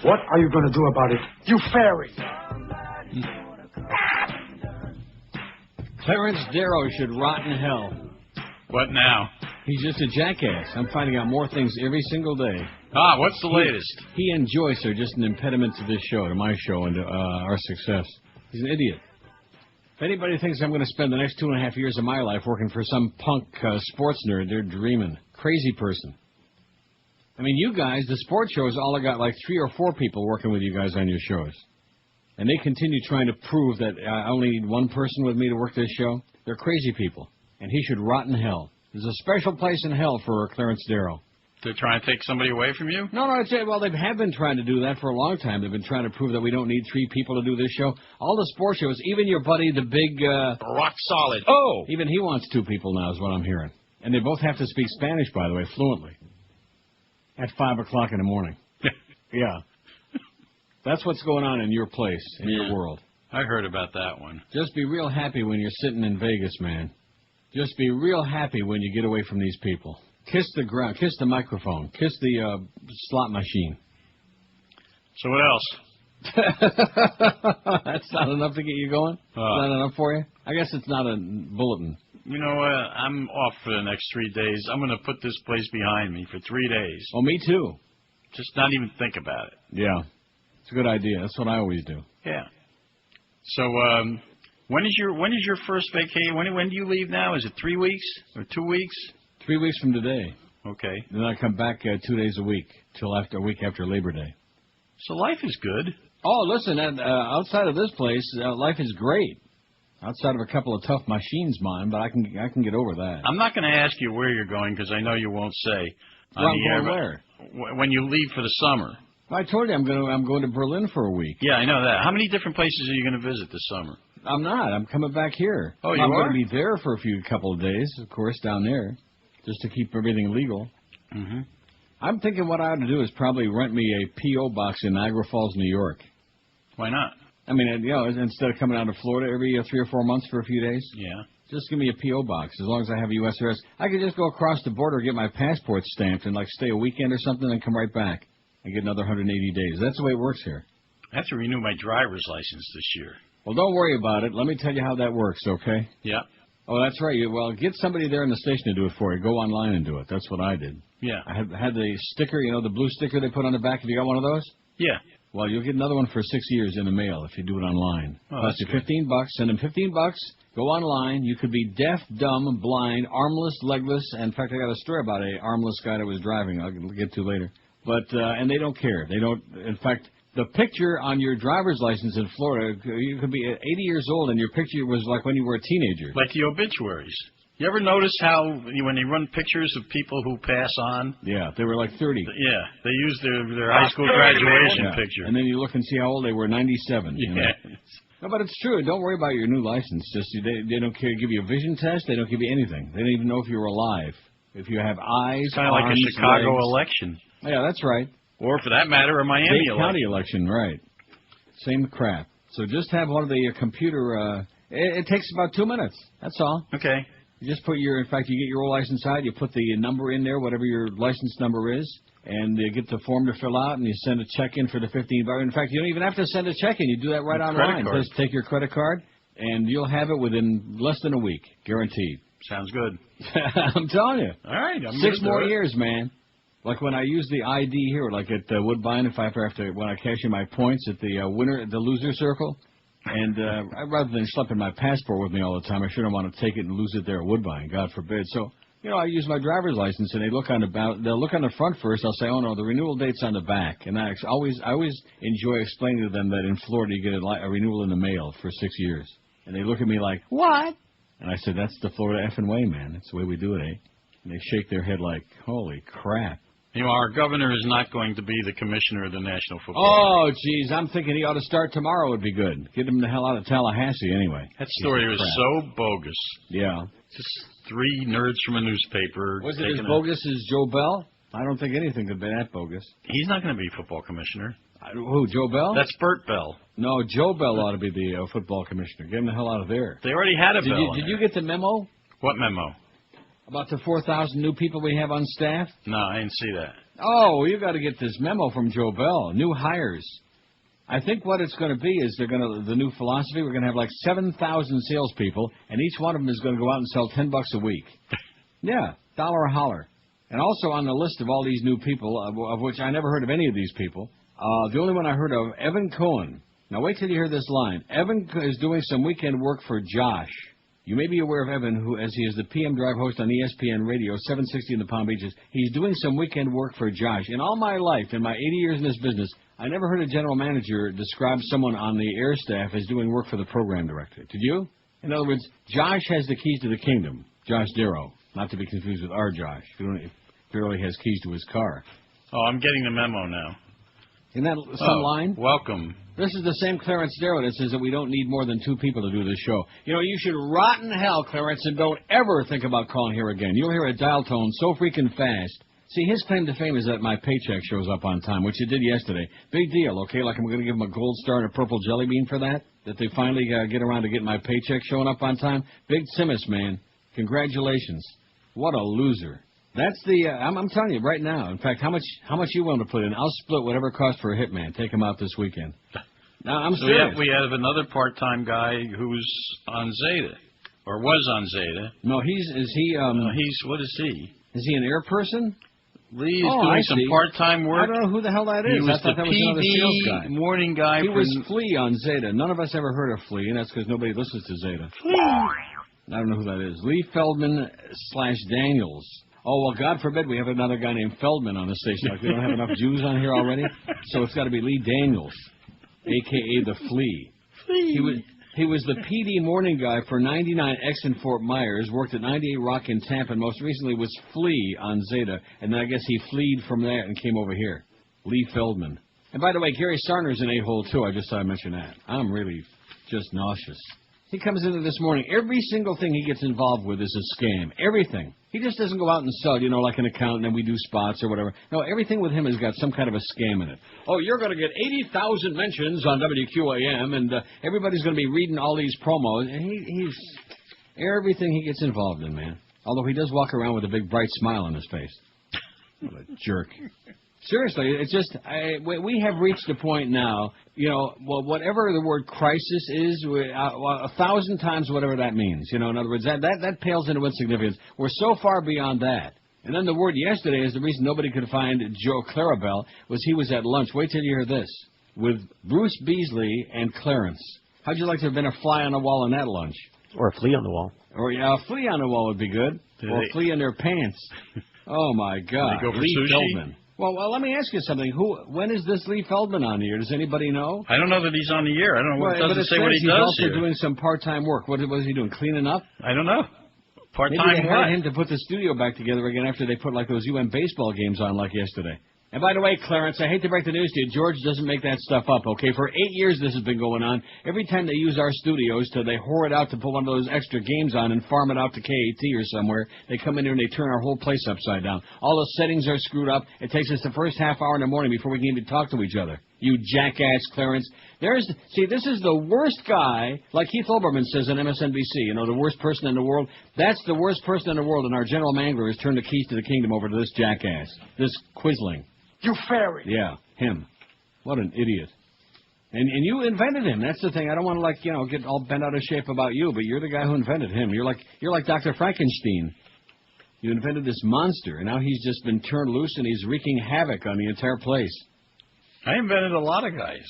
What are you going to do about it, you fairy? Clarence Darrow should rot in hell. What now? He's just a jackass. I'm finding out more things every single day. Ah, what's the latest? He and Joyce are just an impediment to this show, to my show, and to our success. He's an idiot. If anybody thinks I'm going to spend the next 2.5 years of my life working for some punk sports nerd, they're dreaming. Crazy person. I mean, you guys, the sports shows, all got like 3 or 4 people working with you guys on your shows. And they continue trying to prove that I only need one person with me to work this show. They're crazy people. And he should rot in hell. There's a special place in hell for Clarence Darrow. They're trying to take somebody away from you? No, well, they have been trying to do that for a long time. They've been trying to prove that we don't need 3 people to do this show. All the sports shows, even your buddy, the big... Rock Solid. Oh! Even he wants 2 people now, is what I'm hearing. And they both have to speak Spanish, by the way, fluently. At 5 o'clock in the morning. Yeah. That's what's going on in your place, in your world. I heard about that one. Just be real happy when you're sitting in Vegas, man. Just be real happy when you get away from these people. Kiss the ground, kiss the microphone, kiss the slot machine. So what else? That's not enough to get you going? Not enough for you? I guess it's not a bulletin. You know what? I'm off for the next 3 days. I'm going to put this place behind me for 3 days. Oh, me too. Just not even think about it. Yeah. It's a good idea. That's what I always do. Yeah. So, when is your first vacation? When do you leave now? Is it 3 weeks or 2 weeks? 3 weeks from today. Okay. Then I come back 2 days a week till a week after Labor Day. So life is good. Oh, listen, outside of this place, life is great. Outside of a couple of tough machines, mine, but I can get over that. I'm not going to ask you where you're going because I know you won't say. Well, I'm going where? When you leave for the summer. I told you I'm going to Berlin for a week. Yeah, I know that. How many different places are you going to visit this summer? I'm not. I'm coming back here. Oh, you I'm are? going to be there for a couple of days, of course, down there, just to keep everything legal. Mm-hmm. I'm thinking what I ought to do is probably rent me a P.O. box in Niagara Falls, New York. Why not? I mean, instead of coming out to Florida every 3 or 4 months for a few days. Yeah. Just give me a P.O. box, as long as I have a U.S. address. I could just go across the border, get my passport stamped, and, stay a weekend or something, and come right back and get another 180 days. That's the way it works here. I have to renew my driver's license this year. Well, don't worry about it. Let me tell you how that works, okay? Yeah. Oh, that's right. Well, get somebody there in the station to do it for you. Go online and do it. That's what I did. Yeah. I had the sticker, the blue sticker they put on the back. Have you got one of those? Yeah. Well, you'll get another one for 6 years in the mail if you do it online. Oh, Costs you $15. Send them $15. Go online. You could be deaf, dumb, blind, armless, legless. In fact, I got a story about a armless guy that was driving. I'll get to later. But and they don't care. They don't. In fact, the picture on your driver's license in Florida, you could be 80 years old, and your picture was like when you were a teenager. Like the obituaries. You ever notice how when they run pictures of people who pass on? Yeah, they were like 30. Yeah, they use their high school graduation picture. And then you look and see how old they were, 97. Yeah. No, but it's true. Don't worry about your new license. Just they don't care. Give you a vision test. They don't give you anything. They don't even know if you're alive. If you have eyes, it's kind of like a Chicago election. Yeah, that's right. Or, for that matter, a Miami Dade County election, right. Same crap. So just have one of the computer, it takes about 2 minutes. That's all. Okay. You just put in fact, you get your old license out, you put the number in there, whatever your license number is, and you get the form to fill out, and you send a check in for the $15. In fact, you don't even have to send a check in. You do that right online. Just take your credit card, and you'll have it within less than a week, guaranteed. Sounds good. I'm telling you. All right. 6 more years, man. Like when I use the ID here, like at Woodbine, if I have to, when I cash in my points at the loser circle, and rather than schlepping my passport with me all the time, I sure don't want to take it and lose it there at Woodbine, God forbid. So, I use my driver's license, and they look on they'll look on the front first. I'll say, oh no, the renewal date's on the back, and I always enjoy explaining to them that in Florida you get a renewal in the mail for 6 years, and they look at me like, what? And I said, that's the Florida effing way, man. That's the way we do it, eh? And they shake their head like, holy crap. Our governor is not going to be the commissioner of the National Football League. Oh, geez, I'm thinking he ought to start tomorrow would be good. Get him the hell out of Tallahassee anyway. That story was so bogus. Yeah. Just 3 nerds from a newspaper. Was it as bogus as Joe Bell? I don't think anything could be that bogus. He's not going to be football commissioner. Who, Joe Bell? That's Bert Bell. No, Joe Bell ought to be the football commissioner. Get him the hell out of there. They already had a Bell. Did you get the memo? What memo? About the 4,000 new people we have on staff? No, I didn't see that. Oh, you got to get this memo from Joe Bell. New hires. I think what it's going to be is the new philosophy, we're going to have like 7,000 salespeople, and each one of them is going to go out and sell $10 a week. Yeah, dollar a holler. And also on the list of all these new people, of which I never heard of any of these people, the only one I heard of, Evan Cohen. Now wait till you hear this line. Evan is doing some weekend work for Josh. You may be aware of Evan, who, as he is the PM Drive host on ESPN Radio, 760 in the Palm Beaches. He's doing some weekend work for Josh. In all my life, in my 80 years in this business, I never heard a general manager describe someone on the air staff as doing work for the program director. Did you? In other words, Josh has the keys to the kingdom. Josh Darrow. Not to be confused with our Josh, who barely has keys to his car. Oh, I'm getting the memo now. Isn't that some line? Welcome. This is the same Clarence Darrow that says that we don't need more than 2 people to do this show. You know, you should rot in hell, Clarence, and don't ever think about calling here again. You'll hear a dial tone so freaking fast. See, his claim to fame is that my paycheck shows up on time, which it did yesterday. Big deal, okay? Like I'm going to give him a gold star and a purple jelly bean for that? That they finally get around to getting my paycheck showing up on time? Big Simus, man. Congratulations. What a loser. That's the, I'm telling you right now. In fact, how much you willing to put in? I'll split whatever it costs for a hitman. Take him out this weekend. Now, I'm serious. We have another part-time guy who's on Zeta, or was on Zeta. No, what is he? Is he an air person? Lee is doing some part-time work. I don't know who the hell that is. He was I thought the that was another sales guy. PD morning guy. He was Flea on Zeta. None of us ever heard of Flea, and that's because nobody listens to Zeta. I don't know who that is. Lee Feldman / Daniels. Oh, well, God forbid we have another guy named Feldman on the station. Like we don't have enough Jews on here already. So it's got to be Lee Daniels, a.k.a. the Flea. He was the PD morning guy for 99X in Fort Myers, worked at 98 Rock in Tampa, and most recently was Flea on Zeta. And then I guess he fleed from there and came over here. Lee Feldman. And by the way, Gary Sarner's an a-hole, too. I just thought I'd mention that. I'm really just nauseous. He comes into this morning. Every single thing he gets involved with is a scam. Everything. He just doesn't go out and sell, like an accountant and we do spots or whatever. No, everything with him has got some kind of a scam in it. Oh, you're going to get 80,000 mentions on WQAM, and everybody's going to be reading all these promos. And he's everything he gets involved in, man. Although he does walk around with a big, bright smile on his face. What a jerk. Seriously, it's just, we have reached a point now, whatever the word crisis is, 1,000 times whatever that means. In other words, that pales into insignificance. We're so far beyond that. And then the word yesterday is the reason nobody could find Joe Clarabelle was he was at lunch. Wait till you hear this. With Bruce Beasley and Clarence. How'd you like to have been a fly on the wall in that lunch? Or a flea on the wall. Or a flea on the wall would be good. Or a flea in their pants. Oh, my God. Lee Feldman. Well, let me ask you something. When is this Lee Feldman on the air? Does anybody know? I don't know that he's on the air. I don't know what it doesn't say what he does. He's also doing some part-time work. What was he doing? Cleaning up? I don't know. Part-time Maybe they hired him to put the studio back together again after they put like those UN baseball games on like yesterday. And by the way, Clarence, I hate to break the news to you, George doesn't make that stuff up, okay? For 8 years this has been going on. Every time they use our studios, they whore it out to put one of those extra games on and farm it out to KAT or somewhere. They come in here and they turn our whole place upside down. All the settings are screwed up. It takes us the first half hour in the morning before we can even talk to each other. You jackass, Clarence. This is the worst guy, like Keith Olbermann says on MSNBC, the worst person in the world. That's the worst person in the world, and our general manager has turned the keys to the kingdom over to this jackass, this quisling. You fairy. Yeah, him. What an idiot. And you invented him. That's the thing. I don't want to get all bent out of shape about you, but you're the guy who invented him. You're like Dr. Frankenstein. You invented this monster, and now he's just been turned loose and he's wreaking havoc on the entire place. I invented a lot of guys.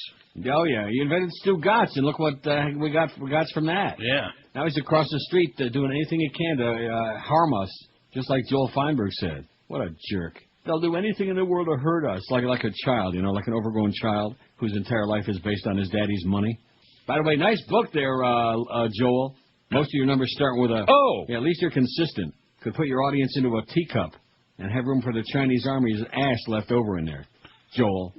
Oh yeah, you invented Stu Gotts, and look what we got from that. Yeah. Now he's across the street doing anything he can to harm us, just like Joel Feinberg said. What a jerk. They'll do anything in the world to hurt us, like a child, like an overgrown child whose entire life is based on his daddy's money. By the way, nice book there, Joel. Most of your numbers start with a... Oh! Yeah, at least you're consistent. Could put your audience into a teacup and have room for the Chinese Army's ass left over in there, Joel.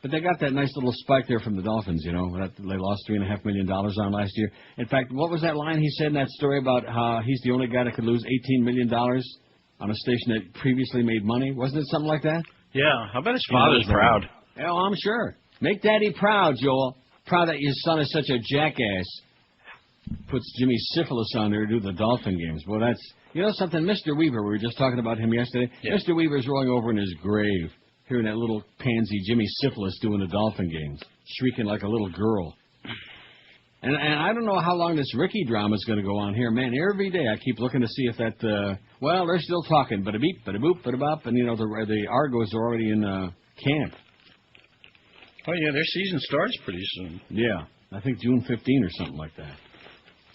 But they got that nice little spike there from the Dolphins, that they lost $3.5 million on last year. In fact, what was that line he said in that story about how he's the only guy that could lose $18 million on a station that previously made money? Wasn't it something like that? Yeah, I bet his father's proud. Yeah, well, I'm sure. Make Daddy proud, Joel. Proud that your son is such a jackass. Puts Jimmy Syphilis on there to do the Dolphin games. Well, that's... something? Mr. Weaver, we were just talking about him yesterday. Yeah. Mr. Weaver's rolling over in his grave. Hearing that little pansy Jimmy Syphilis doing the Dolphin games, shrieking like a little girl. And I don't know how long this Ricky drama is going to go on here, man. Every day I keep looking to see if that, well, they're still talking, bada beep, bada boop, bada bop, and the Argos are already in camp. Oh yeah, their season starts pretty soon. Yeah, I think June 15 or something like that.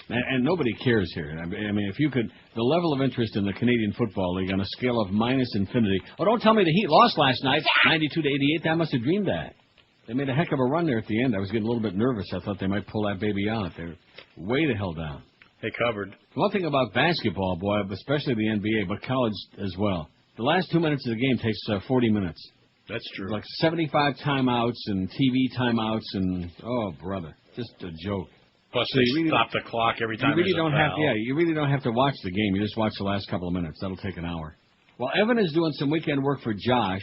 And nobody cares here. I mean, if you could, the level of interest in the Canadian Football League on a scale of minus infinity. Oh, don't tell me the Heat lost last night, 92-88. I must have dreamed that. They made a heck of a run there at the end. I was getting a little bit nervous. I thought they might pull that baby out. They're way the hell down. They covered. One thing about basketball, boy, especially the NBA, but college as well, the last 2 minutes of the game takes 40 minutes. That's true. Like 75 timeouts and TV timeouts and, oh, brother, just a joke. Plus, so they stop the clock every time you really there's don't a have, foul. yeah, you really don't have to watch the game. You just watch the last couple of minutes. That'll take an hour. Well, Evan is doing some weekend work for Josh.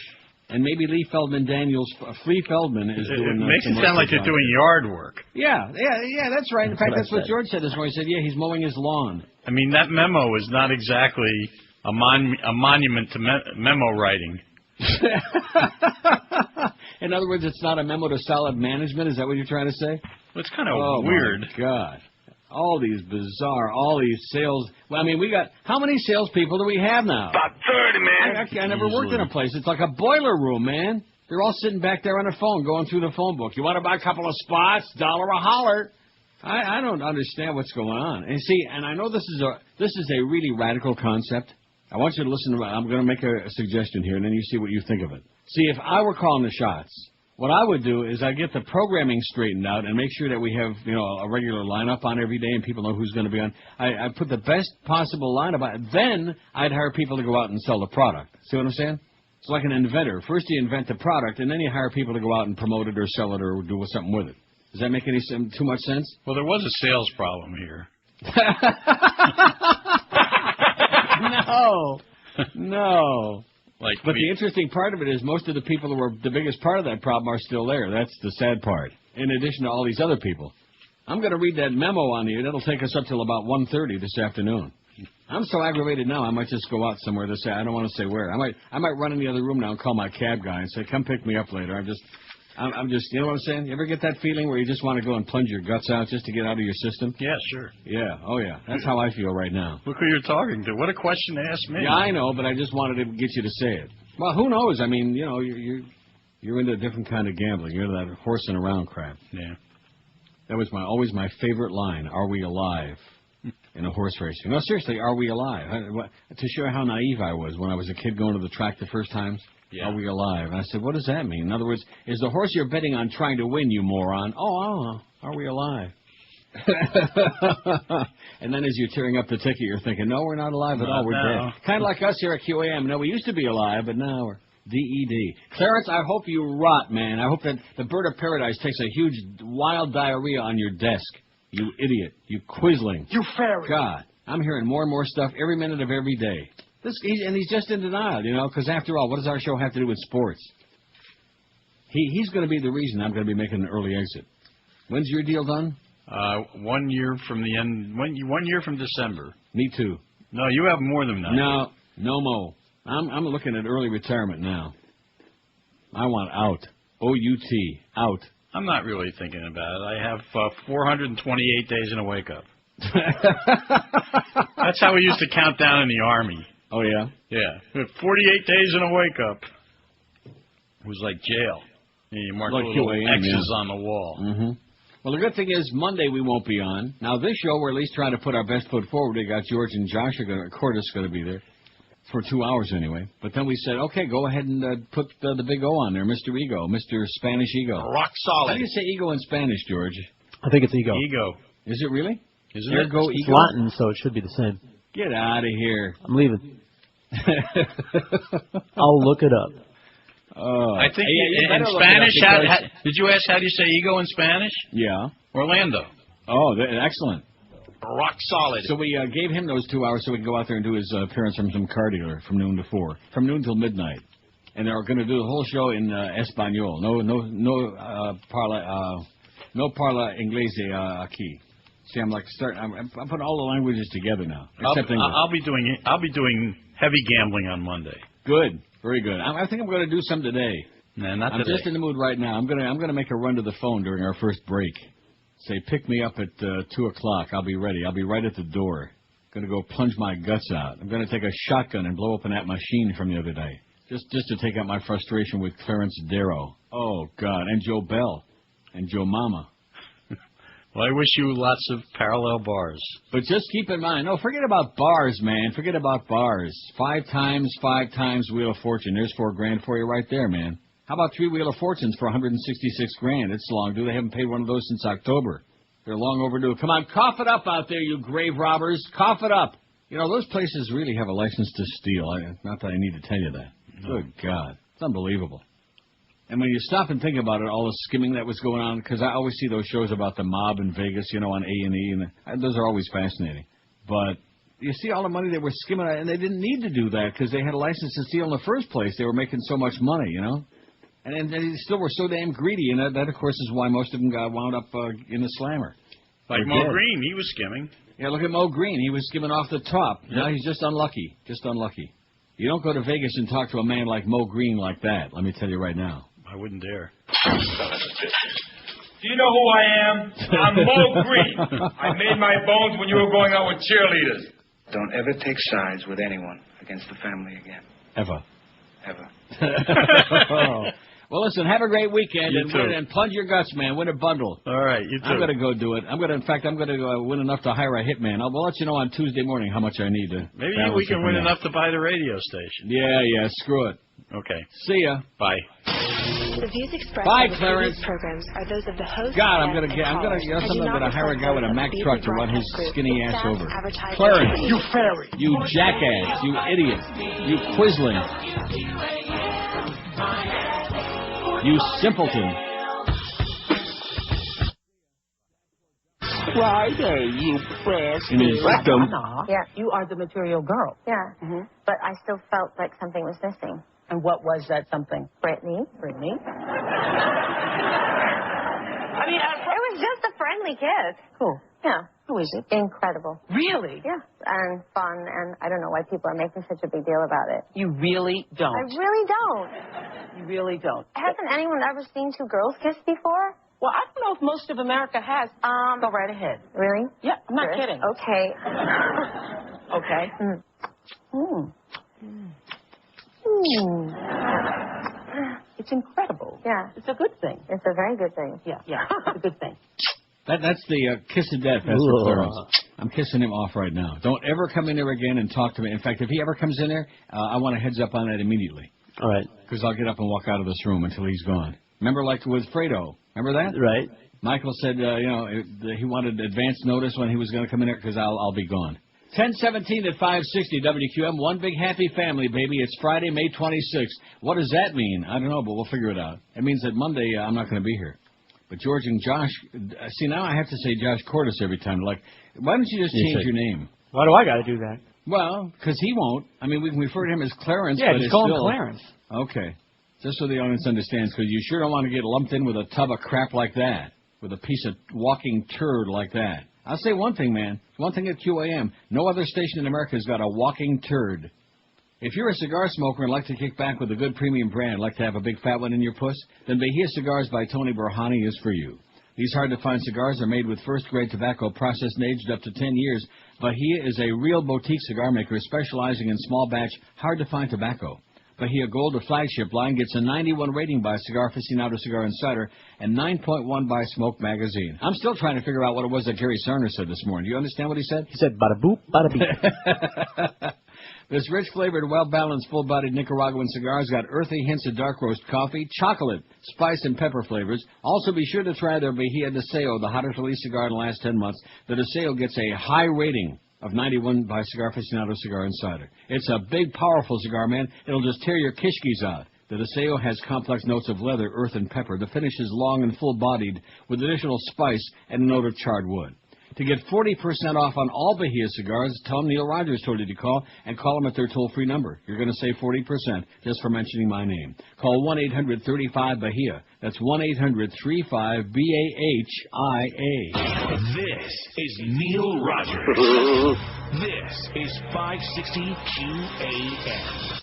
And maybe Lee Feldman Lee Feldman is doing... It makes it sound like they're doing yard work. Yeah, that's right. In fact, that's what George said this morning. He said, yeah, he's mowing his lawn. I mean, that memo is not exactly a monument to memo writing. In other words, it's not a memo to solid management? Is that what you're trying to say? Well, it's kind of weird. Oh, my God. All these sales. Well, I mean, we got, how many salespeople do we have now? About 30, man. I never worked in a place. It's like a boiler room, man. They're all sitting back there on the phone, going through the phone book. You want to buy a couple of spots? $1 a holler. I don't understand what's going on. And see, and I know this is a really radical concept. I want you to listen to. I'm going to make a suggestion here, and then you see what you think of it. See, if I were calling the shots, what I would do is I get the programming straightened out and make sure that we have, a regular lineup on every day and people know who's going to be on. I put the best possible lineup on. Then I'd hire people to go out and sell the product. See what I'm saying? It's like an inventor. First you invent the product, and then you hire people to go out and promote it or sell it or do something with it. Does that make too much sense? Well, there was a sales problem here. No. But the interesting part of it is most of the people who were the biggest part of that problem are still there. That's the sad part. In addition to all these other people. I'm going to read that memo on you. That'll take us up till about 1:30 this afternoon. I'm so aggravated now, I might just go out somewhere to say, I don't want to say where. I might run in the other room now and call my cab guy and say, come pick me up later. I'm just, you know what I'm saying? You ever get that feeling where you just want to go and plunge your guts out just to get out of your system? Yeah, sure. Yeah, oh yeah. That's how I feel right now. Look who you're talking to. What a question to ask me. Yeah, I know, but I just wanted to get you to say it. Well, who knows? I mean, you're into a different kind of gambling. You're into that horsing around crap. Yeah. That was always my favorite line, are we alive, in a horse racing. No, seriously, are we alive? To show how naive I was when I was a kid going to the track the first times. Yeah. Are we alive? And I said, what does that mean? In other words, is the horse you're betting on trying to win, you moron? Oh, are we alive? And then as you're tearing up the ticket, you're thinking, no, we're not alive at all. We're dead. Kind of like us here at QAM. No, we used to be alive, but now we're DED. Clarence, I hope you rot, man. I hope that the bird of paradise takes a huge wild diarrhea on your desk. You idiot. You quisling. You fairy. God, I'm hearing more and more stuff every minute of every day. He's just in denial, because after all, what does our show have to do with sports? He's going to be the reason I'm going to be making an early exit. When's your deal done? 1 year from the end. 1 year from December. Me too. No, you have more than that. No more. I'm looking at early retirement now. I want out. O-U-T. Out. I'm not really thinking about it. I have 428 days in a wake-up. That's how we used to count down in the Army. Oh, yeah? Yeah. 48 days in a wake-up. It was like jail. You mark like little QAM, X's on the wall. Mm-hmm. Well, the good thing is Monday we won't be on. Now, this show, we're at least trying to put our best foot forward. We got George and Josh, Curtis going to be there for 2 hours anyway. But then we said, okay, go ahead and put the big O on there, Mr. Ego, Mr. Spanish Ego. Rock solid. How do you say ego in Spanish, George? I think it's ego. Ego. Is it really? Isn't it? It's Latin, so it should be the same. Get out of here. I'm leaving. I'll look it up. I think in Spanish, did you ask how do you say ego in Spanish? Yeah. Orlando. Oh, excellent. Rock solid. So we gave him those 2 hours so we can go out there and do his appearance from some car dealer from noon to 4. From noon till midnight. And they're going to do the whole show in Espanol. No parla inglés aquí. See, I'm putting all the languages together now. Except English. I'll be doing heavy gambling on Monday. Good. Very good. I think I'm going to do some today. Nah, not I'm today. just in the mood right now. I'm gonna make a run to the phone during our first break. Say, pick me up at 2 o'clock. I'll be ready. I'll be right at the door. Going to go plunge my guts out. I'm going to take a shotgun and blow open that machine from the other day. Just to take out my frustration with Clarence Darrow. Oh, God. And Joe Bell. And Joe Mama. Well, I wish you lots of parallel bars. But just keep in mind, no, forget about bars, man. Forget about bars. 5 times Wheel of Fortune. There's $4,000 for you right there, man. How about 3 Wheel of Fortunes for $166,000? It's long due. They haven't paid one of those since October. They're long overdue. Come on, cough it up out there, you grave robbers. Cough it up. You know, those places really have a license to steal. Not that I need to tell you that. Good God. It's unbelievable. And when you stop and think about it, all the skimming that was going on, because I always see those shows about the mob in Vegas, you know, on A&E, and those are always fascinating. But you see all the money they were skimming, and they didn't need to do that because they had a license to steal in the first place. They were making so much money, you know. And they still were so damn greedy, and that of course, is why most of them got wound up in the slammer. Like Mo Green, he was skimming. Yeah, look at Mo Green. He was skimming off the top. Yep. Now he's just unlucky. Just unlucky. You don't go to Vegas and talk to a man like Mo Green like that, let me tell you right now. I wouldn't dare. Do you know who I am? I'm Mo Green. I made my bones when you were going out with cheerleaders. Don't ever take sides with anyone against the family again. Ever. Well, listen, have a great weekend and plunge your guts, man. Win a bundle. All right, you too. I'm going to go do it. In fact, I'm going to win enough to hire a hitman. We'll let you know on Tuesday morning how much I need to. Maybe we can win enough to buy the radio station. Yeah, screw it. Okay. See ya. Bye. The views expressed Bye, in Clarence. these programs are those of the host. God, I'm going to hire a guy with a Mack truck to run his skinny ass over. Clarence, You fairy. you jackass, you idiot, you quisling, you simpleton. Friday, you press. In his rectum. Yeah, you are the material girl. Yeah, But I still felt like something was missing. And what was that something? Brittany. I mean, it was just a friendly kiss. Cool. Yeah. How is it? Incredible. Really? Yeah, and fun, and I don't know why people are making such a big deal about it. You really don't. I really don't. You really don't. Hasn't anyone ever seen 2 girls kiss before? Well, I don't know if most of America has. Go right ahead. Really? Yeah, I'm not Sure. kidding. Okay. Okay. It's incredible. Yeah. It's a good thing. It's a very good thing. Yeah, it's a good thing. That's the kiss of death, that's for Clarence. I'm kissing him off right now. Don't ever come in there again and talk to me. In fact, if he ever comes in there, I want a heads up on that immediately. All right. Because I'll get up and walk out of this room until he's gone. Remember, like with Fredo. Remember that? Right. Michael said, he wanted advance notice when he was going to come in there because I'll be gone. 10:17 at 560 WQAM. One big happy family, baby. It's Friday, May 26th. What does that mean? I don't know, but we'll figure it out. It means that Monday I'm not going to be here. But George and Josh, see, now I have to say Josh Cordes every time. Like, why don't you just change your name? Why do I got to do that? Well, because he won't. I mean, we can refer to him as Clarence. Yeah, but just call him Clarence. Okay. Just so the audience understands, because you sure don't want to get lumped in with a tub of crap like that, with a piece of walking turd like that. I'll say one thing, man. One thing at QAM. No other station in America has got a walking turd. If you're a cigar smoker and like to kick back with a good premium brand, like to have a big fat one in your puss, then Bahia Cigars by Tony Burhani is for you. These hard-to-find cigars are made with first-grade tobacco processed and aged up to 10 years. Bahia is a real boutique cigar maker specializing in small-batch, hard-to-find tobacco. Bahia Gold, the flagship line, gets a 91 rating by Cigar Aficionado Cigar Insider and 9.1 by Smoke Magazine. I'm still trying to figure out what it was that Gary Sarner said this morning. Do you understand what he said? He said, bada boop, bada beep. This rich-flavored, well-balanced, full-bodied Nicaraguan cigar's got earthy hints of dark roast coffee, chocolate, spice, and pepper flavors. Also, be sure to try their Bahia Deseo, the hottest release cigar in the last 10 months. The Deseo gets a high rating of 91 by Cigar Aficionado Cigar Insider. It's a big, powerful cigar, man. It'll just tear your kishkis out. The Deseo has complex notes of leather, earth, and pepper. The finish is long and full-bodied with additional spice and a note of charred wood. To get 40% off on all Bahia cigars, tell them Neil Rogers told you to call, and call them at their toll-free number. You're going to save 40% just for mentioning my name. Call 1-800-35-BAHIA. That's 1-800-35-BAHIA. This is Neil Rogers. This is 560 QAM.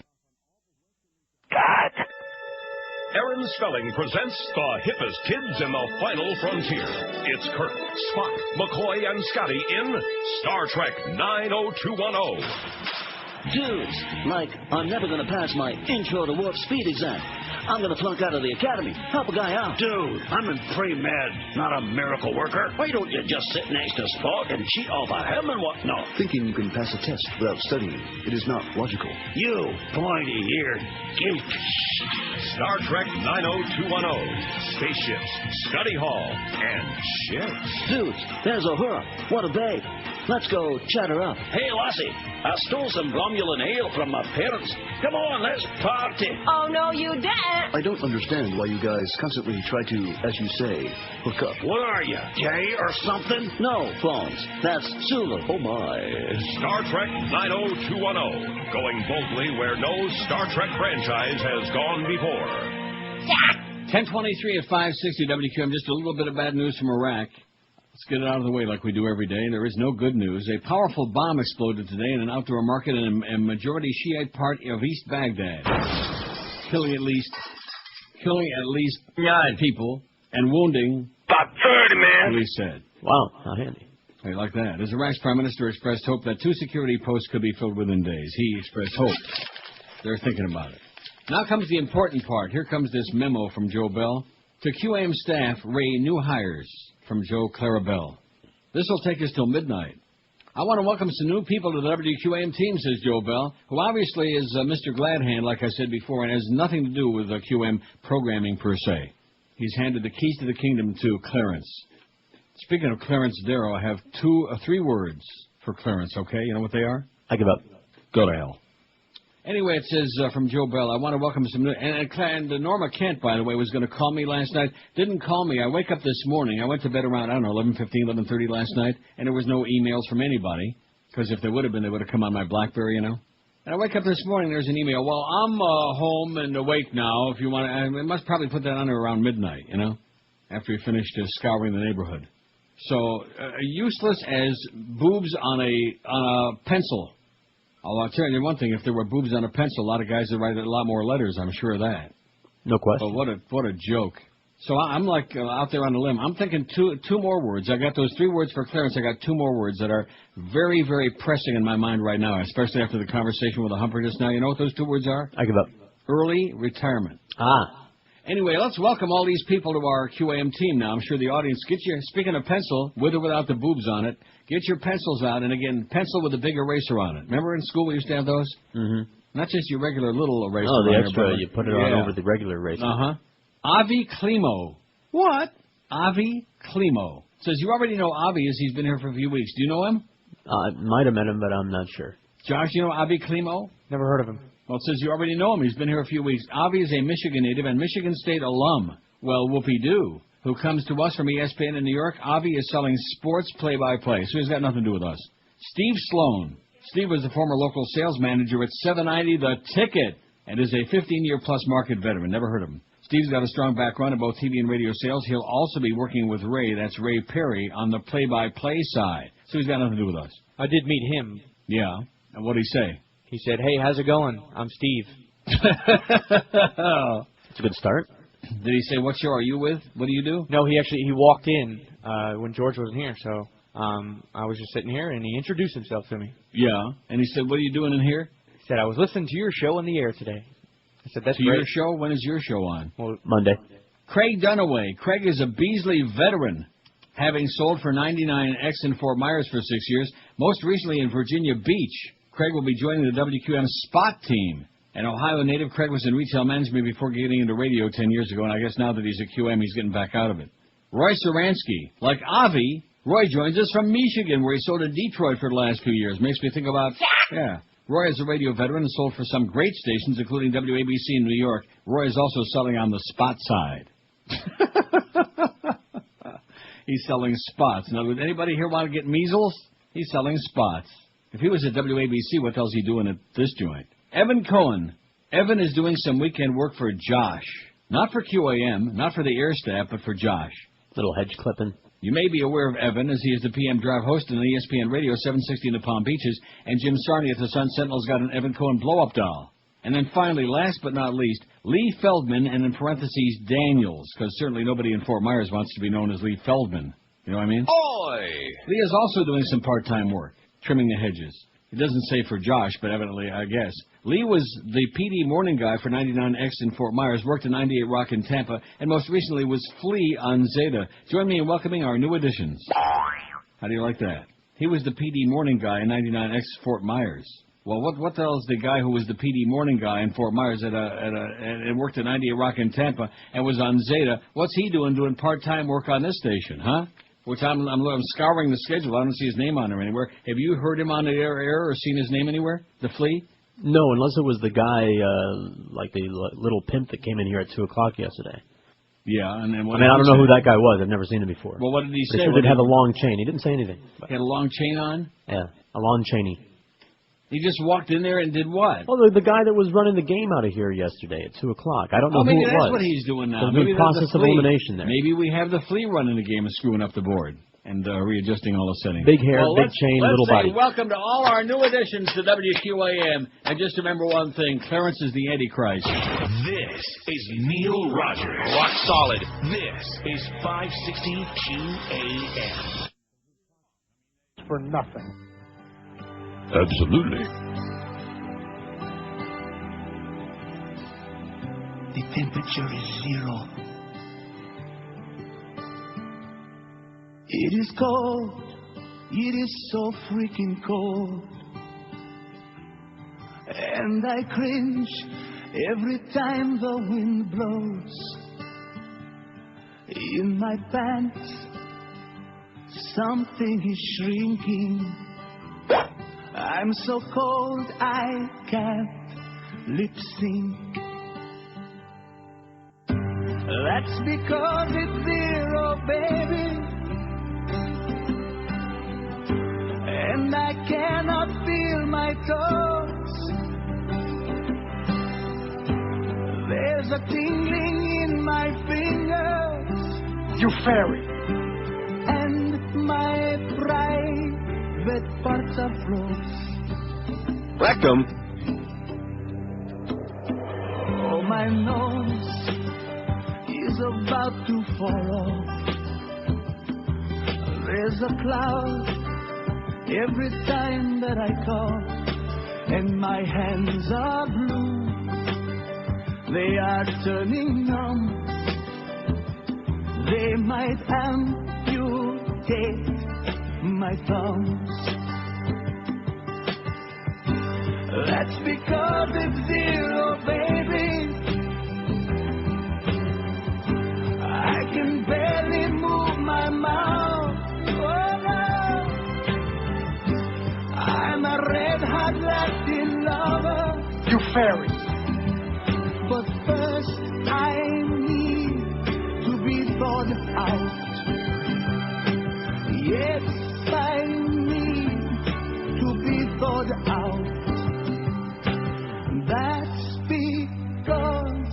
Aaron Spelling presents the hippest kids in the final frontier. It's Kirk, Spock, McCoy, and Scotty in Star Trek 90210. Dudes, like, I'm never going to pass my intro to warp speed exam. I'm going to flunk out of the academy. Help a guy out. Dude, I'm in pre-med, not a miracle worker. Why don't you just sit next to Spock and cheat off of him and whatnot? Thinking you can pass a test without studying, it is not logical. You pointy-eared geek. Star Trek 90210. Spaceships, study hall, and ships. Dudes, there's Uhura. What a babe. Let's go chat her up. Hey, lassie, I stole some Romulan ale from my parents. Come on, let's party. Oh, no, you didn't. I don't understand why you guys constantly try to, as you say, hook up. What are you, gay or something? No, phones. That's Sulu. Oh, my. Star Trek 90210. Going boldly where no Star Trek franchise has gone before. 10:23 at 560 WQAM. Just a little bit of bad news from Iraq. Let's get it out of the way like we do every day. There is no good news. A powerful bomb exploded today in an outdoor market in a majority Shiite part of East Baghdad, killing at least 9 people and wounding about 30, man. Police said. Wow, how handy. Hey, like that. As Iraq's prime minister expressed hope that 2 security posts could be filled within days. He expressed hope. They're thinking about it. Now comes the important part. Here comes this memo from Joe Bell. To QAM staff, Ray new hires. From Joe Clarabelle. This will take us till midnight. I want to welcome some new people to the WQAM team, says Joe Bell, who obviously is Mr. Gladhand, like I said before, and has nothing to do with QAM programming per se. He's handed the keys to the kingdom to Clarence. Speaking of Clarence Darrow, I have 3 words for Clarence, okay? You know what they are? I give up. Go to hell. Anyway, it says from Joe Bell, I want to welcome some new... And Norma Kent, by the way, was going to call me last night. Didn't call me. I wake up this morning. I went to bed around, 11:15, 11:30 last night, and there was no emails from anybody, because if there would have been, they would have come on my BlackBerry, And I wake up this morning, there's an email. Well, I'm home and awake now. If you want to... I must probably put that on there around midnight, after you finished scouring the neighborhood. So, useless as boobs on a pencil. I'll tell you one thing, if there were boobs on a pencil, a lot of guys would write a lot more letters, I'm sure of that. No question. But what a joke. So I'm like out there on the limb. I'm thinking two more words. I got those 3 words for Clarence. I got 2 more words that are very, very pressing in my mind right now, especially after the conversation with the Humper just now. You know what those 2 words are? I give up. Early retirement. Anyway, let's welcome all these people to our QAM team now. I'm sure the audience, speaking of pencil, with or without the boobs on it, get your pencils out, and again, pencil with a big eraser on it. Remember in school we used to have those? Mm-hmm. Not just your regular little eraser. Oh, the extra, you put it on over the regular eraser. Uh-huh. Avi Klimo. What? Avi Klimo. Says, you already know Avi as he's been here for a few weeks. Do you know him? Might have met him, but I'm not sure. Josh, you know Avi Klimo? Never heard of him. Well, it says you already know him. He's been here a few weeks. Avi is a Michigan native and Michigan State alum. Well, whoopee-doo. Who comes to us from ESPN in New York. Avi is selling sports play-by-play, so he's got nothing to do with us. Steve Sloan. Steve was the former local sales manager at 790 The Ticket and is a 15-year-plus market veteran. Never heard of him. Steve's got a strong background in both TV and radio sales. He'll also be working with Ray, that's Ray Perry, on the play-by-play side. So he's got nothing to do with us. I did meet him. Yeah. And what'd he say? He said, hey, how's it going? I'm Steve. That's a good start. Did he say, what show are you with? What do you do? No, he walked in when George wasn't here, so I was just sitting here, and he introduced himself to me. Yeah, and he said, what are you doing in here? He said, I was listening to your show on the air today. I said, that's to great. Your show? When is your show on? Well, Monday. Craig Dunaway. Craig is a Beasley veteran, having sold for 99X in Fort Myers for 6 years, most recently in Virginia Beach. Craig will be joining the WQM Spot team. An Ohio native, Craig was in retail management before getting into radio 10 years ago, and I guess now that he's at QM, he's getting back out of it. Roy Saransky. Like Avi, Roy joins us from Michigan, where he sold in Detroit for the last few years. Makes me think about... Yeah. Roy is a radio veteran and sold for some great stations, including WABC in New York. Roy is also selling on the spot side. He's selling spots. Now, would anybody here want to get measles? He's selling spots. If he was at WABC, what the hell's he doing at this joint? Evan Cohen. Evan is doing some weekend work for Josh. Not for QAM, not for the air staff, but for Josh. Little hedge clipping. You may be aware of Evan, as he is the PM Drive host on ESPN Radio 760 in the Palm Beaches, and Jim Sarney at the Sun Sentinel's got an Evan Cohen blow-up doll. And then finally, last but not least, Lee Feldman, and in parentheses, Daniels, because certainly nobody in Fort Myers wants to be known as Lee Feldman. You know what I mean? Oi! Lee is also doing some part-time work, trimming the hedges. It doesn't say for Josh, but evidently, I guess. Lee was the PD morning guy for 99X in Fort Myers, worked at 98 Rock in Tampa, and most recently was Flea on Zeta. Join me in welcoming our new additions. How do you like that? He was the PD morning guy in 99X Fort Myers. Well, what the hell is the guy who was the PD morning guy in Fort Myers and worked at 98 Rock in Tampa and was on Zeta? What's he doing part-time work on this station, huh? Which I'm scouring the schedule. I don't see his name on there anywhere. Have you heard him on the air or seen his name anywhere? The Flea? No, unless it was the guy, like the little pimp that came in here at 2 o'clock yesterday. Yeah, and then I don't know who that guy was. I've never seen him before. Well, what did he say? He sure did have a long chain. He didn't say anything. He had a long chain on? Yeah, a long chainy. He just walked in there and did what? Well, the guy that was running the game out of here yesterday at 2 o'clock. I don't know who it was. Maybe that's what he's doing now. Maybe process of elimination there. Maybe we have the Flea running the game and screwing up the board and readjusting all the settings. Big hair, big chain, little body. Welcome to all our new additions to WQAM. And just remember one thing, Clarence is the Antichrist. This is Neil Rogers. Rock solid. This is 560 QAM. For nothing. Absolutely. The temperature is 0. It is cold. It is so freaking cold. And I cringe every time the wind blows. In my pants, something is shrinking. I'm so cold I can't lip sync. That's because it's 0, baby. And I cannot feel my toes. There's a tingling in my fingers. You fairy. And my private parts are froze. Rectum. Oh, my nose is about to fall off. There's a cloud every time that I cough, and my hands are blue. They are turning numb. They might amputate my thumbs. That's because it's 0, baby. I can barely move my mouth. Oh no, I'm a red-hot Latin lover. You fairy. But first I need to be thawed out. Yes, I need to be thawed out. That's because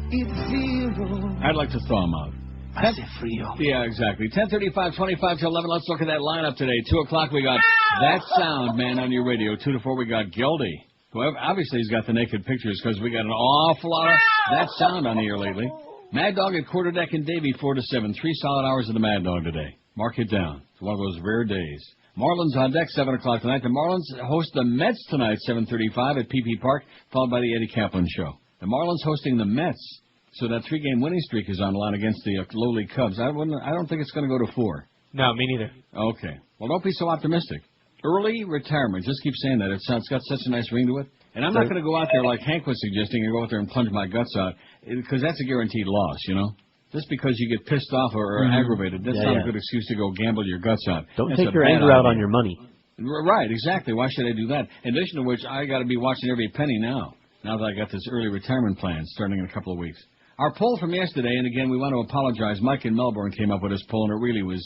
it's 0. I'd like to thaw him out. Hace frío. Yeah, exactly. 10:35, 25 to 11. Let's look at that lineup today. 2 o'clock, we got That Sound Man on your radio. 2 to 4, we got Geldy. Well, obviously, he's got the naked pictures because we got an awful lot of That Sound on the air lately. Mad Dog at Quarterdeck and Davey, 4 to 7. 3 solid hours of the Mad Dog today. Mark it down. It's one of those rare days. Marlins on deck, 7 o'clock tonight. The Marlins host the Mets tonight, 7:35 at PP Park, followed by the Eddie Kaplan Show. The Marlins hosting the Mets. So that 3-game winning streak is on the line against the lowly Cubs. I don't think it's going to go to 4. No, me neither. Okay. Well, don't be so optimistic. Early retirement. Just keep saying that. It's got such a nice ring to it. And I'm not going to go out there like Hank was suggesting and go out there and plunge my guts out, because that's a guaranteed loss, you know? Just because you get pissed off or aggravated, that's not a good excuse to go gamble your guts out. Don't take your anger out on your money. Right, exactly. Why should I do that? In addition to which, I got to be watching every penny now that I got this early retirement plan starting in a couple of weeks. Our poll from yesterday, and again, we want to apologize. Mike in Melbourne came up with this poll, and it really was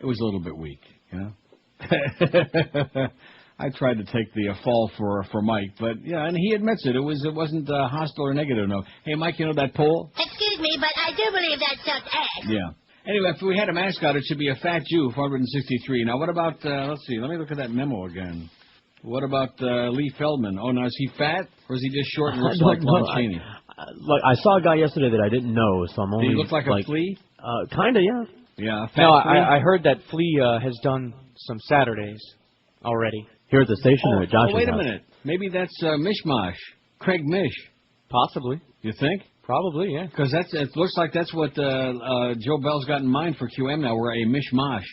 a little bit weak, you know? I tried to take the fall for Mike, but yeah, and he admits it. It wasn't hostile or negative. No. Hey, Mike, you know that poll? Excuse me, but I do believe that's just ass. Yeah. Anyway, if we had a mascot, it should be a fat Jew, 463. Now, what about? Let's see. Let me look at that memo again. What about Lee Feldman? Oh, now is he fat or is he just short and looks like Lon Chaney? I saw a guy yesterday that I didn't know, so I'm only. Did he look like a flea? Kinda, yeah. Yeah. No, I heard that Flea has done some Saturdays already. Here at the station or at Josh's wait a house? minute. Maybe that's Mishmash. Craig Mish. Possibly. You think? Probably, yeah. Because it looks like that's what Joe Bell's got in mind for QM now. We're a mishmash.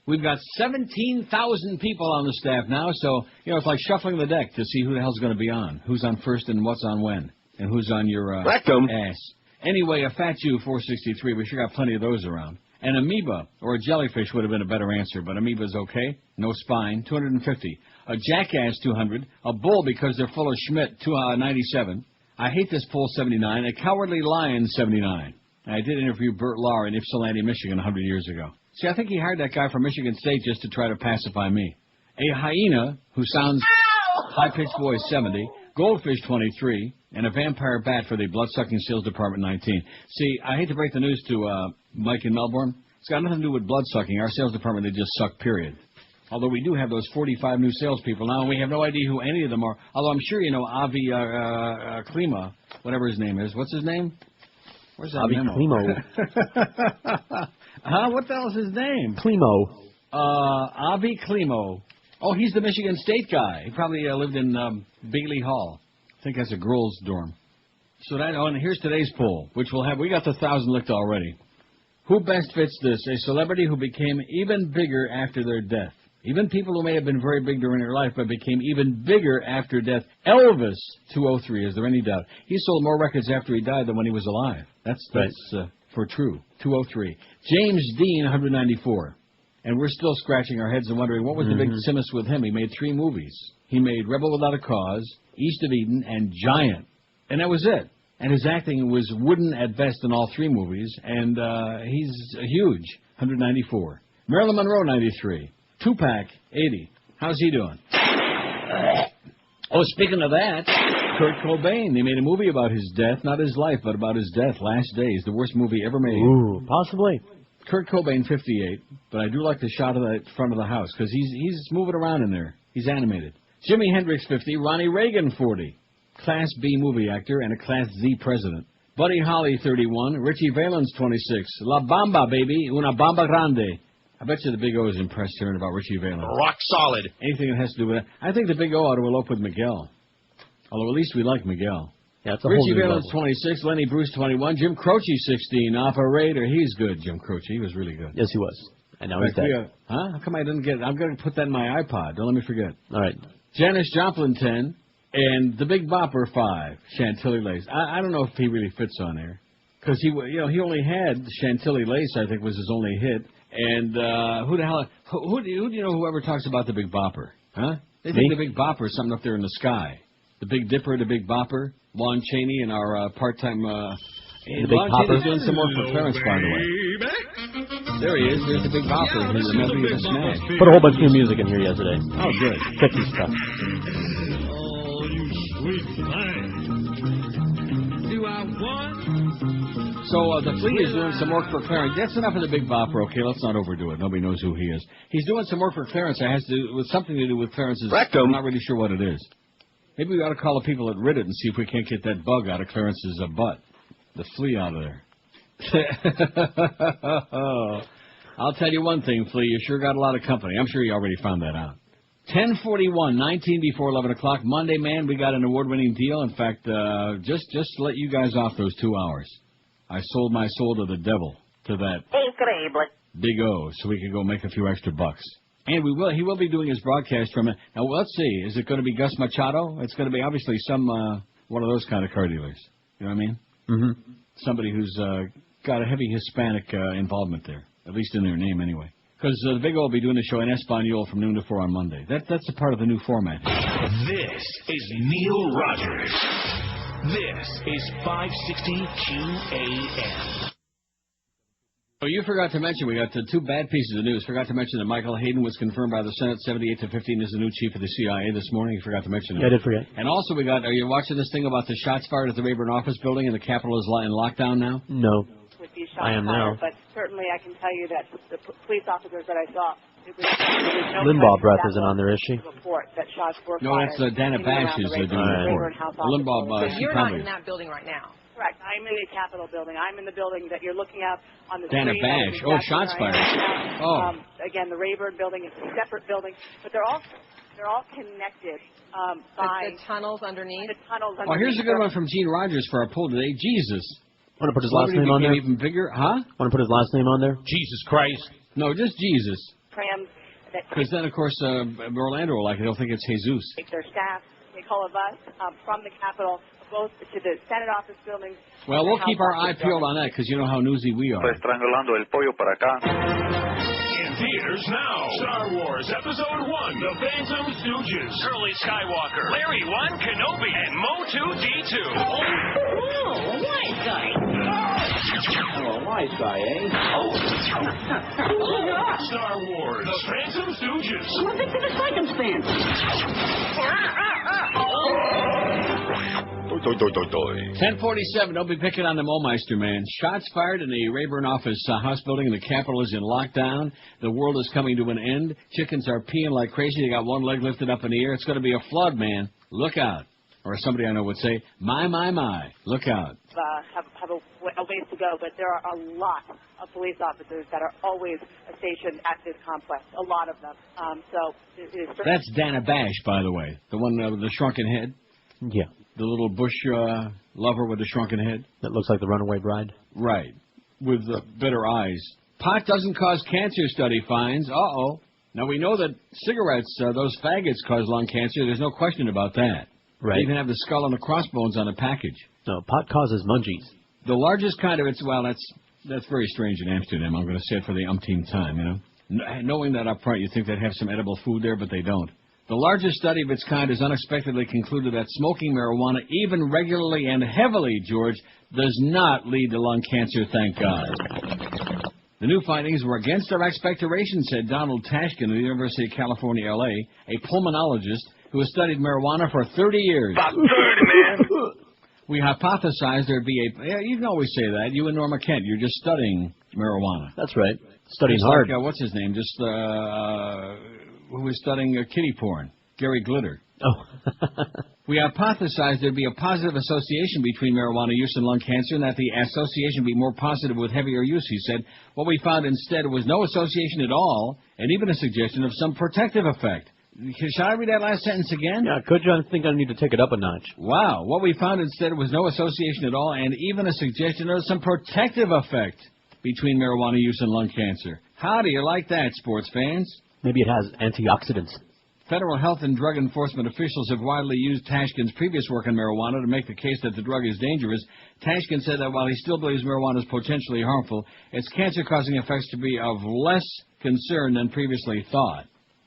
We've got 17,000 people on the staff now, so, it's like shuffling the deck to see who the hell's going to be on, who's on first and what's on when, and who's on your ass. Anyway, a Fat Jew 463, we sure got plenty of those around. An amoeba, or a jellyfish would have been a better answer, but amoeba's okay. No spine, 250. A jackass, 200. A bull, because they're full of Schmidt, 97. I hate this poll, 79. A cowardly lion, 79. I did interview Bert Lahr in Ypsilanti, Michigan, 100 years ago. See, I think he hired that guy from Michigan State just to try to pacify me. A hyena, who sounds high-pitched voice, 70. Goldfish, 23. And a vampire bat for the blood-sucking sales department, 19. See, I hate to break the news to Mike in Melbourne. It's got nothing to do with blood-sucking. Our sales department, they just suck, period. Although we do have those 45 new salespeople now, and we have no idea who any of them are. Although I'm sure you know Avi Klima, whatever his name is. What's his name? Where's that Avi memo? Klimo. What the hell's his name? Klimo. Avi Klimo. Oh, he's the Michigan State guy. He probably lived in Bailey Hall. I think that's a girls' dorm. So and here's today's poll, which we got the 1,000 licked already. Who best fits this? A celebrity who became even bigger after their death. Even people who may have been very big during their life, but became even bigger after death. Elvis, 203. Is there any doubt? He sold more records after he died than when he was alive. That's for true. 203. James Dean, 194. And we're still scratching our heads and wondering, what was the big simus with him? He made 3 movies. He made Rebel Without a Cause, East of Eden, and Giant. And that was it. And his acting was wooden at best in all 3 movies, and he's huge, 194. Marilyn Monroe, 93. Tupac, 80. How's he doing? Oh, speaking of that, Kurt Cobain. They made a movie about his death, not his life, but about his death, Last Days, the worst movie ever made. Ooh, possibly. Kurt Cobain, 58, but I do like the shot of the front of the house, because he's moving around in there. He's animated. Jimi Hendrix, 50. Ronnie Reagan, 40. Class B movie actor and a Class Z president. Buddy Holly, 31. Richie Valens, 26. La Bamba, baby. Una Bamba Grande. I bet you the Big O is impressed hearing about Richie Valens. Rock solid. Anything that has to do with that. I think the Big O ought to elope with Miguel. Although at least we like Miguel. Yeah, it's a Richie whole new Valens, level. 26. Lenny Bruce, 21. Jim Croce, 16. Operator. He's good, Jim Croce. He was really good. Yes, he was. And now he's dead. How come I didn't get it? I'm going to put that in my iPod. Don't let me forget. All right. Janis Joplin, 10. And the Big Bopper, 5. Chantilly Lace. I don't know if he really fits on there. Because he only had Chantilly Lace, I think, was his only hit. And who the hell? Who do you know who ever talks about the Big Bopper? Huh? They think the Big Bopper is something up there in the sky. The Big Dipper, the Big Bopper. Lon Chaney and our part-time... the Big Lon Popper. Chaney's doing some work for Clarence, by the way. There he is. There's the Big Bopper. He's a member of the Smash. Put a whole bunch of new music in here yesterday. Oh, good. 50 stuff. So the Flea is doing some work for Clarence. That's enough of the Big Bopper, okay? Let's not overdo it. Nobody knows who he is. He's doing some work for Clarence. It has to do with something to do with Clarence's... I'm not really sure what it is. Maybe we ought to call the people at Reddit and see if we can't get that bug out of Clarence's butt. The Flea out of there. I'll tell you one thing, Flea. You sure got a lot of company. I'm sure you already found that out. 10:41, 19 before 11 o'clock. Monday, man, we got an award-winning deal. In fact, just to let you guys off those 2 hours. I sold my soul to the devil, to that Big O, so we could go make a few extra bucks. And he will be doing his broadcast from it. Now, let's see. Is it going to be Gus Machado? It's going to be obviously some one of those kind of car dealers. You know what I mean? Mm-hmm. Somebody who's got a heavy Hispanic involvement there, at least in their name anyway. Because the Big O will be doing the show in Espanol from noon to 4 on Monday. That's a part of the new format. This is Neil Rogers. This is 560 QAM. Oh, you forgot to mention, we got 2 bad pieces of news. Forgot to mention that Michael Hayden was confirmed by the Senate 78-15 as the new chief of the CIA this morning. You forgot to mention it. Yeah, I did forget. And also are you watching this thing about the shots fired at the Rayburn office building and the Capitol is in lockdown now? No. With these shots I am fired, now. but certainly I can tell you that the police officers that I saw Limbaugh breath isn't on there, is she? No, that's Dana Bash is doing the report. Limbaugh, So you're not in that building right now. Correct. I'm in the Capitol building. I'm in the building that you're looking at on the Dana screen. Bash. Oh, shots fired. Oh. Again, the Rayburn building is a separate building, but they're all connected by the tunnels underneath. The tunnels underneath. Oh, here's a good one from Gene Rogers for our poll today. Jesus. Want to put his last name on there? Even bigger, huh? Want to put his last name on there? Jesus Christ. No, just Jesus. Trams that Because then, of course, Orlando will like it. They'll think it's Jesus. take their staff, take all of us from the Capitol, both to the Senate office buildings. Well, we'll keep our eye peeled on that because you know how newsy we are. Estrangulando el pollo para acá. In theaters now. Star Wars Episode 1, The Phantom Stooges. Curly Skywalker, Larry 1, Kenobi, and Mo2D2. Oh, wise guy. Oh, a wise guy, eh? Star Wars, The Phantom Stooges. I'm a victim of circumstance. 10:47. Don't be picking on the Momeister, man. Shots fired in the Rayburn office house building. The Capitol is in lockdown. The world is coming to an end. Chickens are peeing like crazy. They got one leg lifted up in the air. It's going to be a flood, man. Look out. Or somebody I know would say, my. Look out. Have a ways to go, but there are a lot of police officers that are always stationed at this complex. A lot of them. That's Dana Bash, by the way. The one with the shrunken head. Yeah. The little Bush lover with the shrunken head. That looks like the runaway bride. Right. With bitter eyes. Pot doesn't cause cancer, study finds. Uh-oh. Now, we know that cigarettes, those faggots, cause lung cancer. There's no question about that. Right. They even have the skull and the crossbones on the package. No, pot causes munchies. The largest kind of that's very strange in Amsterdam. I'm going to say it for the umpteenth time, you know. Knowing that up front, you think they'd have some edible food there, but they don't. The largest study of its kind has unexpectedly concluded that smoking marijuana, even regularly and heavily, George, does not lead to lung cancer, thank God. The new findings were against our expectations, said Donald Tashkin of the University of California, L.A., a pulmonologist who has studied marijuana for 30 years. About 30, man. We hypothesized there'd be you can always say that. You and Norma Kent, you're just studying marijuana. That's right. Studying just hard. Like, what's his name? Just, who was studying kitty porn? Gary Glitter. Oh. We hypothesized there'd be a positive association between marijuana use and lung cancer, and that the association be more positive with heavier use, he said. What we found instead was no association at all, and even a suggestion of some protective effect. Shall I read that last sentence again? Yeah, could you? I think I need to take it up a notch. Wow. What we found instead was no association at all, and even a suggestion of some protective effect between marijuana use and lung cancer. How do you like that, sports fans? Maybe it has antioxidants. Federal health and drug enforcement officials have widely used Tashkin's previous work on marijuana to make the case that the drug is dangerous. Tashkin said that while he still believes marijuana is potentially harmful, its cancer-causing effects to be of less concern than previously thought.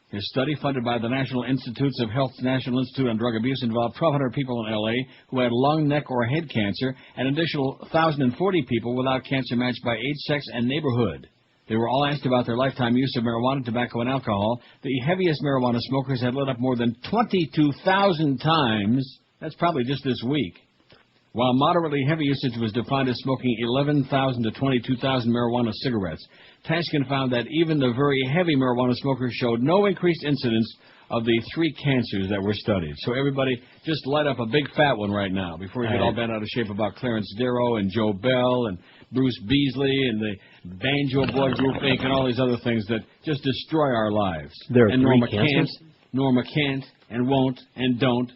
His study, funded by the National Institutes of Health's National Institute on Drug Abuse, involved 1,200 people in L.A. who had lung, neck, or head cancer, and an additional 1,040 people without cancer matched by age, sex, and neighborhood. They were all asked about their lifetime use of marijuana, tobacco, and alcohol. The heaviest marijuana smokers had lit up more than 22,000 times. That's probably just this week. While moderately heavy usage was defined as smoking 11,000 to 22,000 marijuana cigarettes, Tashkin found that even the very heavy marijuana smokers showed no increased incidence of the 3 cancers that were studied. So everybody just light up a big fat one right now before you get all bent out of shape about Clarence Darrow and Joe Bell and Bruce Beasley and the Banjo Boy Group Inc. and all these other things that just destroy our lives. There are and 3 Norma cancers? Norma can't and won't and don't.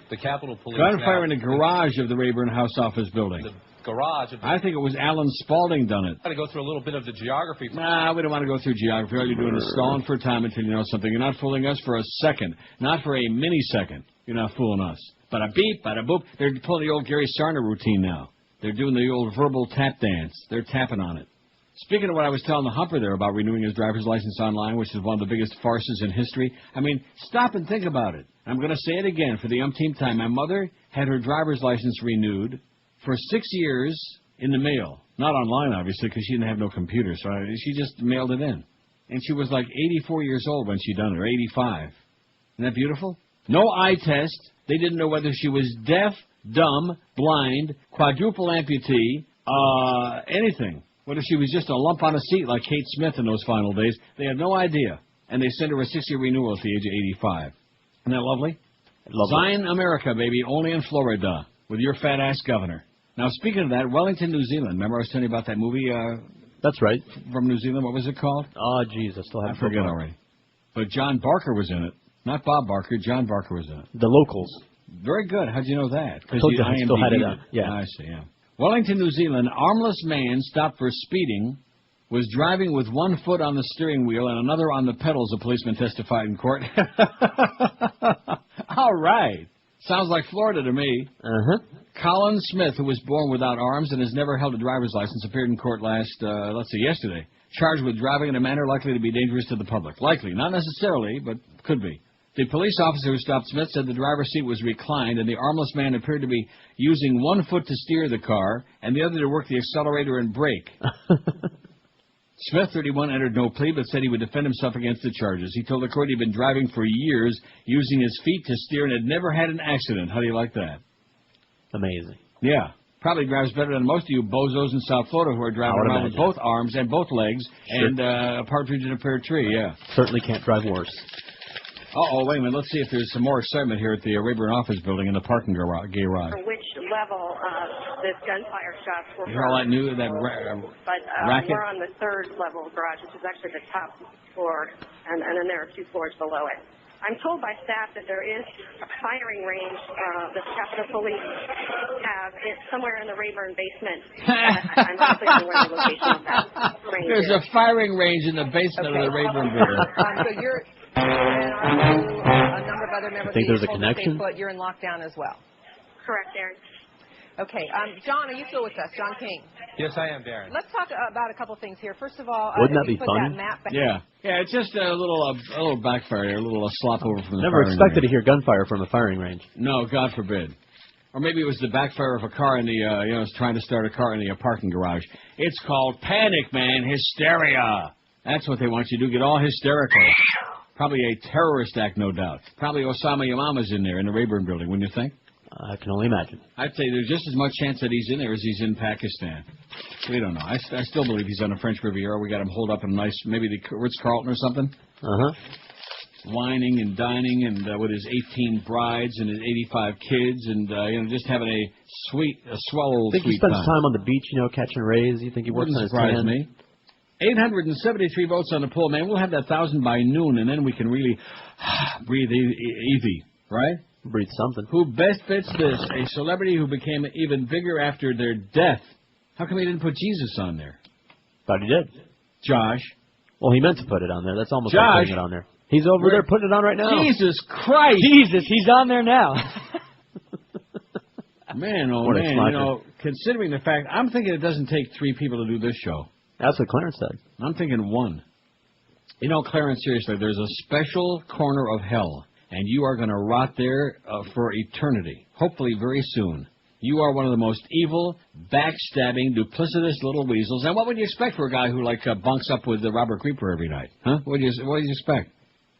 The Capitol Police. Gunfire in the garage of the Rayburn House Office building. The garage. I think it was Alan Spaulding done it. Got to go through a little bit of the geography. Nah, we don't want to go through geography. All you're doing is stalling for time until you know something. You're not fooling us for a second, not for a millisecond. You're not fooling us. Bada beep, bada boop. They're pulling the old Gary Sarner routine now. They're doing the old verbal tap dance. They're tapping on it. Speaking of what I was telling the Humper there about renewing his driver's license online, which is one of the biggest farces in history, I mean, stop and think about it. I'm going to say it again for the umpteenth time. My mother had her driver's license renewed for 6 years in the mail. Not online, obviously, because she didn't have no computer, so she just mailed it in. And she was like 84 years old when she done it, or 85. Isn't that beautiful? No eye test. They didn't know whether she was deaf, dumb, blind, quadruple amputee, anything. Whether she was just a lump on a seat like Kate Smith in those final days, they had no idea. and they sent her a 6-year renewal at the age of 85. Isn't that lovely? Lovely. Sign America, baby, only in Florida, with your fat-ass governor. Now, speaking of that, Wellington, New Zealand. Remember I was telling you about that movie? That's right. From New Zealand. What was it called? Oh, jeez, I still haven't I forget already. But John Barker was in it. Not Bob Barker. John Barker was in it. The Locals. Very good. How'd you know that? I told you I still had it up. Yeah. I see, yeah. Wellington, New Zealand, armless man stopped for speeding, was driving with one foot on the steering wheel and another on the pedals, a policeman testified in court. All right. Sounds like Florida to me. Uh-huh. Colin Smith, who was born without arms and has never held a driver's license, appeared in court yesterday, charged with driving in a manner likely to be dangerous to the public. Likely. Not necessarily, but could be. The police officer who stopped Smith said the driver's seat was reclined and the armless man appeared to be using one foot to steer the car and the other to work the accelerator and brake. Smith, 31, entered no plea but said he would defend himself against the charges. He told the court he'd been driving for years using his feet to steer and had never had an accident. How do you like that? Amazing. Yeah. Probably drives better than most of you bozos in South Florida who are driving around with both arms and both legs and a partridge in a pear tree, yeah. Certainly can't drive worse. Uh-oh, wait a minute. Let's see if there's some more excitement here at the Rayburn office building in the parking garage. Which level this gunfire shots were You hear all that new, that racket? We're on the third level garage, which is actually the top floor, and then there are 2 floors below it. I'm told by staff that there is a firing range that the Capitol Police have. It's somewhere in the Rayburn basement. I'm not clear on where the location of that range There's a firing range in the basement of the Rayburn building. So you're... And a number of other members I think there's a of the connection. But you're in lockdown as well. Correct, Aaron. Okay. John, are you still with us? John King. Yes, I am, Darren. Let's talk about a couple things here. First of all, wouldn't that be put fun? That map back. Yeah, it's just a little backfire here, a little slop over from the Never firing expected range. to hear gunfire from a firing range. No, God forbid. Or maybe it was the backfire of a car in the, trying to start a car in the parking garage. It's called panic, man, hysteria. That's what they want you to do, get all hysterical. Probably a terrorist act, no doubt. Probably Osama Yamama's in there in the Rayburn building, wouldn't you think? I can only imagine. I'd say there's just as much chance that he's in there as he's in Pakistan. We don't know. I still believe he's on the French Riviera. We got him holed up in a nice, maybe the Ritz-Carlton or something. Uh-huh. Wining and dining and with his 18 brides and his 85 kids and, just having a swell old Think sweet he spends time. time on the beach, catching rays? You think he works Wouldn't on his surprise tan? me. 873 votes on the poll, man. We'll have that 1,000 by noon, and then we can really breathe easy, right? Breathe something. Who best fits this? A celebrity who became even bigger after their death. How come he didn't put Jesus on there? Thought he did. Josh. Well, he meant to put it on there. That's almost Josh. like putting it on there. He's over there putting it on right now. Jesus Christ. Jesus, he's on there now. Man, oh What a man, slacker. considering the fact, I'm thinking it doesn't take 3 people to do this show. That's what Clarence said. I'm thinking 1. Clarence, seriously, there's a special corner of hell, and you are going to rot there for eternity, hopefully very soon. You are one of the most evil, backstabbing, duplicitous little weasels. And what would you expect for a guy who, bunks up with Robert Creeper every night? Huh? What do you expect?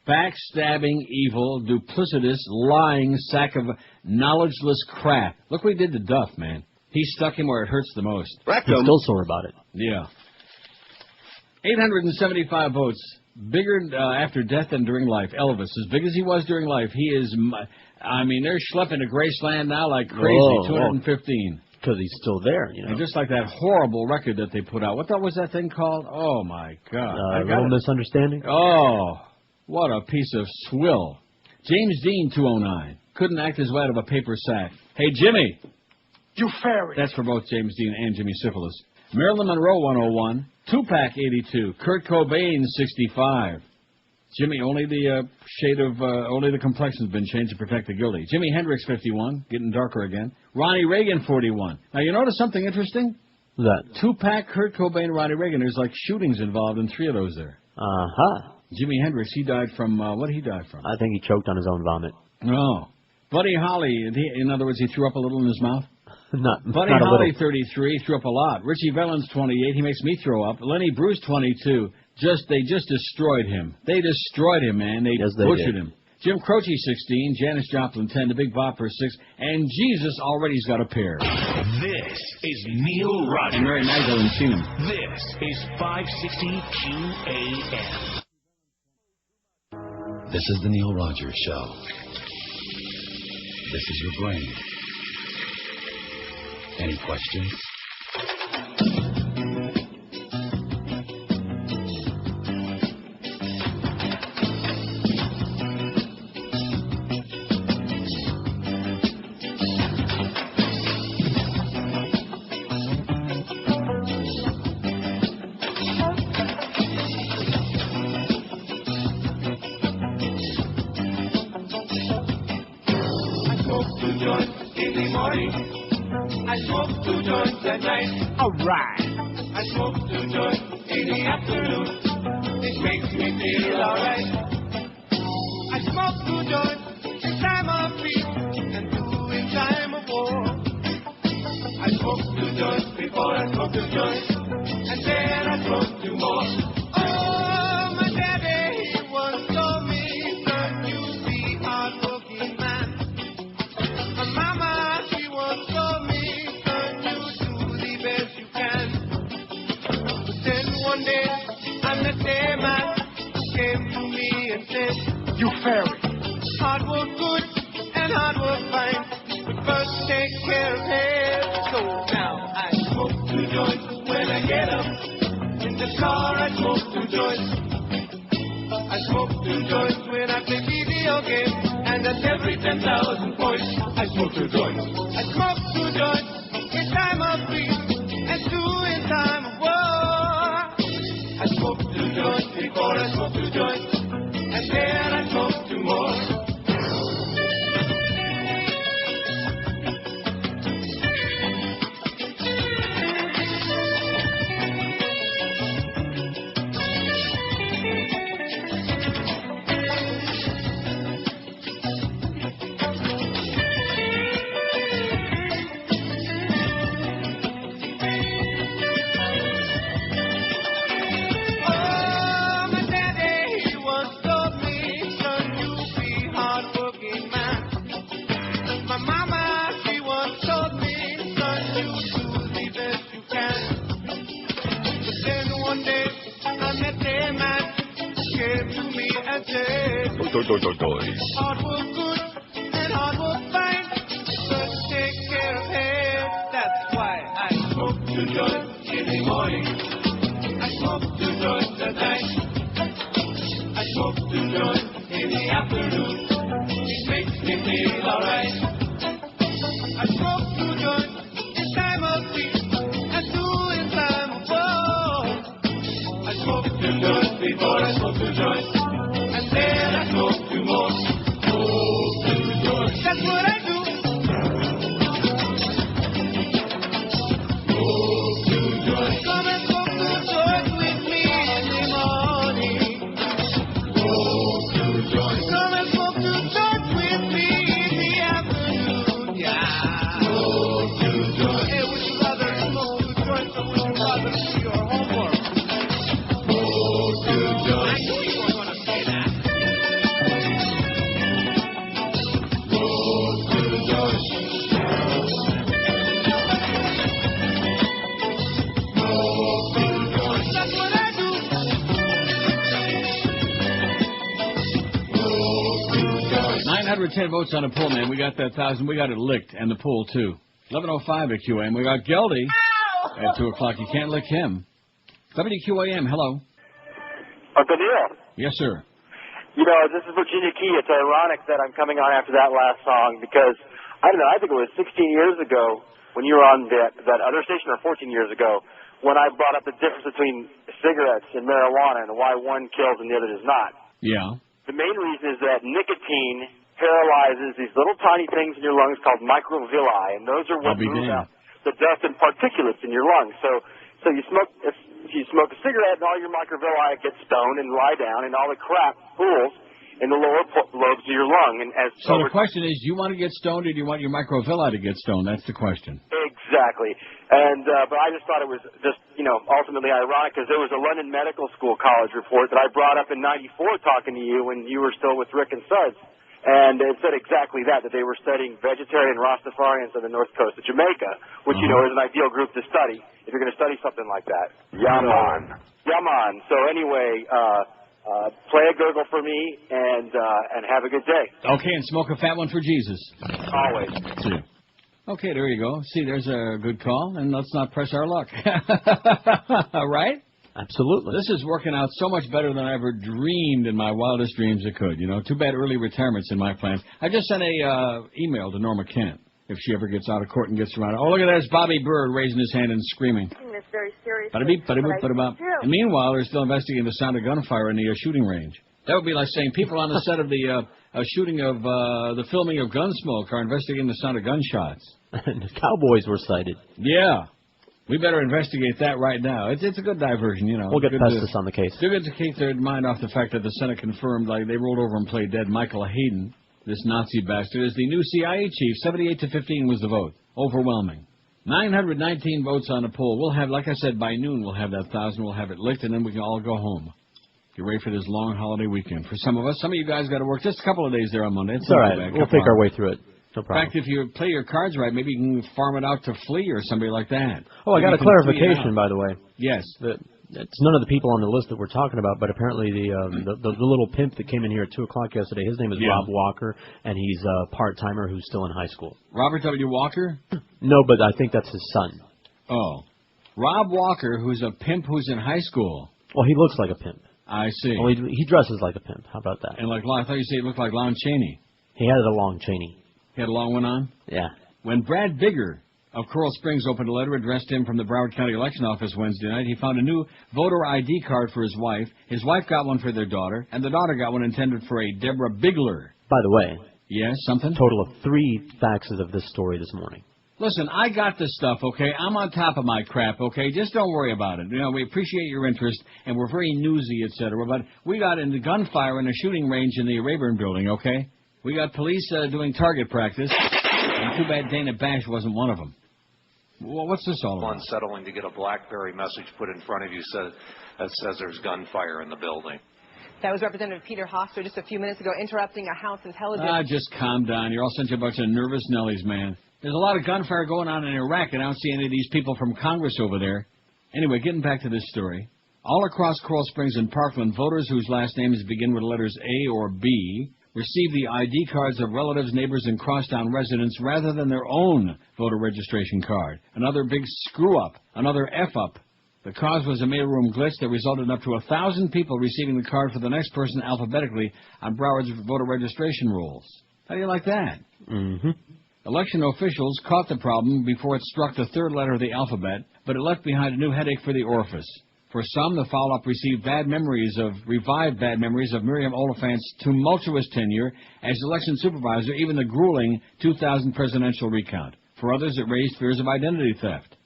Backstabbing, evil, duplicitous, lying sack of knowledgeless crap. Look what he did to Duff, man. He stuck him where it hurts the most. He's still sore about it. Yeah. 875 votes. Bigger after death than during life. Elvis, as big as he was during life, he is... they're schlepping to Graceland now like crazy. Whoa, 215. Because he's still there, And just like that horrible record that they put out. What was that thing called? Oh, my God. A little misunderstanding? Oh, what a piece of swill. James Dean, 209. Couldn't act his way out of a paper sack. Hey, Jimmy. You fairy. That's for both James Dean and Jimmy Syphilis. Marilyn Monroe, 101. Tupac, 82. Kurt Cobain, 65. Jimmy, only the complexion's been changed to protect the guilty. Jimi Hendrix, 51. Getting darker again. Ronnie Reagan, 41. Now, you notice something interesting? That? Tupac, Kurt Cobain, Ronnie Reagan. There's shootings involved in 3 of those there. Uh-huh. Jimi Hendrix, he died from, what did he die from? I think he choked on his own vomit. No. Buddy Holly, in other words, he threw up a little in his mouth? Buddy not Holly, 33, threw up a lot. Richie Valens, 28, he makes me throw up. Lenny Bruce, 22, they just destroyed him. They destroyed him, man. They butchered him. Jim Croce, 16, Janis Joplin, 10, the Big Bopper, 6, and Jesus already's got a pair. This is Neil Rogers. And Mary Magdalene seen him. This is 560 QAM. This is the Neil Rogers Show. This is your brain. Any questions? Votes on a poll, man. We got that 1,000. We got it licked, and the poll, too. 11:05 at QAM. We got Geldy at 2 o'clock. You can't lick him. WQAM, hello. Uncle Neil. Yes, sir. You know, this is Virginia Key. It's ironic that I'm coming on after that last song because, I don't know, I think it was 16 years ago when you were on that other station, or 14 years ago, when I brought up the difference between cigarettes and marijuana and why one kills and the other does not. Yeah. The main reason is that nicotine paralyzes these little tiny things in your lungs called microvilli, and those are what move out the dust and particulates in your lungs. So you smoke if you smoke a cigarette, and all your microvilli get stoned and lie down, and all the crap pools in the lower lobes of your lung. And so the question is, do you want to get stoned, or do you want your microvilli to get stoned? That's the question. Exactly. And but I just thought it was just, ultimately ironic because there was a London Medical School college report that I brought up in '94 talking to you when you were still with Rick and Suds. And it said exactly that they were studying vegetarian Rastafarians on the north coast of Jamaica, which, is an ideal group to study if you're going to study something like that. Yaman. So anyway, play a gurgle for me, and have a good day. Okay, and smoke a fat one for Jesus. Always. See you. Okay, there you go. See, there's a good call, and let's not press our luck. Right? Absolutely. This is working out so much better than I ever dreamed in my wildest dreams it could. You know, too bad early retirement's in my plans. I just sent a email to Norma Kent if she ever gets out of court and gets around. Oh, look at that. It's Bobby Bird raising his hand and screaming. It's very serious. Bada-beep, bada-boop, bada-bop. And meanwhile, they're still investigating the sound of gunfire in the shooting range. That would be like saying people on the set of the shooting of the filming of Gunsmoke are investigating the sound of gunshots. And the cowboys were sighted. Yeah. We better investigate that right now. It's a good diversion, you know. We'll get Festus on the case. They're good to keep their mind off the fact that the Senate confirmed, like, they rolled over and played dead Michael Hayden, this Nazi bastard, as the new CIA chief. 78-15 was the vote. Overwhelming. 919 votes on the poll. We'll have, like I said, by noon we'll have that 1,000. We'll have it licked, and then we can all go home. Get ready for this long holiday weekend. For some of us, some of you guys got to work just a couple of days there on Monday. It's all right. We'll take our way through it. No problem. In fact, if you play your cards right, maybe you can farm it out to Flea or somebody like that. Oh, I got a clarification, by the way. Yes. It's none of the people on the list that we're talking about, but apparently the little pimp that came in here at 2 o'clock yesterday, his name is Rob Walker, and he's a part-timer who's still in high school. Robert W. Walker? No, but I think that's his son. Oh. Rob Walker, who's a pimp who's in high school. Well, he looks like a pimp. I see. Well, he dresses like a pimp. How about that? And I thought you said he looked like Lon Chaney. He had a long Chaney. He had a long one on? Yeah. When Brad Bigger of Coral Springs opened a letter addressed to him from the Broward County Election Office Wednesday night, he found a new voter ID card for his wife. His wife got one for their daughter, and the daughter got one intended for a Deborah Bigler. By the way. Yes, something? Total of 3 faxes of this story this morning. Listen, I got this stuff, okay? I'm on top of my crap, okay? Just don't worry about it. You know, we appreciate your interest, and we're very newsy, etc. But we got into gunfire in a shooting range in the Rayburn building, okay? We got police doing target practice, and too bad Dana Bash wasn't one of them. Well, what's this all about? Unsettling to get a BlackBerry message put in front of you that says there's gunfire in the building. That was Representative Peter Hoster just a few minutes ago interrupting a House intelligence. Just calm down. You're all such a bunch of nervous Nellies, man. There's a lot of gunfire going on in Iraq, and I don't see any of these people from Congress over there. Anyway, getting back to this story. All across Coral Springs and Parkland, voters whose last names begin with the letters A or B receive the ID cards of relatives, neighbors, and crosstown residents rather than their own voter registration card. Another big screw-up, another F-up. The cause was a mailroom glitch that resulted in up to 1,000 people receiving the card for the next person alphabetically on Broward's voter registration rules. How do you like that? Mm-hmm. Election officials caught the problem before it struck the third letter of the alphabet, but it left behind a new headache for the orifice. For some, the follow-up revived bad memories of Miriam Oliphant's tumultuous tenure as election supervisor, even the grueling 2000 presidential recount. For others, it raised fears of identity theft.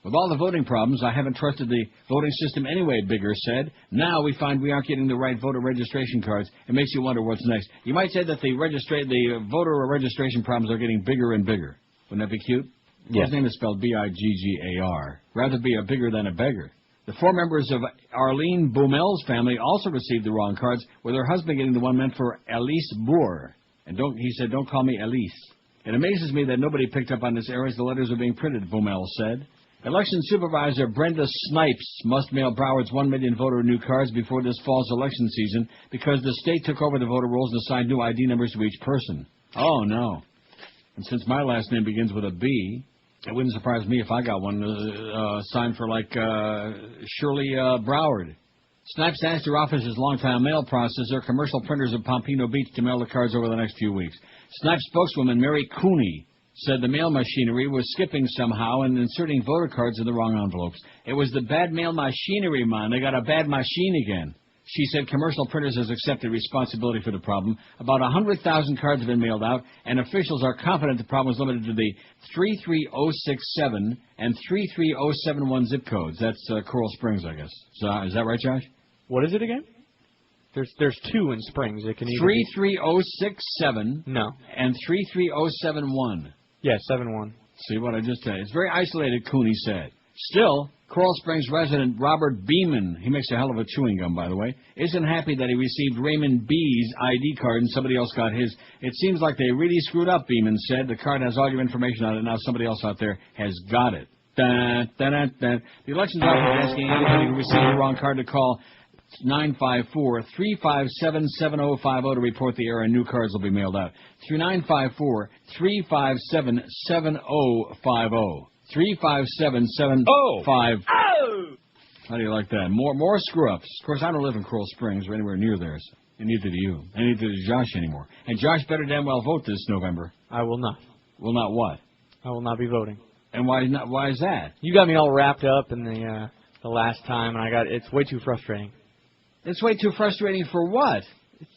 With all the voting problems, I haven't trusted the voting system anyway, Bigger said. Now we find we aren't getting the right voter registration cards. It makes you wonder what's next. You might say that the voter registration problems are getting bigger and bigger. Wouldn't that be cute? Yeah. His name is spelled B-I-G-G-A-R. Rather be a bigger than a beggar. The 4 members of Arlene Boomel's family also received the wrong cards, with her husband getting the one meant for Elise Boer. And he said, don't call me Elise. It amazes me that nobody picked up on this error as the letters were being printed, Boomel said. Election Supervisor Brenda Snipes must mail Broward's 1 million voter new cards before this fall's election season because the state took over the voter rolls and assigned new ID numbers to each person. Oh, no. And since my last name begins with a B, it wouldn't surprise me if I got one signed for, like, Shirley Broward. Snipes asked her office's longtime mail processor, Commercial Printers of Pompano Beach, to mail the cards over the next few weeks. Snipes spokeswoman Mary Cooney said the mail machinery was skipping somehow and inserting voter cards in the wrong envelopes. It was the bad mail machinery, man. They got a bad machine again. She said Commercial Printers has accepted responsibility for the problem. About 100,000 cards have been mailed out, and officials are confident the problem is limited to the 33067 and 33071 zip codes. That's Coral Springs, I guess. So, is that right, Josh? What is it again? There's 2 in Springs. It can 33067 No. And 33071. Yeah, 71. See what I just said? It's very isolated, Cooney said. Still, Coral Springs resident Robert Beeman, he makes a hell of a chewing gum, by the way, isn't happy that he received Raymond B's ID card and somebody else got his. It seems like they really screwed up, Beeman said. The card has all your information on it. Now somebody else out there has got it. Dun, dun, dun, dun. The elections office is asking anybody who received the wrong card to call It's 954-357-7050 to report the error, and new cards will be mailed out. Through 954-357-7050. 357-7050. How do you like that? More screw-ups. Of course, I don't live in Coral Springs or anywhere near there, so, and neither do you. And neither does Josh anymore. And Josh better damn well vote this November. I will not. Will not what? I will not be voting. And why not? Why is that? You got me all wrapped up in the last time, and it's way too frustrating. It's way too frustrating for what? It's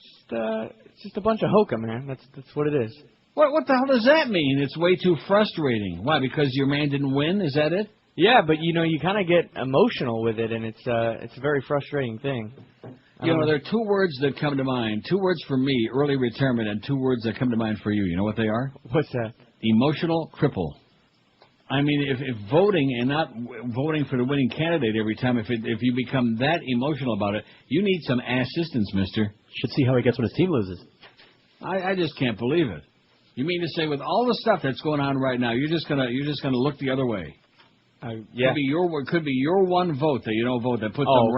just a bunch of hokum, man. That's what it is. What the hell does that mean? It's way too frustrating. Why? Because your man didn't win? Is that it? Yeah, but you kind of get emotional with it, and it's a very frustrating thing. There are two words that come to mind. Two words for me: early retirement, and two words that come to mind for you. You know what they are? What's that? Emotional cripple. I mean, if voting and not voting for the winning candidate every time, if you become that emotional about it, you need some assistance, mister. Should see how he gets when his team loses. I just can't believe it. You mean to say with all the stuff that's going on right now, you're just gonna look the other way? Yeah. Could be your one vote that you don't vote that puts some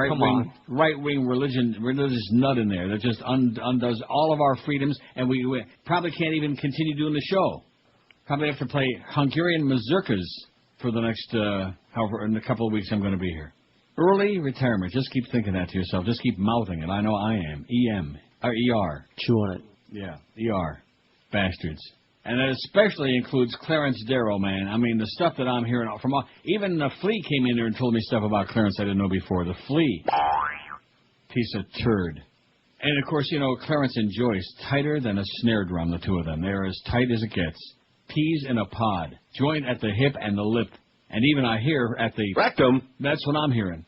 right wing religious nut in there that just undoes all of our freedoms, and we probably can't even continue doing the show. Probably have to play Hungarian mazurkas for the next however in a couple of weeks I'm going to be here. Early retirement. Just keep thinking that to yourself. Just keep mouthing it. I know I am. E-R. Chew on it. Yeah. E-R. Bastards. And it especially includes Clarence Darrow, man. I mean, the stuff that I'm hearing from even the Flea came in there and told me stuff about Clarence I didn't know before. The Flea. Piece of turd. And, of course, Clarence and Joyce, tighter than a snare drum, the two of them. They're as tight as it gets. Peas in a pod. Joint at the hip and the lip. And even I hear at the rectum. That's what I'm hearing.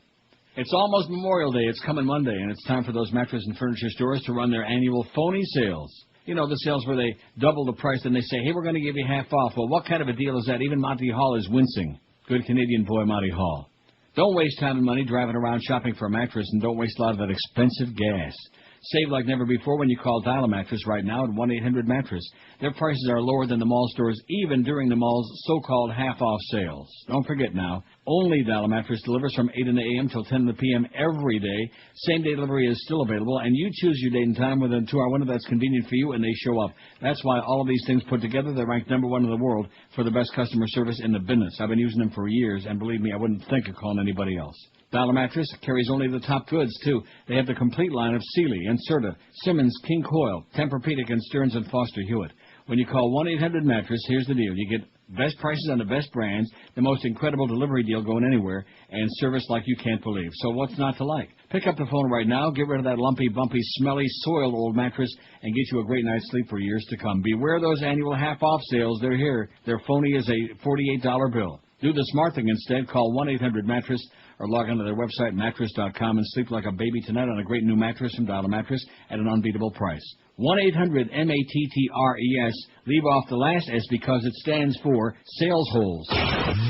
It's almost Memorial Day. It's coming Monday, and it's time for those mattress and furniture stores to run their annual phony sales. The sales where they double the price and they say, hey, we're going to give you half off. Well, what kind of a deal is that? Even Monty Hall is wincing. Good Canadian boy, Monty Hall. Don't waste time and money driving around shopping for a mattress, and don't waste a lot of that expensive gas. Save like never before when you call Dial-A-Mattress right now at 1-800-MATTRESS. Their prices are lower than the mall stores, even during the mall's so-called half-off sales. Don't forget now, only Dial-A-Mattress delivers from 8 in the a.m. till 10 in the p.m. every day. Same-day delivery is still available, and you choose your date and time within a 2-hour window that's convenient for you, and they show up. That's why all of these things put together, they're ranked #1 in the world for the best customer service in the business. I've been using them for years, and believe me, I wouldn't think of calling anybody else. Dial-A-Mattress carries only the top goods, too. They have the complete line of Sealy, Inserta, Simmons, King Coil, Tempur-Pedic, and Stearns & Foster Hewitt. When you call 1-800-MATTRESS, here's the deal. You get best prices on the best brands, the most incredible delivery deal going anywhere, and service like you can't believe. So what's not to like? Pick up the phone right now, get rid of that lumpy, bumpy, smelly, soiled old mattress, and get you a great night's sleep for years to come. Beware those annual half-off sales. They're here. They're phony as a $48 bill. Do the smart thing instead. Call 1-800-MATTRESS or log on to their website, mattress.com, and sleep like a baby tonight on a great new mattress from Dial-A-Mattress at an unbeatable price. 1-800-MATTRES. Leave off the last S because it stands for sales holes.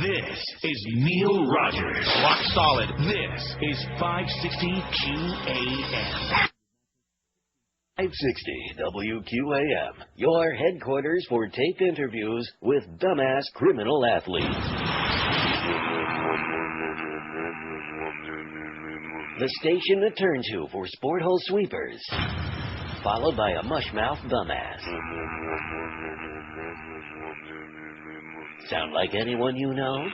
This is Neil Rogers. Rock solid. This is 560 QAM. 560 WQAM, your headquarters for taped interviews with dumbass criminal athletes. The station to turn to for sport hole sweepers, followed by a mushmouth dumbass. Sound like anyone you know?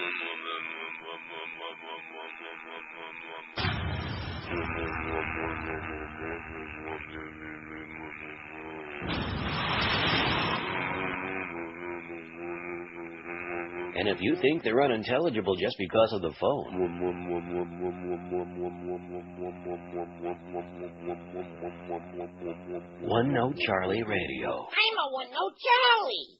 And if you think they're unintelligible just because of the phone, One Note Charlie Radio. I'm a One Note Charlie.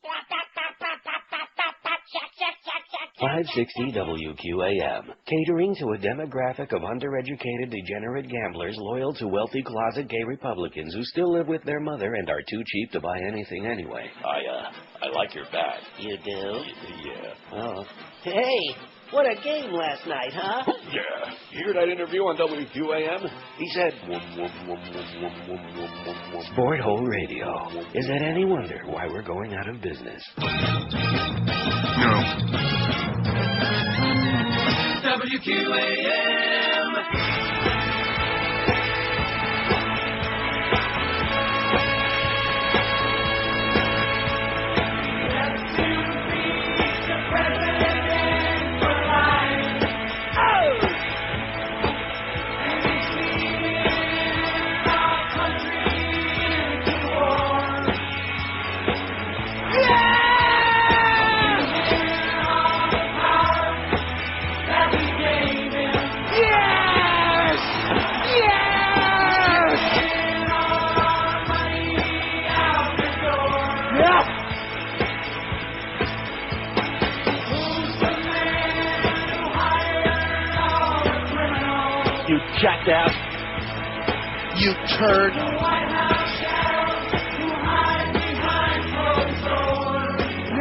560 WQAM, catering to a demographic of undereducated, degenerate gamblers loyal to wealthy closet gay Republicans who still live with their mother and are too cheap to buy anything anyway. I like your bag. You do? Yeah. Oh. Hey, what a game last night, huh? Yeah. You hear that interview on WQAM? He said, Sport Hole Radio. Is it any wonder why we're going out of business? No. WQAM. you turd.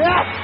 Yes!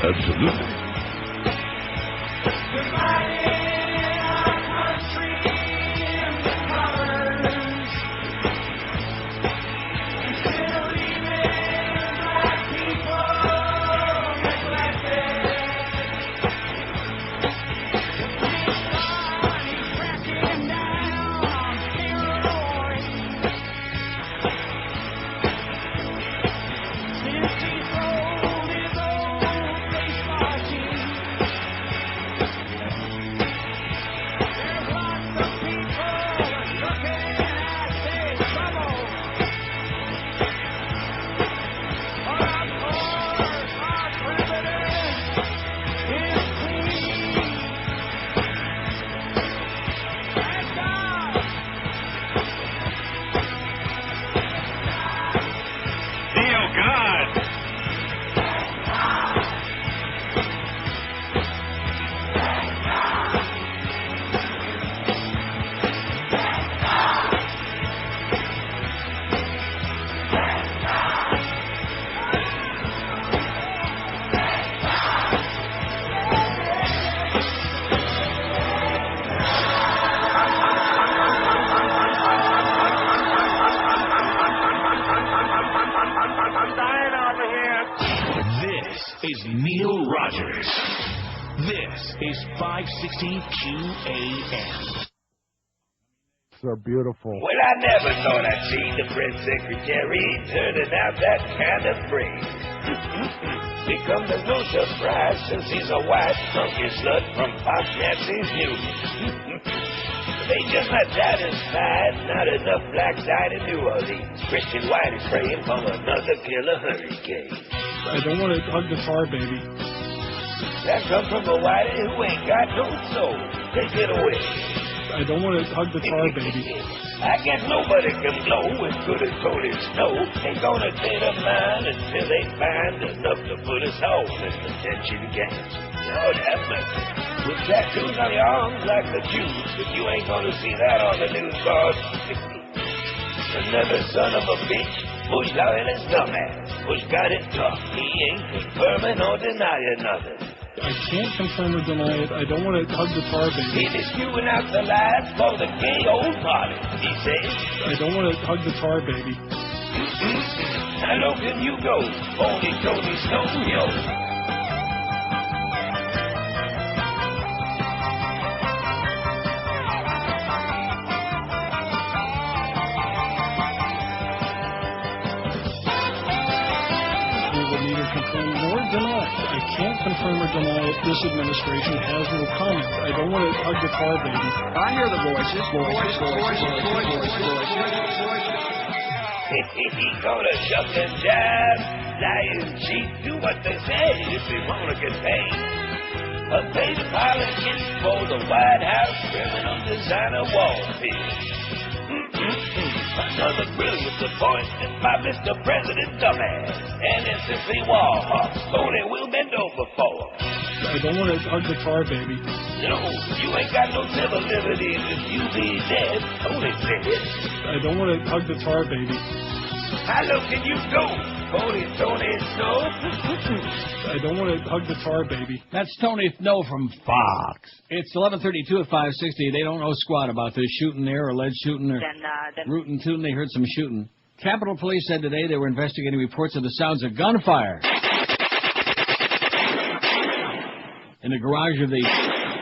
Absolutely. Is Neil Rogers. This is 560 QAM. So beautiful. Well, I never thought I'd see the press secretary turning out that kind of phrase. Become there's no surprise since he's a white funky slut from Pop Nancy's News. They just not satisfied, not enough black died in New Orleans. Christian White is praying for another killer hurricane. I don't want to hug the tar baby. That comes from a whitey who ain't got no soul. Take it away. I don't want to hug the tar baby. I guess nobody can blow as good as Tony Snow. Ain't gonna take a mind until they find enough to put us all in the detention camps. Lord have mercy. With tattoos on your arms like the Jews, but you ain't gonna see that on the news board. Another son of a bitch, Bush loyalist dumbass. Bush got it tough. He ain't confirming or denying nothing. I can't confirm or deny it. I don't want to hug the tar baby. He is spewing out the lies for the gay old party, he says. I don't want to hug the tar baby. How low can you go, Pony Tony Snow, yo? I can't confirm or deny it. This administration has no comment. I don't want to hug the tar baby. I hear the voices. He gonna shove them jabs, lie and cheat, do what they say if they wanna get paid. A paid politician for the White House criminal designer wallpaper. Another brilliant appointment by Mr. President Dumbass and SSC Warhawk. Tony will bend over for. I don't want to hug the tar baby. No, you ain't got no civil liberties if you be dead. Tony said it. I don't want to hug the tar baby. How low can you go, Tony Snow? I don't want to hug the tar baby. That's Tony Snow from Fox. It's 11:32 at 560. They don't know squat about this shooting there, alleged shooting, or rootin' tootin'. They heard some shooting. Capitol Police said today they were investigating reports of the sounds of gunfire in the garage of the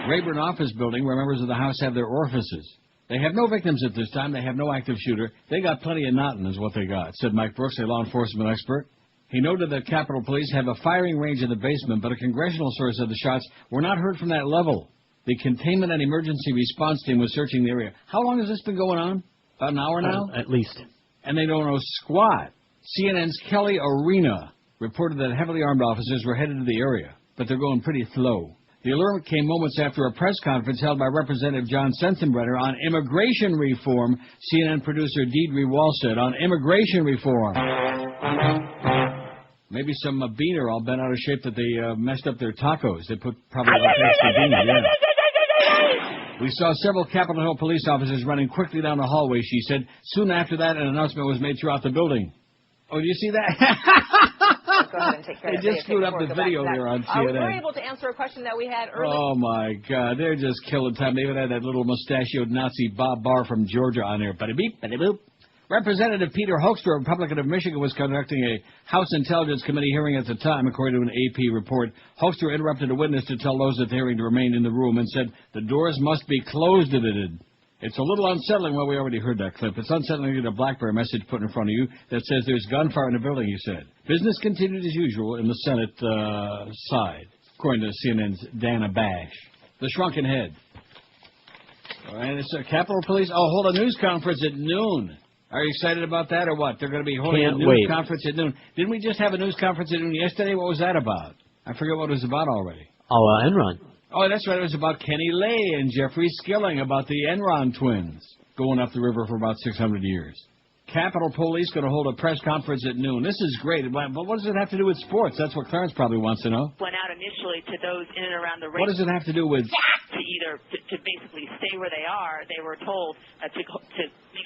Rayburn office building where members of the House have their orifices. They have no victims at this time. They have no active shooter. They got plenty of knotting is what they got, said Mike Brooks, a law enforcement expert. He noted that Capitol Police have a firing range in the basement, but a congressional source said the shots were not heard from that level. The containment and emergency response team was searching the area. How long has this been going on? About an hour now? At least. And they don't know squat. CNN's Kelly Arena reported that heavily armed officers were headed to the area, but they're going pretty slow. The alert came moments after a press conference held by Representative John Sensenbrenner on immigration reform. CNN producer Deidre Wall said, on immigration reform. Maybe some beaner all bent out of shape that they messed up their tacos. They put probably extra beaner, yeah. We saw several Capitol Hill police officers running quickly down the hallway, she said. Soon after that, an announcement was made throughout the building. Oh, do you see that? Go ahead and take care of They just screwed up the video there on CNN. We were able to answer a question that we had earlier. Oh, my God. They're just killing time. They even had that little mustachioed Nazi Bob Barr from Georgia on there. Bada-beep, bada-boop. Representative Peter Hoekstra, Republican of Michigan, was conducting a House Intelligence Committee hearing at the time, according to an AP report. Hoekstra interrupted a witness to tell those at the hearing to remain in the room and said the doors must be closed, admitted. It's a little unsettling. Well, we already heard that clip. It's unsettling to get a BlackBerry message put in front of you that says there's gunfire in the building, he said. Business continued as usual in the Senate side, according to CNN's Dana Bash. The shrunken head. And it's Capitol Police. Oh, hold a news conference at noon. Are you excited about that or what? They're going to be holding a news conference at noon. Didn't we just have a news conference at noon yesterday? What was that about? I forget what it was about already. Oh, Enron. Oh, that's right. It was about Kenny Lay and Jeffrey Skilling, about the Enron twins going up the river for about 600 years. Capitol Police going to hold a press conference at noon. This is great. But what does it have to do with sports? That's what Clarence probably wants to know. Went out initially to those in and around the race. What does it have to do with... To either to basically stay where they are. They were told to make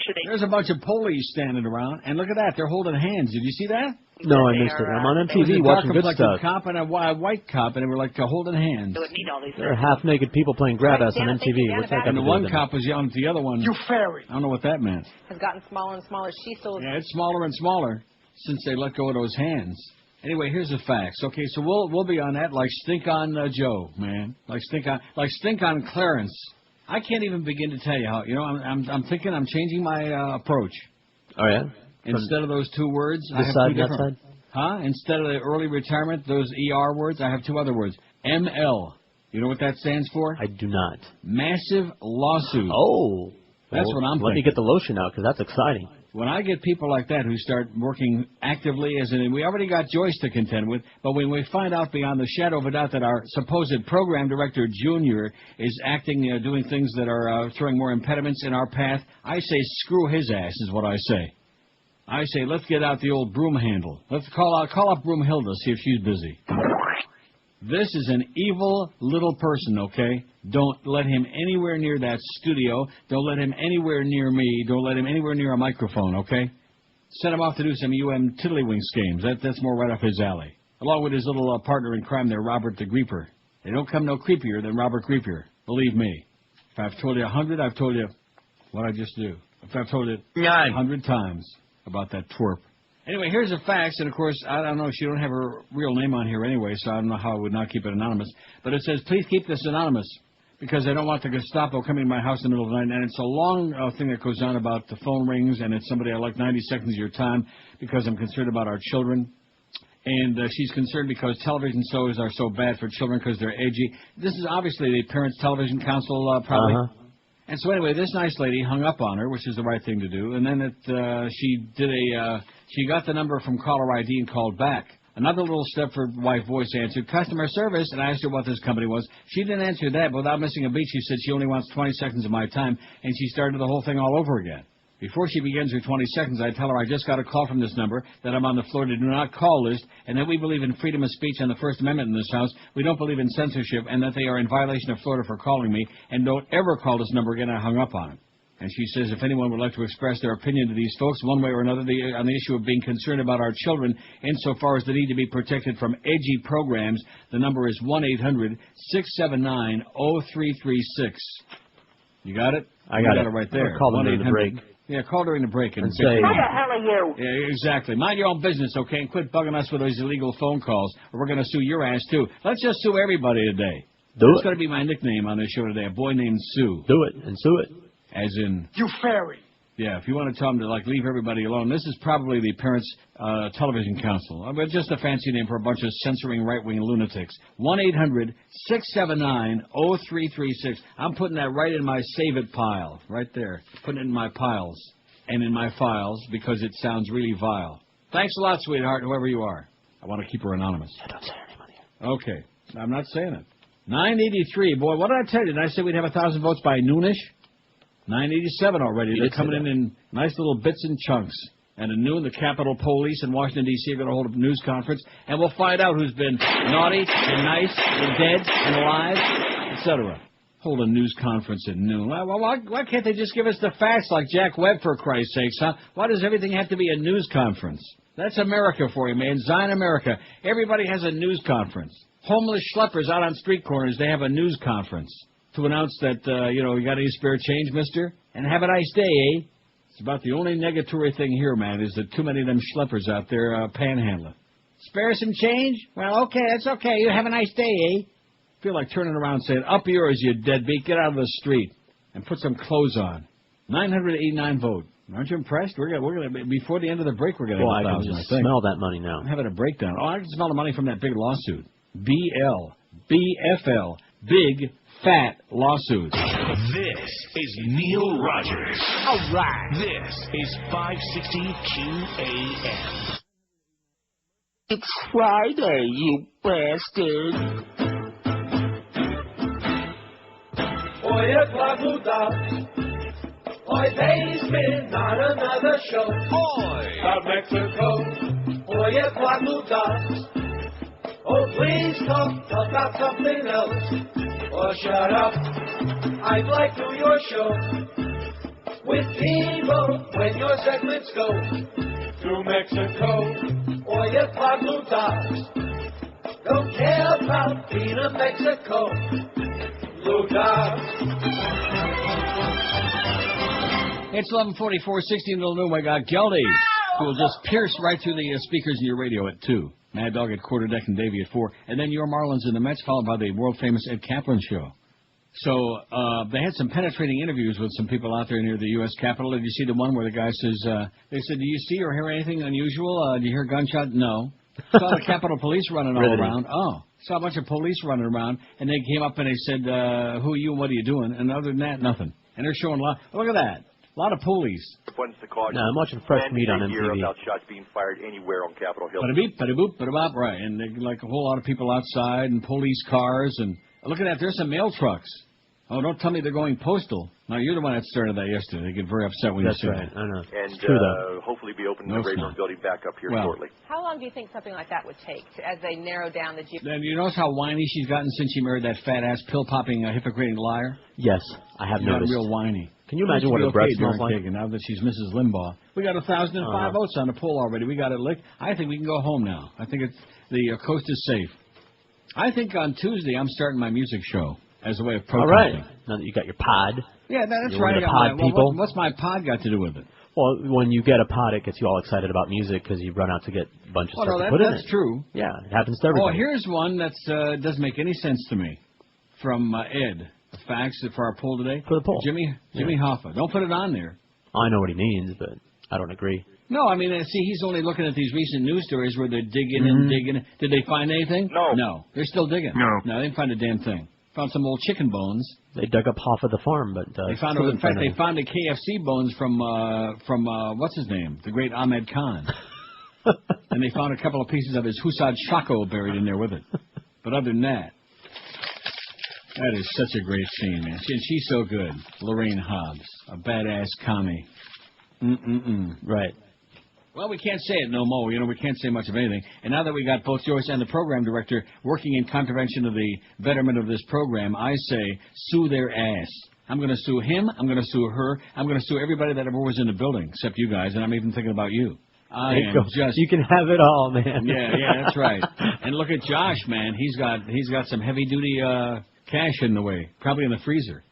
sure they... There's a bunch of police standing around, and look at that. They're holding hands. Did you see that? No, I missed it. I'm on MTV watching good stuff. A cop and a white cop, and they were like holding hands. There are half-naked people playing grab-ass on MTV. What's that got to do with them? And the one cop was yelling at the other one. You fairy. I don't know what that meant. Has gotten smaller and smaller. She's still... Yeah, it's smaller and smaller since they let go of those hands. Anyway, here's the facts. Okay, so we'll be on that like stink on Joe, man. Like stink on Clarence. I can't even begin to tell you how. You know, I'm thinking I'm changing my approach. Oh yeah. Instead of those two words, this I have side, two different. that side? Huh? Instead of the early retirement, those ER words, I have two other words. ML. You know what that stands for? I do not. Massive lawsuit. Oh. That's what I'm thinking. Let me get the lotion out because that's exciting. when I get people like that who start working actively, as in we already got Joyce to contend with, but when we find out beyond the shadow of a doubt that our supposed program director, Junior, is acting, doing things that are throwing more impediments in our path, I say screw his ass is what I say. I say let's get out the old broom handle. Let's call up Broomhilda, see if she's busy. This is an evil little person, okay? Don't let him anywhere near that studio. Don't let him anywhere near me. Don't let him anywhere near a microphone, okay? Send him off to do some tiddlywinks games. That's more right up his alley. Along with his little partner in crime there, Robert the Greeper. They don't come no creepier than Robert Greeper. Believe me. If I've told you 100, I've told you what I just do. If I've told you 100 times about that twerp. Anyway, here's the facts, and of course, I don't know, she don't have her real name on here anyway, so I don't know how I would not keep it anonymous. But it says, please keep this anonymous, because I don't want the Gestapo coming to my house in the middle of the night. And it's a long thing that goes on about the phone rings, and it's somebody I like 90 seconds of your time, because I'm concerned about our children. And she's concerned because television shows are so bad for children because they're edgy. This is obviously the Parents Television Council, probably. And so anyway, this nice lady hung up on her, which is the right thing to do. And then she got the number from caller ID and called back. Another little Stepford wife voice answered, customer service, and I asked her what this company was. She didn't answer that, but without missing a beat, she said she only wants 20 seconds of my time, and she started the whole thing all over again. Before she begins her 20 seconds, I tell her I just got a call from this number, that I'm on the Florida Do Not Call list, and that we believe in freedom of speech and the First Amendment in this house. We don't believe in censorship, and that they are in violation of Florida for calling me, and don't ever call this number again. I hung up on him. And she says if anyone would like to express their opinion to these folks one way or another on the issue of being concerned about our children insofar as the need to be protected from edgy programs, the number is 1-800-679-0336. You got it? I got it right there. Call them during the break. Yeah, call during the break and say, who the hell are you? Yeah, exactly. Mind your own business, okay? And quit bugging us with those illegal phone calls, or we're going to sue your ass, too. Let's just sue everybody today. That's going to be my nickname on this show today, a boy named Sue. Do it, and sue it. As in... You fairy. Yeah, if you want to tell them to, leave everybody alone. This is probably the Parents Television Council. But just a fancy name for a bunch of censoring right-wing lunatics. 1-800-679-0336. I'm putting that right in my save it pile. Right there. Putting it in my piles. And in my files, because it sounds really vile. Thanks a lot, sweetheart, whoever you are. I want to keep her anonymous. I don't say her name on here. Okay. I'm not saying it. 983. Boy, what did I tell you? Did I say we'd have 1,000 votes by noonish? 987 already. They're coming in nice little bits and chunks. And at noon, the Capitol Police in Washington, D.C. are going to hold a news conference, and we'll find out who's been naughty and nice and dead and alive, etc. Hold a news conference at noon. Why can't they just give us the facts like Jack Webb, for Christ's sakes, huh? Why does everything have to be a news conference? That's America for you, man. Zion America. Everybody has a news conference. Homeless schleppers out on street corners, they have a news conference to announce that, you got any spare change, mister? And have a nice day, eh? It's about the only negatory thing here, man, is that too many of them schleppers out there panhandling. Spare some change? Well, okay, that's okay. You have a nice day, eh? Feel like turning around and saying, up yours, you deadbeat. Get out of the street and put some clothes on. 989 vote. Aren't you impressed? We're gonna before the end of the break, we're going to have 1,000, I can just smell that money now. I'm having a breakdown. Oh, I can smell the money from that big lawsuit. BFL. Big, fat lawsuit. This is Neil Rogers. All right. This is 560 QAM. It's Friday, you bastard. Hoy o'clock mudar. Hoy basement, not another show. Hoy. About Mexico. Hoy o'clock mudar. Oh, please talk about something else. Or shut up. I'd like to your show. With Timo, when your segments go to Mexico. Hoy o'clock mudar. Don't care about being a Mexico. It's 11:44, 16 till noon. I got Geldy, who will just pierce right through the speakers in your radio at 2. Mad Dog at quarter deck and Davey at 4. And then your Marlins and the Mets, followed by the world-famous Ed Kaplan show. So they had some penetrating interviews with some people out there near the U.S. Capitol. Did you see the one where the guy says, they said, do you see or hear anything unusual? Do you hear gunshot? No. Saw the Capitol Police running all around. Oh. Saw a bunch of police running around, and they came up and they said, who are you and what are you doing? And other than that, nothing. And they're showing a lot. Look at that. A lot of police. No, I'm watching Fresh Meat on MTV. About shots being fired anywhere on Capitol Hill. Bada beep, bada boop, bada bop, right. And like a whole lot of people outside and police cars. And look at that, there's some mail trucks. Oh, don't tell me they're going postal. Now, you're the one that started that yesterday. They get very upset when you say that. I know. And hopefully be opening the Rayburn building back up here shortly. How long do you think something like that would take as they narrow down the Then you notice how whiny she's gotten since she married that fat-ass, pill-popping, Hippocratic liar? Yes, I have noticed. Real whiny. Can you imagine what her breath smells like? Now that she's Mrs. Limbaugh. We got 1,005 votes on the poll already. We got it licked. I think we can go home now. I think the coast is safe. I think on Tuesday I'm starting my music show as a way of protesting. All right. Now that you got your pod. Yeah, that's You're right. Pod people. What's my pod got to do with it? Well, when you get a pod, it gets you all excited about music because you run out to get a bunch of stuff to put in it. That's true. Yeah, it happens to everybody. Oh, here's one that doesn't make any sense to me. From Ed. A fax for our poll today. For the poll. Jimmy Hoffa. Don't put it on there. I know what he means, but I don't agree. No, I mean, see, he's only looking at these recent news stories where they're digging and digging. Did they find anything? No. They're still digging. No, they didn't find a damn thing. Found some old chicken bones. They dug up half of the farm, but they found. In fact, they found the KFC bones from what's his name, the great Ahmed Khan, and they found a couple of pieces of his Husad Shako buried in there with it. But other than that, that is such a great scene, man. She's so good, Lorraine Hobbs, a badass commie. Right. Well, we can't say it no more. We can't say much of anything. And now that we got both Joyce and the program director working in contravention of the betterment of this program, I say sue their ass. I'm going to sue him. I'm going to sue her. I'm going to sue everybody that ever was in the building, except you guys. And I'm even thinking about you. You can have it all, man. Yeah, that's right. And look at Josh, man. He's got some heavy duty cash in the way, probably in the freezer.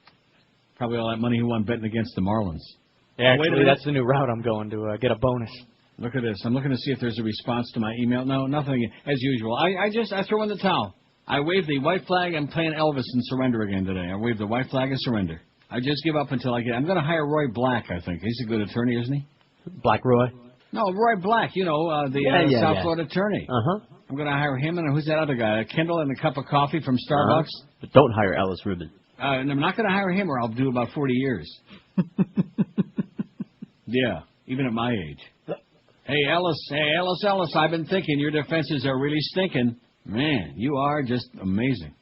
Probably all that money he won betting against the Marlins. Yeah, actually, that's the new route I'm going to get a bonus. Look at this. I'm looking to see if there's a response to my email. No, nothing. As usual. I throw in the towel. I wave the white flag. I'm playing Elvis and surrender again today. I wave the white flag and surrender. I just give up until I get. I'm going to hire Roy Black, I think. He's a good attorney, isn't he? Black Roy? No, Roy Black. The South Florida attorney. I'm going to hire him and who's that other guy? Kendall and a cup of coffee from Starbucks. But don't hire Ellis Rubin. And I'm not going to hire him or I'll do about 40 years. Yeah, even at my age. Hey, Ellis, I've been thinking your defenses are really stinking. Man, you are just amazing.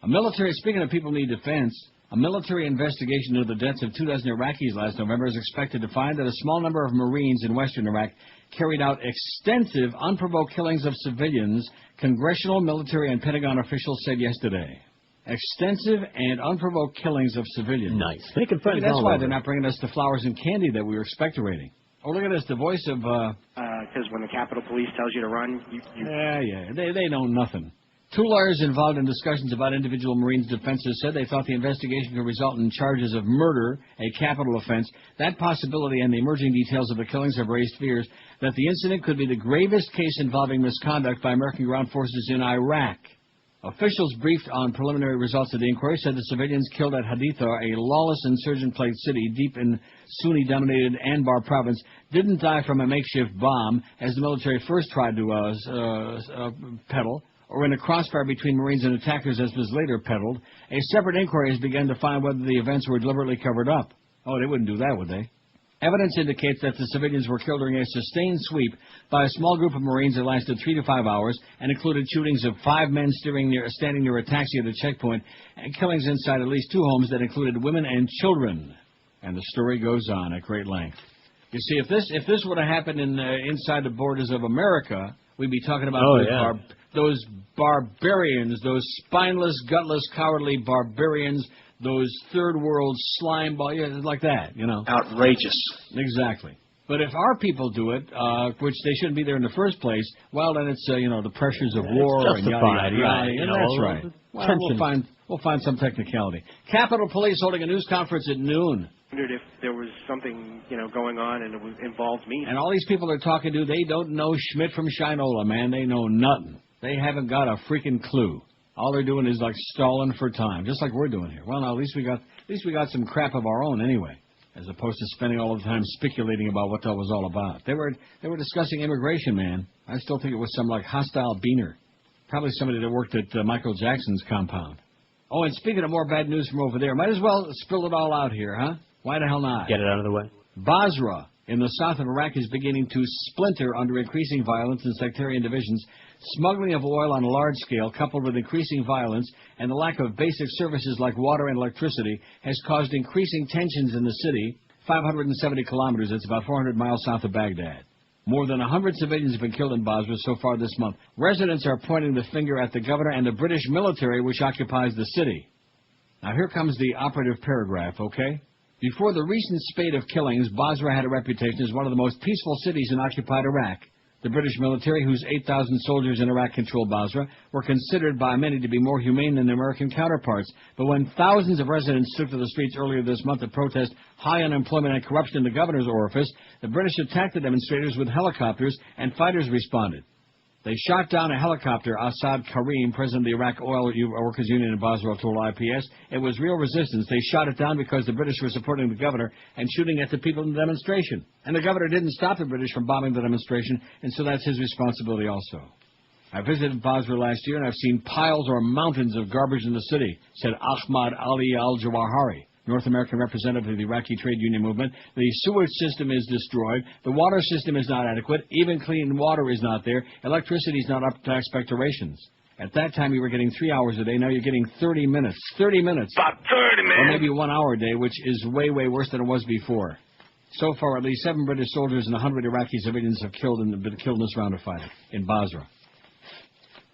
Speaking of people need defense, a military investigation into the deaths of 24 Iraqis last November is expected to find that a small number of Marines in western Iraq carried out extensive, unprovoked killings of civilians, congressional, military, and Pentagon officials said yesterday. Extensive and unprovoked killings of civilians. Nice. Making friends. Maybe that's why they're not bringing us the flowers and candy that we were expectorating. Oh, look at this, the voice of... Because when the Capitol Police tells you to run, you... Yeah, they know nothing. Two lawyers involved in discussions about individual Marines' defenses said they thought the investigation could result in charges of murder, a capital offense. That possibility and the emerging details of the killings have raised fears that the incident could be the gravest case involving misconduct by American ground forces in Iraq. Officials briefed on preliminary results of the inquiry said the civilians killed at Haditha, a lawless insurgent-plagued city deep in Sunni-dominated Anbar province, didn't die from a makeshift bomb, as the military first tried to peddle, or in a crossfire between Marines and attackers, as was later peddled. A separate inquiry has begun to find whether the events were deliberately covered up. Oh, they wouldn't do that, would they? Evidence indicates that the civilians were killed during a sustained sweep by a small group of Marines that lasted 3 to 5 hours and included shootings of 5 men standing near a taxi at a checkpoint and killings inside at least 2 homes that included women and children. And the story goes on at great length. You see, if this would have happened inside the borders of America, we'd be talking about those barbarians, those spineless, gutless, cowardly barbarians, those third world slime ball, like that, Outrageous. Exactly. But if our people do it, which they shouldn't be there in the first place, well, then it's the pressures of war and yada yada. And that's right. Well, we'll find some technicality. Capitol Police holding a news conference at noon. I wondered if there was something going on and it involved me. And all these people they're talking to, they don't know Schmidt from Shinola, man. They know nothing. They haven't got a freaking clue. All they're doing is like stalling for time, just like we're doing here. Well, now at least we got some crap of our own anyway, as opposed to spending all the time speculating about what that was all about. They were discussing immigration, man. I still think it was some like hostile beaner, probably somebody that worked at Michael Jackson's compound. Oh, and speaking of more bad news from over there, might as well spill it all out here, huh? Why the hell not? Get it out of the way. Basra in the south of Iraq is beginning to splinter under increasing violence and sectarian divisions. Smuggling of oil on a large scale, coupled with increasing violence and the lack of basic services like water and electricity, has caused increasing tensions in the city. 570 kilometers, it's about 400 miles south of Baghdad. More than 100 civilians have been killed in Basra so far this month. Residents are pointing the finger at the governor and the British military, which occupies the city. Now here comes the operative paragraph, okay? Before the recent spate of killings, Basra had a reputation as one of the most peaceful cities in occupied Iraq. The British military, whose 8,000 soldiers in Iraq control Basra, were considered by many to be more humane than their American counterparts. But when thousands of residents took to the streets earlier this month to protest high unemployment and corruption in the governor's orifice, the British attacked the demonstrators with helicopters, and fighters responded. They shot down a helicopter. Assad Karim, president of the Iraq Oil Workers Union in Basra, told IPS. It was real resistance. They shot it down because the British were supporting the governor and shooting at the people in the demonstration. And the governor didn't stop the British from bombing the demonstration, and so that's his responsibility also. I visited Basra last year, and I've seen piles or mountains of garbage in the city, said Ahmad Ali al-Jawahari, North American representative of the Iraqi trade union movement. The sewage system is destroyed. The water system is not adequate. Even clean water is not there. Electricity is not up to expectations. At that time, you were getting 3 hours a day. Now you're getting 30 minutes. 30 minutes. About 30 minutes. Or maybe 1 hour a day, which is way, way worse than it was before. So far, at least 7 British soldiers and 100 Iraqi civilians have been killed in this round of fighting in Basra.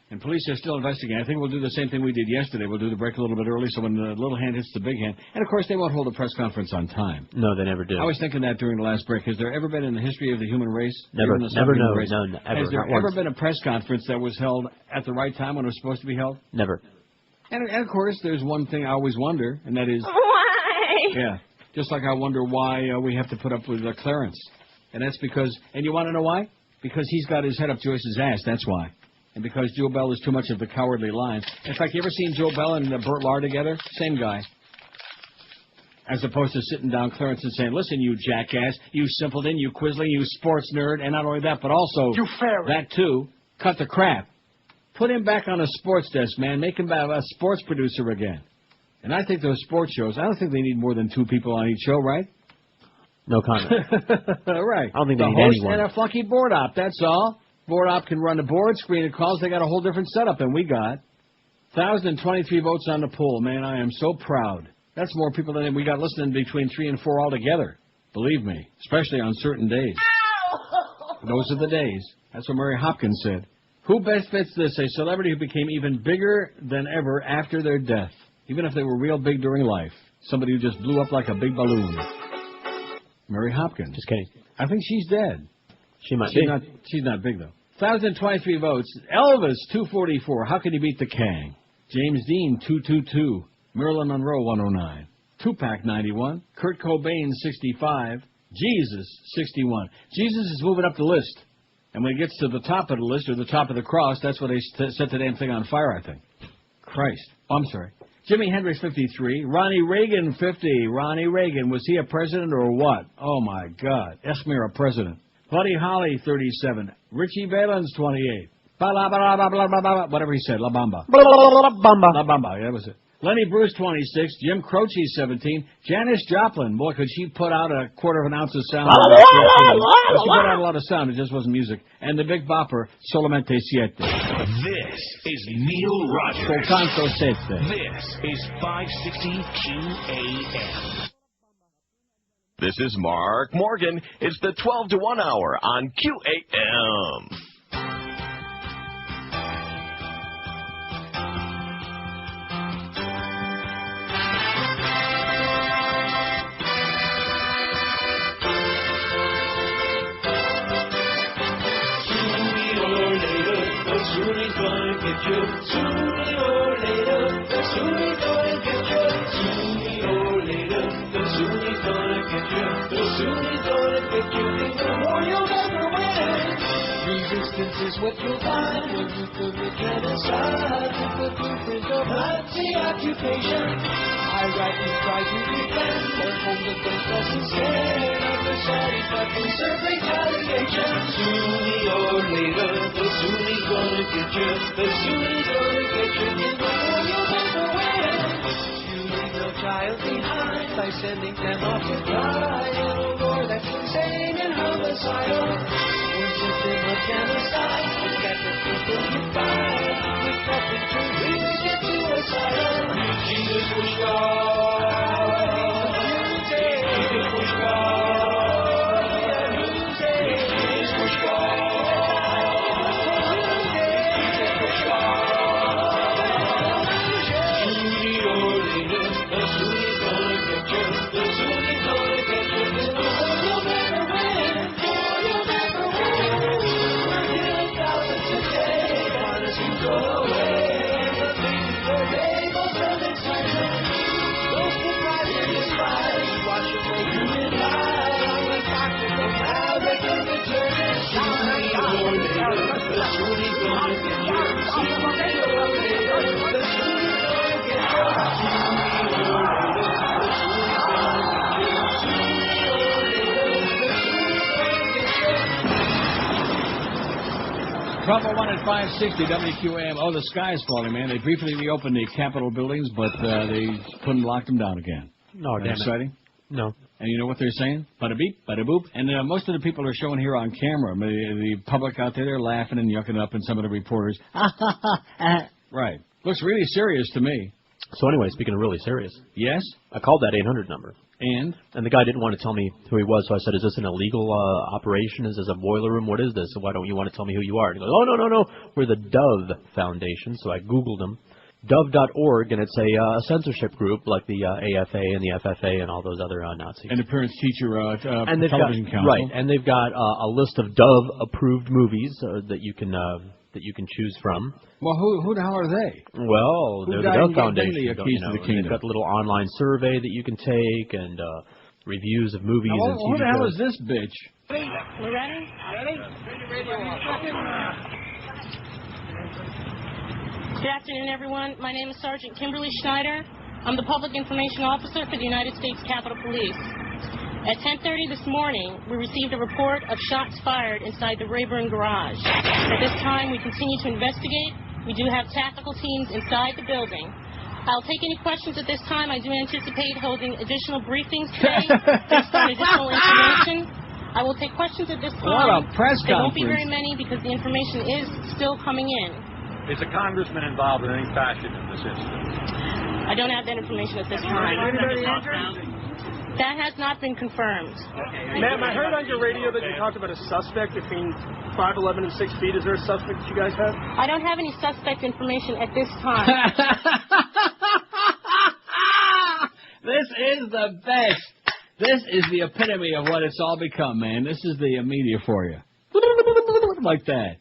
And police are still investigating. I think we'll do the same thing we did yesterday. We'll do the break a little bit early so when the little hand hits the big hand. And, of course, they won't hold a press conference on time. No, they never do. I was thinking that during the last break. Has there ever been in the history of the human race? Never, no, ever. Has there ever been a press conference that was held at the right time when it was supposed to be held? Never. And of course, there's one thing I always wonder, and that is... Why? Yeah, just like I wonder why we have to put up with Clarence. And that's because... And you want to know why? Because he's got his head up Joyce's ass, that's why. And because Joe Bell is too much of the cowardly lion. In fact, you ever seen Joe Bell and Burt Lahr together? Same guy. As opposed to sitting down Clarence and saying, listen, you jackass, you simpleton, you quisling, you sports nerd, and not only that, but also, you fairy. That too, cut the crap. Put him back on a sports desk, man. Make him a sports producer again. And I think those sports shows, I don't think they need more than 2 people on each show, right? No comment. Right. I don't think they need host anyone. And a flunky board op, that's all. Board op can run the board, screen calls. They got a whole different setup than we got. 1,023 votes on the poll. Man, I am so proud. That's more people than we got listening between 3 and 4 altogether. Believe me, especially on certain days. Those are the days. That's what Mary Hopkins said. Who best fits this? A celebrity who became even bigger than ever after their death. Even if they were real big during life. Somebody who just blew up like a big balloon. Mary Hopkins. Just kidding. I think she's dead. She might be. She's not big, though. 1,023 votes. Elvis, 244. How can you beat the Kang? James Dean, 222. Marilyn Monroe, 109. Tupac, 91. Kurt Cobain, 65. Jesus, 61. Jesus is moving up the list. And when he gets to the top of the list, or the top of the cross, that's when they set the damn thing on fire, I think. Christ. Oh, I'm sorry. Jimi Hendrix, 53. Ronnie Reagan, 50. Ronnie Reagan, was he a president or what? Oh, my God. Esmer, a president. Buddy Holly, 37. Richie Valens, 28. Whatever he said. La Bamba. La Bamba. La Bamba. Yeah, that was it. Lenny Bruce, 26. Jim Croce, 17. Janis Joplin. Boy, could she put out a quarter of an ounce of sound. She put out a lot of sound. It just wasn't music. And the Big Bopper, Solamente Siete. This is Neil Rogers. Soltanto Sette. This is 560 QAM. This is Mark Morgan. It's the 12 to 1 hour on QAM. Resistance is what you'll find when you commit genocide with the blueprint of Nazi occupation. I rightly try to defend their home against us instead of the satisfactory serve retaliation. Sooner or later, the Sunni's gonna get you. The Sunni's gonna get you. Before you'll ever win. You leave no child behind by by sending them off to die in a war that's insane and homicidal. We're system of genocide, we've got the people to fight. We've got the truth, we get suicidal. Jesus was God. Jesus was God. Jesus was God. Trouble 1 at 560 WQAM. Oh, the sky's falling, man. They briefly reopened the Capitol buildings, but they couldn't lock them down again. No, damn exciting? No. And you know what they're saying? Bada beep, bada boop. And most of the people are showing here on camera. The public out there, they're laughing and yucking up, and some of the reporters. Right. Looks really serious to me. So anyway, speaking of really serious. Yes? I called that 800 number. And the guy didn't want to tell me who he was, so I said, is this an illegal operation? Is this a boiler room? What is this? Why don't you want to tell me who you are? And he goes, oh, no. We're the Dove Foundation. So I Googled him. Dove.org, and it's a censorship group like the AFA and the FFA and all those other Nazis. And the Parents-Teacher Television Council. Right, and they've got a list of Dove-approved movies that you can choose from. Well, who the hell are they? Well, they're the Dove Foundation. They've got a little online survey that you can take and reviews of movies and TV who the hell shows. is this bitch? We ready? Good afternoon, everyone. My name is Sergeant Kimberly Schneider. I'm the Public Information Officer for the United States Capitol Police. At 10:30 this morning, we received a report of shots fired inside the Rayburn garage. At this time, we continue to investigate. We do have tactical teams inside the building. I'll take any questions at this time. I do anticipate holding additional briefings today based on additional information. I will take questions at this time. What a press There won't be conference. very many because the information is still coming in. Is the congressman involved in any fashion in this incident? I don't have that information at this time. That has not been confirmed. Ma'am, I heard on your radio that you talked about a suspect between 5'11" and 6 feet. Is there a suspect that you guys have? I don't have any suspect information at this time. This is the best. This is the epitome of what it's all become, man. This is the media for you. Like that.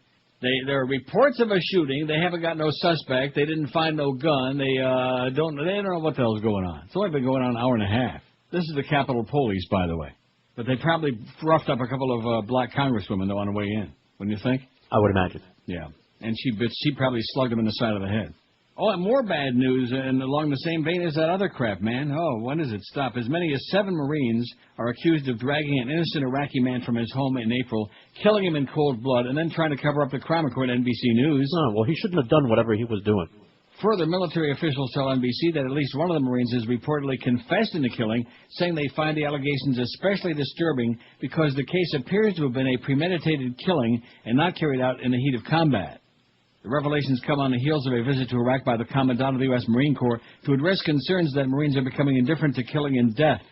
There are reports of a shooting. They haven't got no suspect. They didn't find no gun. They don't know what the hell's going on. It's only been going on an hour and a half. This is the Capitol Police, by the way. But they probably roughed up a couple of black congresswomen on the way in. Wouldn't you think? I would imagine. Yeah. And she probably slugged him in the side of the head. Oh, and more bad news, and along the same vein as that other crap, man. Oh, when does it stop? As many as 7 Marines are accused of dragging an innocent Iraqi man from his home in April, killing him in cold blood, and then trying to cover up the crime, according to NBC News. Oh, well, he shouldn't have done whatever he was doing. Further, military officials tell NBC that at least one of the Marines has reportedly confessed in the killing, saying they find the allegations especially disturbing because the case appears to have been a premeditated killing and not carried out in the heat of combat. The revelations come on the heels of a visit to Iraq by the Commandant of the U.S. Marine Corps to address concerns that Marines are becoming indifferent to killing and death.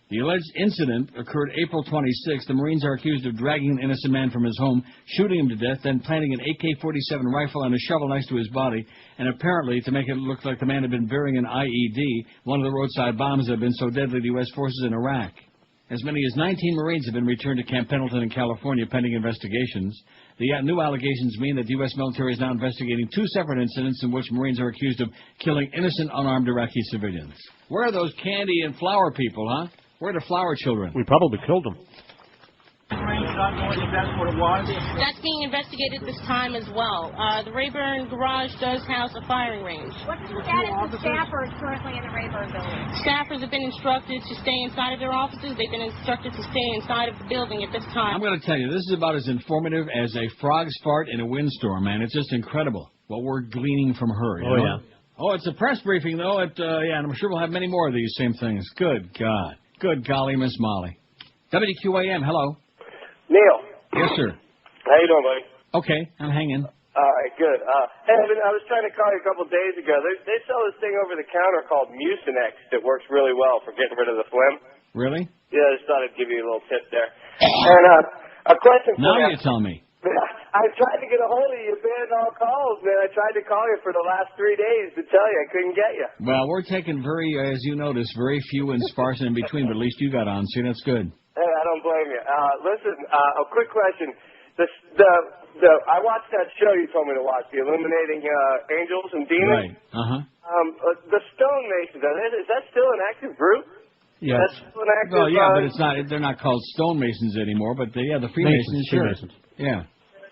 The alleged incident occurred April 26th. The Marines are accused of dragging an innocent man from his home, shooting him to death, then planting an AK-47 rifle and a shovel next to his body, and apparently, to make it look like the man had been burying an IED, one of the roadside bombs that have been so deadly to U.S. forces in Iraq. As many as 19 Marines have been returned to Camp Pendleton in California pending investigations. The new allegations mean that the U.S. military is now investigating 2 separate incidents in which Marines are accused of killing innocent, unarmed Iraqi civilians. Where are those candy and flower people, huh? Where are the flower children? We probably killed them. That's being investigated this time as well. The Rayburn garage does house a firing range. What's the status of staffers currently in the Rayburn building? Staffers have been instructed to stay inside of their offices. They've been instructed to stay inside of the building at this time. I'm going to tell you, this is about as informative as a frog's fart in a windstorm, man. It's just incredible what we're gleaning from her. You know? Yeah. Oh, it's a press briefing, though. Yeah, and I'm sure we'll have many more of these same things. Good God. Good golly, Miss Molly. WQAM, hello. Neil. Yes, sir. How you doing, buddy? Okay, I'm hanging. All right, good. Hey, I was trying to call you a couple of days ago. They sell this thing over the counter called Mucinex that works really well for getting rid of the phlegm. Really? Yeah, I just thought I'd give you a little tip there. And a question for Now you. you tell me. I tried to get a hold of you. You banned all calls, man. I tried to call you for the last 3 days to tell you. I couldn't get you. Well, we're taking as you notice, very few and sparse in between, but at least you got on. See, that's good. Hey, I don't blame you. Listen, a quick question. I watched that show you told me to watch, the Illuminating Angels and Demons. Right. Uh-huh. The stonemasons, is that still an active group? Yes. That's still an active, Well, yeah, but it's not. They're not called stonemasons anymore. But the Freemasons, sure. Freemasons. Yeah.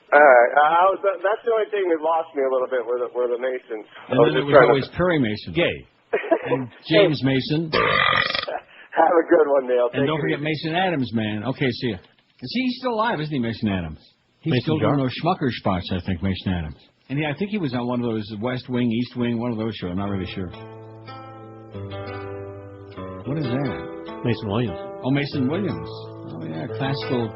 All right. That's the only thing that lost me a little bit were the Masons. And then it was always Perry Mason. Gay. And James Mason. Have a good one, Neil. And don't forget Mason Adams, man. Okay, see ya. See, he's still alive, isn't he, Mason Adams? He's Mason still Jar? doing those Schmucker spots, I think, Mason Adams. And I think he was on one of those West Wing, East Wing, one of those shows. I'm not really sure. What is that? Mason Williams. Oh, Mason Williams. Oh, yeah, classical...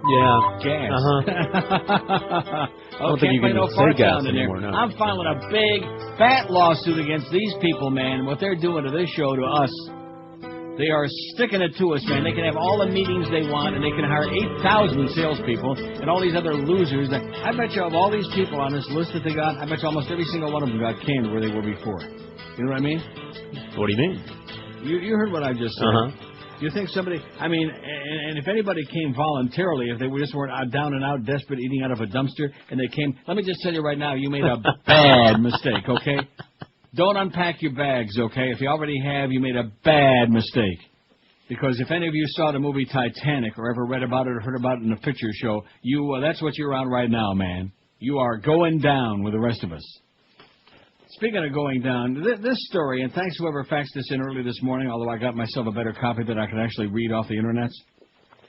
Yeah. Gas. I don't think you play can no say fart gas sound in there. anymore, no. I'm filing a big, fat lawsuit against these people, man. What they're doing to this show, to us, they are sticking it to us, man. They can have all the meetings they want, and they can hire 8,000 salespeople and all these other losers. I bet you of all these people on this list that they got, I bet you almost every single one of them got canned where they were before. You know what I mean? What do you mean? You heard what I just said. Uh-huh. You think somebody, and if anybody came voluntarily, if they just weren't down and out, desperate, eating out of a dumpster, and they came, let me just tell you right now, you made a bad mistake, okay? Don't unpack your bags, okay? If you already have, you made a bad mistake. Because if any of you saw the movie Titanic or ever read about it or heard about it in a picture show, that's what you're on right now, man. You are going down with the rest of us. Speaking of going down, this story, and thanks whoever faxed this in early this morning, although I got myself a better copy that I could actually read off the internet.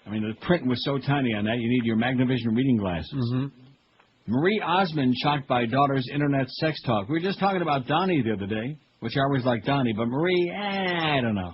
I mean, the print was so tiny on that, you need your Magnavision reading glasses. Mm-hmm. Marie Osmond shocked by daughter's internet sex talk. We were just talking about Donnie the other day, which I always like Donnie, but Marie, I don't know.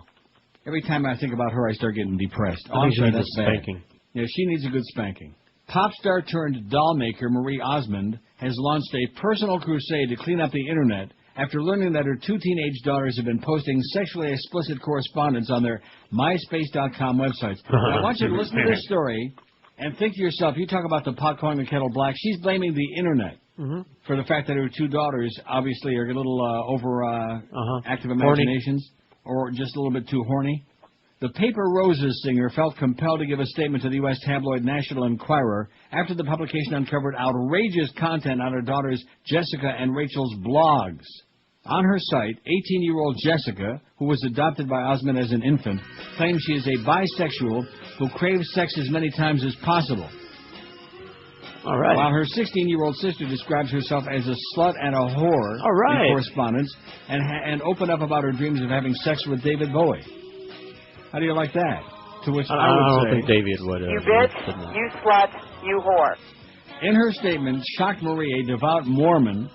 Every time I think about her, I start getting depressed. I think she needs that's a bad. spanking. Yeah, she needs a good spanking. Pop star turned doll maker Marie Osmond has launched a personal crusade to clean up the internet after learning that her 2 teenage daughters have been posting sexually explicit correspondence on their MySpace.com websites. Now, I want you to listen to this story and think to yourself, you talk about the pot calling the kettle black. She's blaming the internet for the fact that her 2 daughters obviously are a little active imaginations or just a little bit too horny. The Paper Roses singer felt compelled to give a statement to the U.S. tabloid National Enquirer after the publication uncovered outrageous content on her daughters Jessica and Rachel's blogs. On her site, 18-year-old Jessica, who was adopted by Osmond as an infant, claims she is a bisexual who craves sex as many times as possible. All right. While her 16-year-old sister describes herself as a slut and a whore All right. in correspondence and opened up about her dreams of having sex with David Bowie. How do you like that? To which I would don't say, think David would. You bitch, you slut, you whore. In her statement, Shocked Marie, a devout Mormon,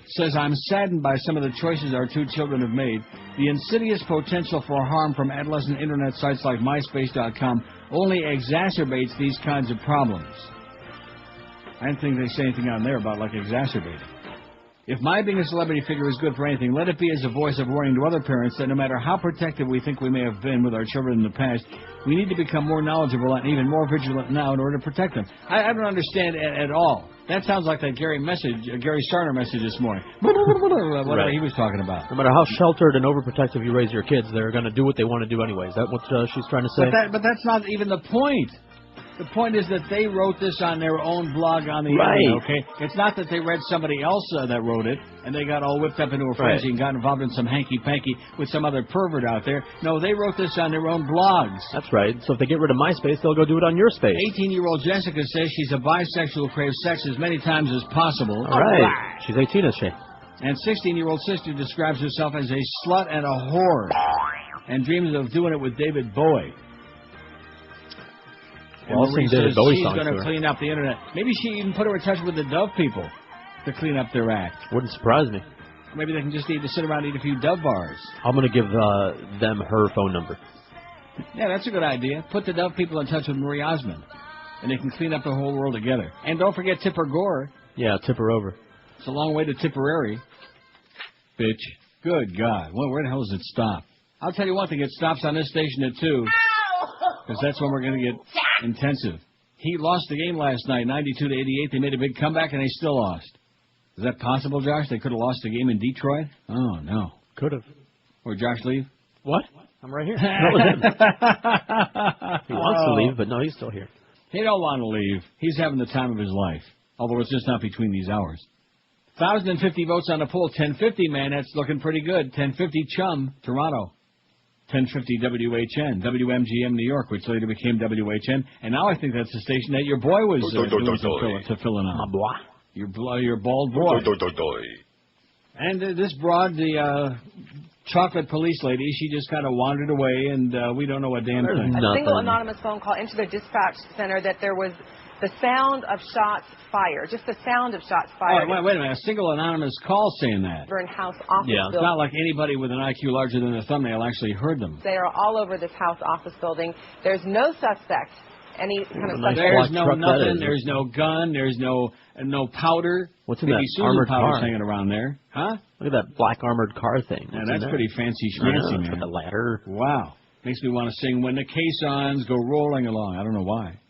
says, I'm saddened by some of the choices our 2 children have made. The insidious potential for harm from adolescent internet sites like MySpace.com only exacerbates these kinds of problems. I don't think they say anything on there about, like, exacerbating. If my being a celebrity figure is good for anything, let it be as a voice of warning to other parents that no matter how protective we think we may have been with our children in the past, we need to become more knowledgeable and even more vigilant now in order to protect them. I don't understand at all. That sounds like that Gary Starner message this morning. Whatever he was talking about. No matter how sheltered and overprotective you raise your kids, they're going to do what they want to do anyway. Is that what she's trying to say? But that's not even the point. The point is that they wrote this on their own blog on the Right. internet, okay? It's not that they read somebody else that wrote it, and they got all whipped up into a frenzy and got involved in some hanky-panky with some other pervert out there. No, they wrote this on their own blogs. That's right. So if they get rid of MySpace, they'll go do it on your space. 18-year-old Jessica says she's a bisexual who craves sex as many times as possible. All right. She's 18, is she? And 16-year-old sister describes herself as a slut and a whore and dreams of doing it with David Bowie. Well, and Marie David says Bowie she's songs going to to her. clean up the internet. Maybe she even put her in touch with the Dove people to clean up their act. Wouldn't surprise me. Maybe they can just need to sit around and eat a few Dove bars. I'm going to give them her phone number. Yeah, that's a good idea. Put the Dove people in touch with Marie Osmond, and they can clean up the whole world together. And don't forget Tipper Gore. Yeah, tip her over. It's a long way to Tipperary. Bitch. Good God. Well, where the hell does it stop? I'll tell you one thing. It stops on this station at 2, because that's when we're going to get intensive. He lost the game last night, 92-88. They made a big comeback, and they still lost. Is that possible, Josh? They could have lost the game in Detroit? Oh, no. Could have. Or Josh leave? What? I'm right here. That was him. He wants to leave, but no, he's still here. He don't want to leave. He's having the time of his life. Although it's just not between these hours. 1,050 votes on the poll. 1050, man. That's looking pretty good. 1050 Chum, Toronto. 1050 WHN, WMGM New York, which later became WHN. And now I think that's the station that your boy was to fill in on. My boy. Your bald boy. And this broad, the chocolate police lady, she just kind of wandered away, and we don't know a damn thing. A single anonymous phone call into the dispatch center that there was the sound of shots fired. Just the sound of shots fired. Oh, wait a minute. A single anonymous call saying that. House office building. It's not like anybody with an IQ larger than a thumbnail actually heard them. They are all over this House office building. There's no suspect. Any kind of suspect. There's no nothing. There's no gun. There's no powder. What's in that armored car hanging around there? Huh? Look at that black armored car thing. Yeah, that's pretty fancy schmancy, man. The ladder. Wow. Makes me want to sing When the Caissons Go Rolling Along. I don't know why.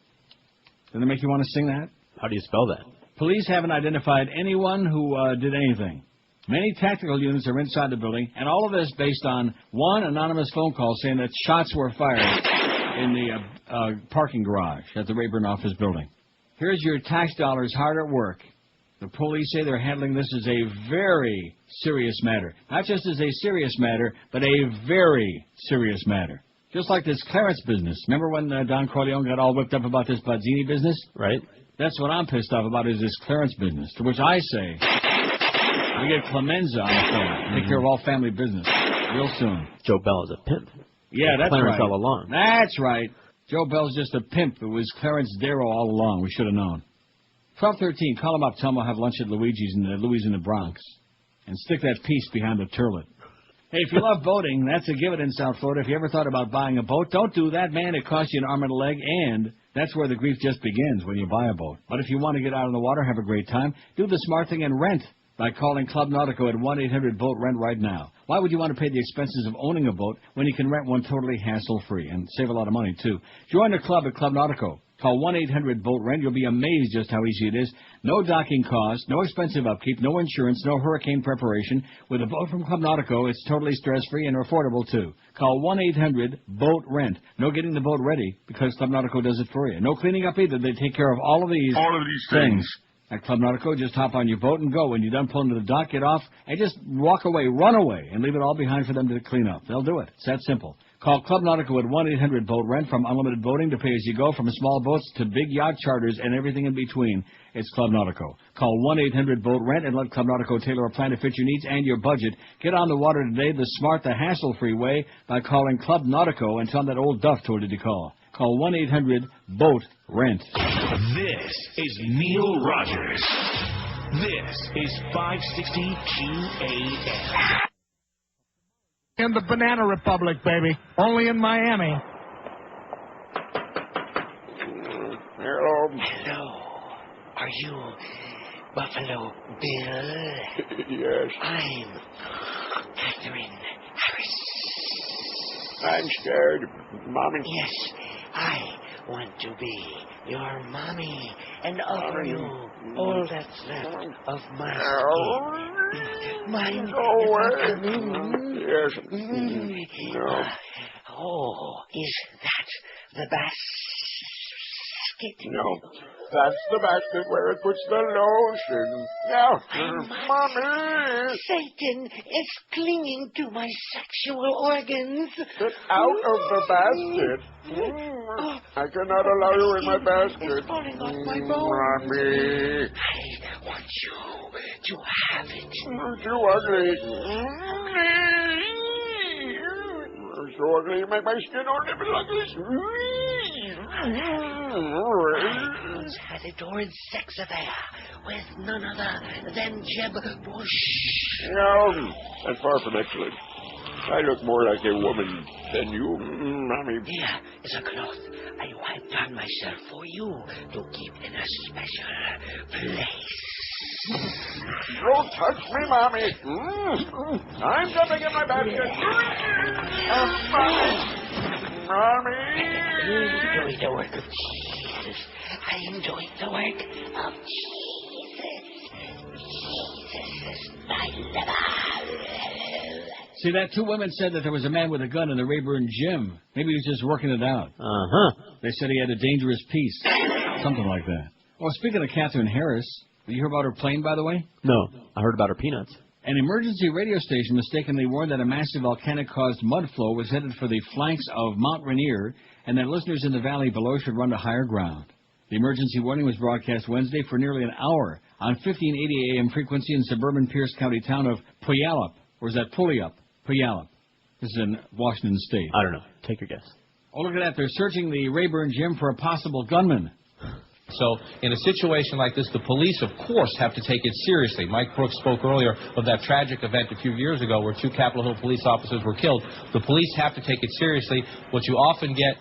Doesn't it make you want to sing that? How do you spell that? Police haven't identified anyone who did anything. Many tactical units are inside the building, and all of this based on one anonymous phone call saying that shots were fired in the parking garage at the Rayburn office building. Here's your tax dollars hard at work. The police say they're handling this as a very serious matter. Not just as a serious matter, but a very serious matter. Just like this Clarence business. Remember when Don Corleone got all whipped up about this Bazzini business? Right. That's what I'm pissed off about is this Clarence business, to which I say, we get Clemenza on the phone. Take care of all family business real soon. Joe Bell is a pimp. Yeah, that's Clarence right. all along. That's right. Joe Bell's just a pimp. It was Clarence Darrow all along. We should have known. 12:13. Call him up. Tell him I'll have lunch at Luigi's in the Bronx. And stick that piece behind the turlet. Hey, if you love boating, that's a given in South Florida. If you ever thought about buying a boat, don't do that, man. It costs you an arm and a leg, and that's where the grief just begins when you buy a boat. But if you want to get out on the water, have a great time, do the smart thing and rent by calling Club Nautico at 1-800-BOAT-RENT right now. Why would you want to pay the expenses of owning a boat when you can rent one totally hassle-free and save a lot of money, too? Join the club at Club Nautico. Call 1-800-BOAT-RENT. You'll be amazed just how easy it is. No docking costs, no expensive upkeep, no insurance, no hurricane preparation. With a boat from Club Nautico, it's totally stress-free and affordable, too. Call 1-800-BOAT-RENT. No getting the boat ready because Club Nautico does it for you. No cleaning up either. They take care of all of these things. At Club Nautico, just hop on your boat and go. When you're done pulling to the dock, get off, and just walk away, run away, and leave it all behind for them to clean up. They'll do it. It's that simple. Call Club Nautico at 1-800-BOAT-RENT. From unlimited boating to pay-as-you-go, from small boats to big yacht charters and everything in between. It's Club Nautico. Call 1-800-BOAT-RENT and let Club Nautico tailor a plan to fit your needs and your budget. Get on the water today the smart, the hassle-free way by calling Club Nautico and tell them that old Duff told you to call. Call 1-800-BOAT-RENT. This is Neil Rogers. This is 560 QAM. In the Banana Republic, baby. Only in Miami. Hello. Hello. Are you Buffalo Bill? Yes. I'm Catherine Harris. I'm scared, Mommy. Yes, I want to be your mommy and offer you all that's left of my skin. Mine. Go away. Yes. No. Oh, is that the basket? No. That's the basket where it puts the lotion. Now, Mommy! Satan is clinging to my sexual organs. Get out of the basket. I cannot allow you in my basket. It's falling off my bones. Mommy. I want you to have it. You're too ugly. You're so ugly, you make my skin all ugly. had adored sex affair with none other than Jeb Bush. No, that's far from excellent. I look more like a woman than you, Mommy. Here is a cloth I wiped on myself for you to keep in a special place. Don't touch me, Mommy. I'm jumping in my basket. Mommy. I enjoy the work of Jesus. I enjoy the work of Jesus. Jesus is my lover. See, that two women said that there was a man with a gun in the Rayburn gym. Maybe he was just working it out. Uh-huh. They said he had a dangerous piece. Something like that. Well, speaking of Catherine Harris, did you hear about her plane, by the way? No, I heard about her peanuts. An emergency radio station mistakenly warned that a massive volcanic-caused mud flow was headed for the flanks of Mount Rainier and that listeners in the valley below should run to higher ground. The emergency warning was broadcast Wednesday for nearly an hour on 1580 AM frequency in suburban Pierce County town of Puyallup. Or is that Puyallup? Puyallup. This is in Washington State. I don't know. Take your guess. Oh, look at that. They're searching the Rayburn gym for a possible gunman. So in a situation like this, the police, of course, have to take it seriously. Mike Brooks spoke earlier of that tragic event a few years ago where 2 Capitol Hill police officers were killed. The police have to take it seriously. What you often get...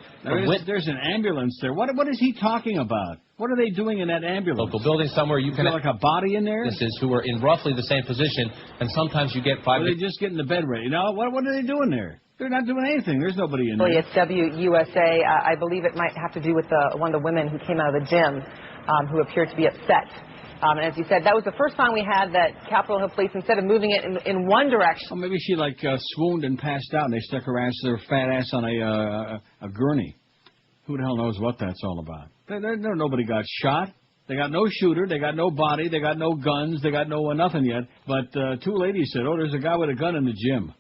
There's an ambulance there. What is he talking about? What are they doing in that ambulance? Local building somewhere you is can... there like a body in there? This is who are in roughly the same position, and sometimes you get 5... Or they just getting the bed ready. Now, what are they doing there? They're not doing anything. There's nobody in there. It's WUSA. I believe it might have to do with one of the women who came out of the gym who appeared to be upset. And as you said, that was the first time we had that Capitol Hill Police, instead of moving it in one direction. Well, maybe she swooned and passed out, and they stuck her fat ass on a gurney. Who the hell knows what that's all about? Nobody got shot. They got no shooter. They got no body. They got no guns. They got no nothing yet. But 2 ladies said, "Oh, there's a guy with a gun in the gym."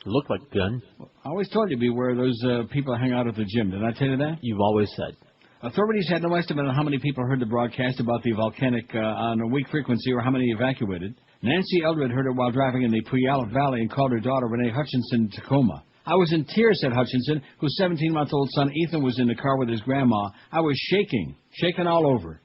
Looked like a gun. I always told you beware those people hang out at the gym. Did I tell you that? You've always said. Authorities had no estimate on how many people heard the broadcast about the volcanic on a weak frequency or how many evacuated. Nancy Eldred heard it while driving in the Puyallup Valley and called her daughter Renee Hutchinson Tacoma. "I was in tears," said Hutchinson, whose 17-month-old son Ethan was in the car with his grandma. "I was shaking all over."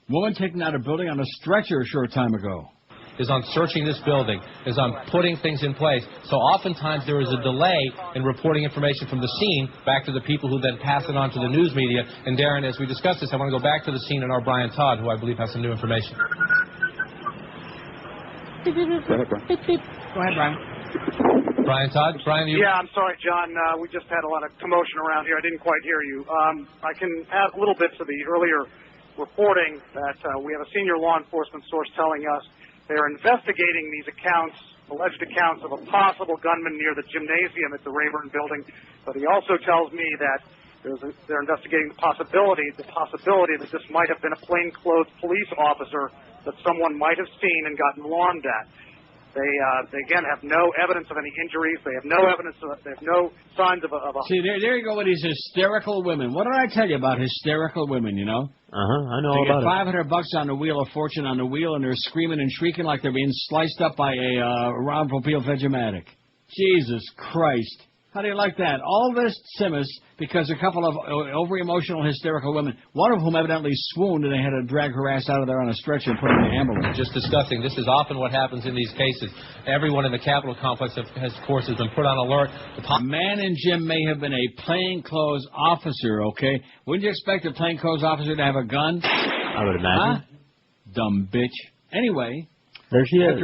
Woman taken out of building on a stretcher a short time ago. Is on searching this building, is on putting things in place. So oftentimes there is a delay in reporting information from the scene back to the people who then pass it on to the news media. And Darren, as we discuss this, I want to go back to the scene and our Brian Todd, who I believe has some new information. Go ahead, Brian. Brian Todd? Brian, you... Yeah, I'm sorry, John. We just had a lot of commotion around here. I didn't quite hear you. I can add little bits of the earlier reporting that we have a senior law enforcement source telling us they're investigating these alleged accounts of a possible gunman near the gymnasium at the Rayburn building. But he also tells me that they're investigating the possibility that this might have been a plainclothes police officer that someone might have seen and gotten alarmed at. They again have no evidence of any injuries. They have no evidence. They have no signs of a. See, there you go with these hysterical women. What did I tell you about hysterical women? You know. I know they about get $500 on the wheel, of fortune on the wheel, and they're screaming and shrieking like they're being sliced up by a Ron Popeil Vegematic. Jesus Christ. How do you like that? All this simmers because a couple of over-emotional, hysterical women, one of whom evidently swooned, and they had to drag her ass out of there on a stretcher and put her in the ambulance. Just discussing, this is often what happens in these cases. Everyone in the Capitol complex, of course, has been put on alert. A man in gym may have been a plainclothes officer, okay? Wouldn't you expect a plainclothes officer to have a gun? I would imagine. Huh? Dumb bitch. Anyway. There she is.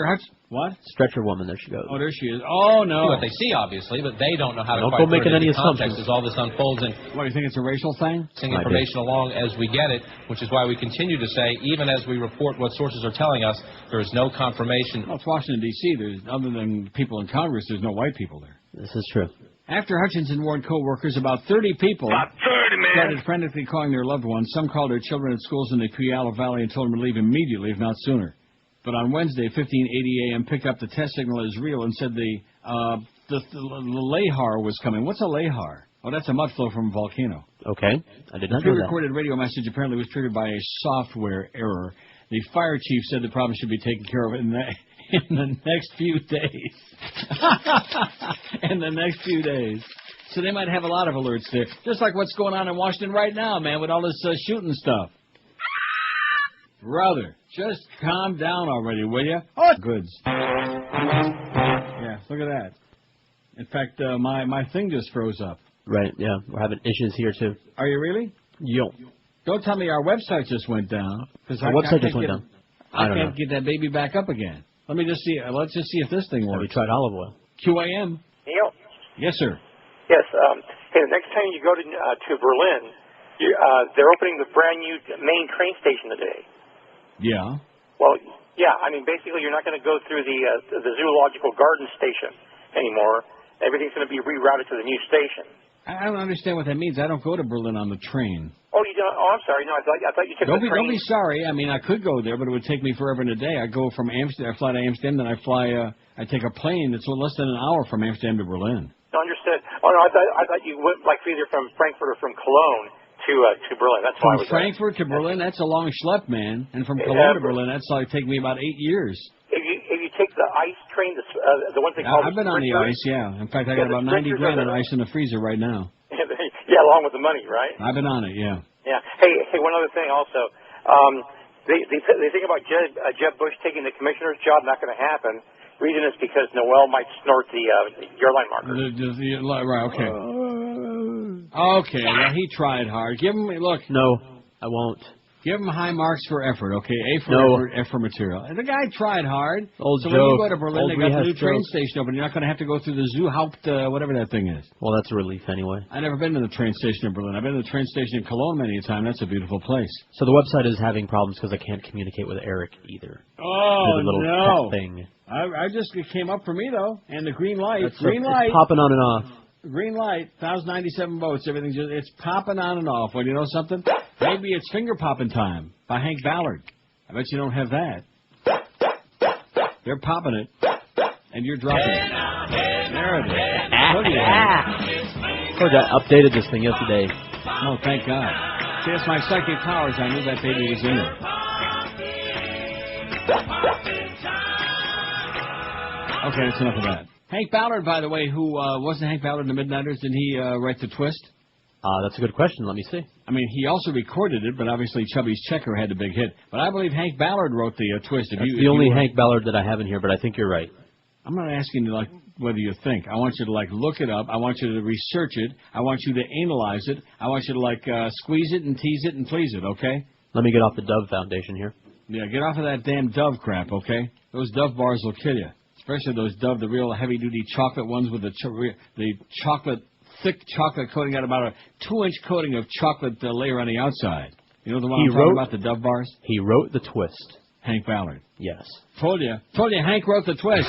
What? Stretcher woman, there she goes. Oh, there she is. Oh, no. What they see, obviously, but they don't know how to don't quite go making any context assumptions as all this unfolds. And what, you think it's a racial thing? Information along as we get it, which is why we continue to say, even as we report what sources are telling us, there is no confirmation. Well, it's Washington, D.C. There's, other than people in Congress, there's no white people there. This is true. After Hutchinson warned co-workers, about 30 people started frantically calling their loved ones. Some called their children at schools in the Puyallup Valley and told them to leave immediately, if not sooner. But on Wednesday, 1580 a.m., picked up the test signal as real and said the lahar was coming. What's a lahar? Oh, that's a mud flow from a volcano. Okay. I did not know that. The pre-recorded radio message apparently was triggered by a software error. The fire chief said the problem should be taken care of in the next few days. In the next few days. So they might have a lot of alerts there. Just like what's going on in Washington right now, man, with all this shooting stuff. Brother, just calm down already, will you? Oh, goods. Yeah, look at that. In fact, my thing just froze up. Right, yeah. We're having issues here, too. Are you really? Yo. Don't tell me our website just went down. Our website just went down. I can't get that baby back up again. Let me just see. Let's just see if this thing works. Have you tried olive oil? QAM. Neil? Yes, sir. Yes. Hey, the next time you go to Berlin, they're opening the brand new main train station today. Yeah. Well, yeah. I mean, basically, you're not going to go through the zoological garden station anymore. Everything's going to be rerouted to the new station. I don't understand what that means. I don't go to Berlin on the train. Oh, you don't? Oh, I'm sorry. No, I thought you took the train. Don't be sorry. I mean, I could go there, but it would take me forever and a day. I go from Amsterdam. I fly to Amsterdam, then I take a plane that's less than an hour from Amsterdam to Berlin. No, understood. Oh no, I thought you went like either from Frankfurt or from Cologne to Berlin. That's why I was from Frankfurt to Berlin. That's a long schlep, man. And from Cologne to Berlin, that's like take me about 8 years. If you take the ice train, the one they call I've been on the ice, yeah. In fact, I got about 90 grand of ice in the freezer right now. Yeah, along with the money, right? I've been on it, yeah. Yeah. Hey, one other thing also. They think about Jeb Bush taking the commissioner's job. Not going to happen. Reason is because Noel might snort the airline marker. Right, okay. Okay, well, he tried hard. Give him, look. No, I won't. Give him high marks for effort, okay? A for effort, F for material. And the guy tried hard. Old so joke. when you go to Berlin, Old they got the new joke. train station open. You're not going to have to go through the Zoo Haupt, whatever that thing is. Well, that's a relief anyway. I've never been to the train station in Berlin. I've been to the train station in Cologne many a time. That's a beautiful place. So the website is having problems because I can't communicate with Eric either. Oh, the little no. tech thing. I just, it came up for me, though. And the green light. It's light. popping on and off. Green light, 1,097 votes. Everything's just, it's popping on and off. Well, you know something? Maybe it's finger popping time by Hank Ballard. I bet you don't have that. They're popping it, and you're dropping it. There it is. Look at that. I updated this thing yesterday. Oh, thank God. See, it's my psychic powers. I knew that baby was in there. Okay, that's enough of that. Hank Ballard, by the way, who wasn't Hank Ballard in the Midnighters? Did he write the twist? That's a good question. Let me see. I mean, he also recorded it, but obviously Chubby's Checker had the big hit. But I believe Hank Ballard wrote the twist. That's the only Hank Ballard that I have in here, but I think you're right. I'm not asking you whether you think. I want you to look it up. I want you to research it. I want you to analyze it. I want you to squeeze it and tease it and please it. Okay? Let me get off the Dove Foundation here. Yeah, get off of that damn Dove crap. Okay? Those Dove bars will kill you. Especially those Dove, the real heavy-duty chocolate ones with the chocolate, thick chocolate coating, got about a 2-inch coating of chocolate layer on the outside. You know the one I'm talking about, the Dove bars? He wrote the twist. Hank Ballard. Yes. Told you, Hank wrote the twist.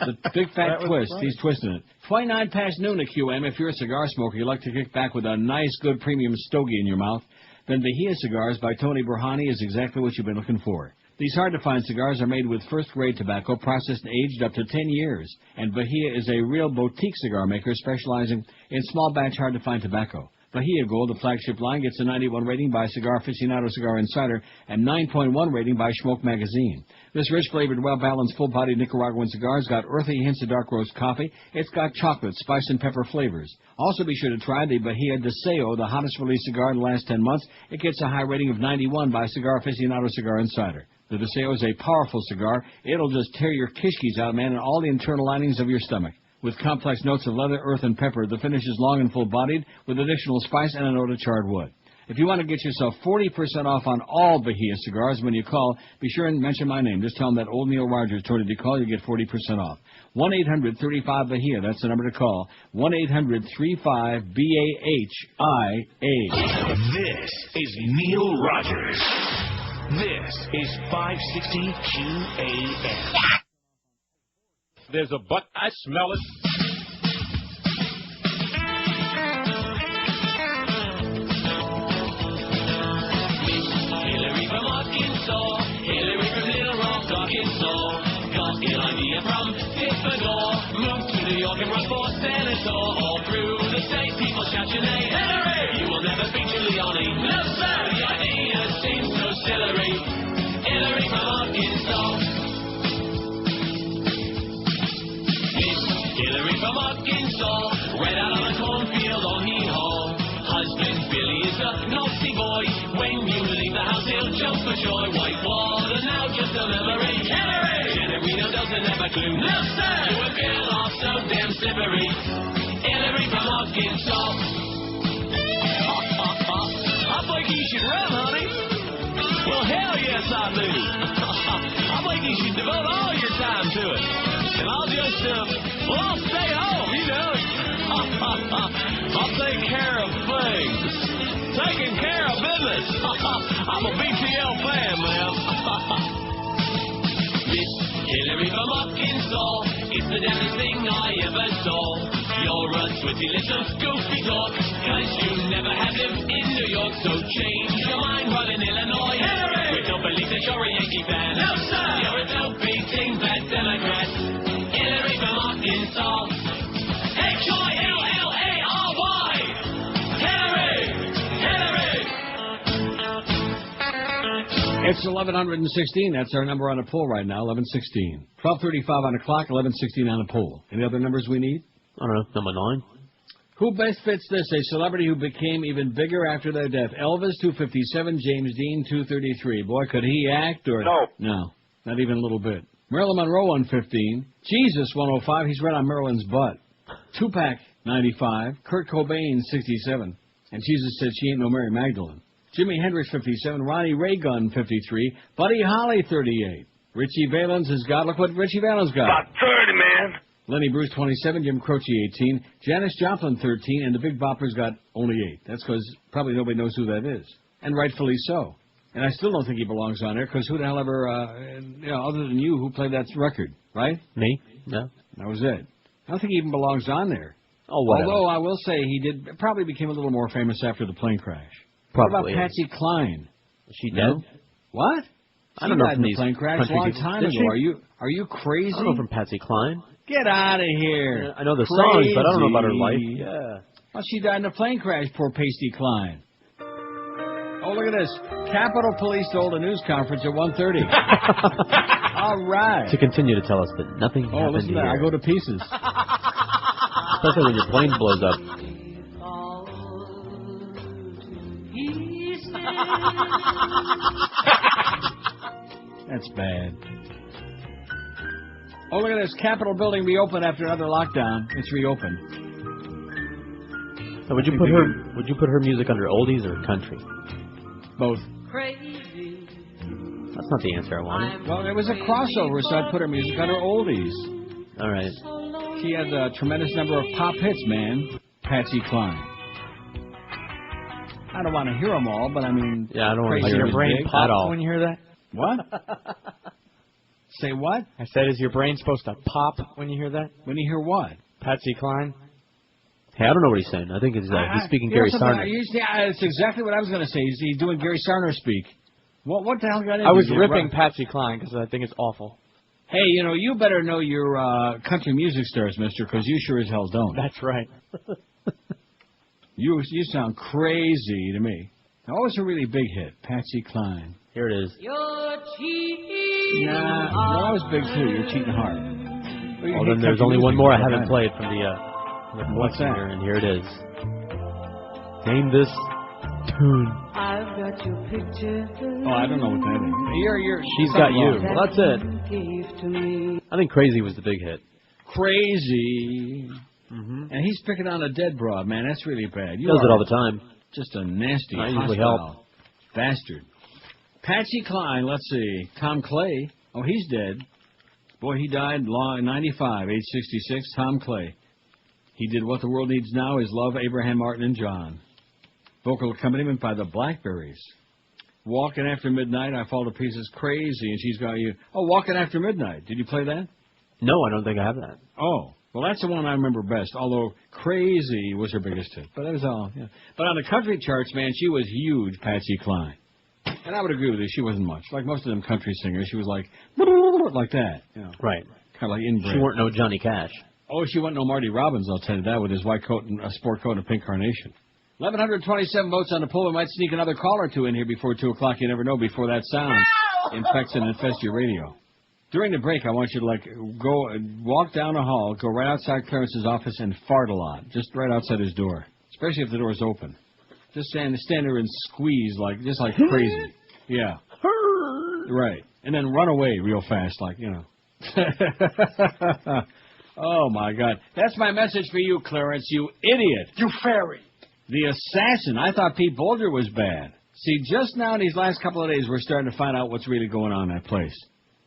The big fat twist. Funny. He's twisting it. 29 past noon at QM. If you're a cigar smoker, you like to kick back with a nice, good premium stogie in your mouth, then Bahia Cigars by Tony Burhani is exactly what you've been looking for. These hard-to-find cigars are made with first-grade tobacco, processed and aged up to 10 years. And Bahia is a real boutique cigar maker specializing in small-batch, hard-to-find tobacco. Bahia Gold, the flagship line, gets a 91 rating by Cigar Aficionado Cigar Insider and 9.1 rating by Smoke Magazine. This rich-flavored, well-balanced, full-bodied Nicaraguan cigar's got earthy hints of dark roast coffee. It's got chocolate, spice, and pepper flavors. Also be sure to try the Bahia Deseo, the hottest release cigar in the last 10 months. It gets a high rating of 91 by Cigar Aficionado Cigar Insider. The Deseo is a powerful cigar. It'll just tear your kishkis out, man, and all the internal linings of your stomach. With complex notes of leather, earth, and pepper, the finish is long and full-bodied with additional spice and a note of charred wood. If you want to get yourself 40% off on all Bahia cigars when you call, be sure and mention my name. Just tell them that old Neil Rogers told you to call. You get 40% off. 1-800-35-BAHIA. That's the number to call. 1-800-35-BAHIA. This is Neil Rogers. This is 560 QAM. There's a butt. I smell it. Hillary from Arkansas, Hillary from Little Rock, Arkansas. Got the idea from Tiffador. Moved to New York and run for senator. All through the state, people shout your name. Hillary! You will never beat Giuliani. No, sir! The idea seems so silly. Hillary from Arkansas. Hillary mocking saw. Right out on a cornfield on hee-haw. Husband Billy is a naughty boy. When you leave the house, he'll jump for joy. White water now, just a memory. Hillary! Generino doesn't have a clue. No, sir! You and Bill are so damn slippery. Hillary from Arkansas. I think you should run, honey. Well, hell yes, I do. I think you should devote all your time to it. And I'll just, I'll stay home, you know. I'll take care of things. Taking care of business. I'm a BTL fan, man. Miss Hillary from Arkansas. It's the damnest thing I ever saw. You're a switty little goofy dog. Cause you never have lived in New York. So change your mind while in Illinois. Hillary! We don't believe that you're a Yankee fan. No, sir! You're a dope-beating bad Democrat. Hillary from Arkansas. H-I-L-L-A-R-Y! Hillary! Hillary! It's 1116. That's our number on the poll right now, 1116. 12:35 on the clock, 1116 on the poll. Any other numbers we need? I don't know, number 9. Who best fits this? A celebrity who became even bigger after their death. Elvis, 257. James Dean, 233. Boy, could he act or... No, not even a little bit. Marilyn Monroe, 115. Jesus, 105. He's right on Marilyn's butt. Tupac, 95. Kurt Cobain, 67. And Jesus said she ain't no Mary Magdalene. Jimi Hendrix, 57. Ronnie Reagan, 53. Buddy Holly, 38. Richie Valens has got... Look what Richie Valens got. About 30, man. Lenny Bruce, 27, Jim Croce, 18, Janis Joplin, 13, and the Big Bopper's got only 8. That's because probably nobody knows who that is, and rightfully so. And I still don't think he belongs on there, because who the hell ever, other than you, who played that record, right? Me? No. That was it. I don't think he even belongs on there. Oh, whatever. Although I will say he probably became a little more famous after the plane crash. Probably. What about Patsy Cline? Is she dead? What? I don't know died from in the these plane crash a long time Did ago. she? Are you crazy? I don't know from Patsy Cline. Get out of here. I know the songs, but I don't know about her life. Yeah. Well, she died in a plane crash, poor Pasty Klein. Oh, look at this. Capitol Police hold a news conference at 1:30. All right. To continue to tell us that nothing happened listen to here. that. I go to pieces. Especially when your plane blows up. That's bad. Oh, look at this. Capitol building reopened after another lockdown. It's reopened. So would you put her music under oldies or country? Both. That's not the answer I wanted. Well, it was a crossover, so I'd put her music under oldies. All right. She had a tremendous number of pop hits, man. Patsy Cline. I don't want to hear them all, but I mean... Yeah, I don't want to hear hear your brain big. pop at all. When you hear that? What? Say what? I said, is your brain supposed to pop when you hear that? When you hear what? Patsy Cline? Hey, I don't know what he's saying. I think he's speaking Gary Sarner. It's exactly what I was going to say. He's doing Gary Sarner speak. What the hell got into I was you? ripping Patsy Cline because I think it's awful. Hey, you better know your country music stars, mister, because you sure as hell don't. That's right. You sound crazy to me. That was a really big hit, Patsy Cline. Here it is. You're cheating. Nah, that was big too. You're cheating hard. Well, then there's only one more I haven't played from the What's that? here, and here it is. Name this tune. I've got your picture. Oh, I don't know what that is. She's Got You. Wrong. Well, that's it. I think Crazy was the big hit. Crazy. Mm-hmm. And he's picking on a dead broad, man. That's really bad. He does it all the time. Just a nasty, I usually hostile bastard. Patsy Cline, let's see. Tom Clay. Oh, he's dead. Boy, he died in 95, age 66. Tom Clay. He did What the World Needs Now Is Love, Abraham Martin and John. Vocal accompaniment by the Blackberries. Walking After Midnight, I Fall to Pieces, Crazy, and She's Got You. Oh, Walking After Midnight. Did you play that? No, I don't think I have that. Oh, well, that's the one I remember best, although Crazy was her biggest hit. But that was all, yeah. But on the country charts, man, she was huge, Patsy Cline. And I would agree with you, she wasn't much. Like most of them country singers, she was like that. Right. Kind of like inbred. She weren't no Johnny Cash. Oh, she wasn't no Marty Robbins, I'll tell you that, with his white coat and a sport coat and a pink carnation. 1,127 votes on the poll. We might sneak another call or two in here before 2 o'clock. You never know before that sound infects and infests your radio. During the break, I want you to, go walk down the hall, go right outside Clarence's office and fart a lot, just right outside his door, especially if the door's open. Just stand there and squeeze, just like crazy. Yeah. Right. And then run away real fast, Oh, my God. That's my message for you, Clarence, you idiot. You fairy. The assassin. I thought Pete Bolger was bad. See, just now in these last couple of days, we're starting to find out what's really going on in that place.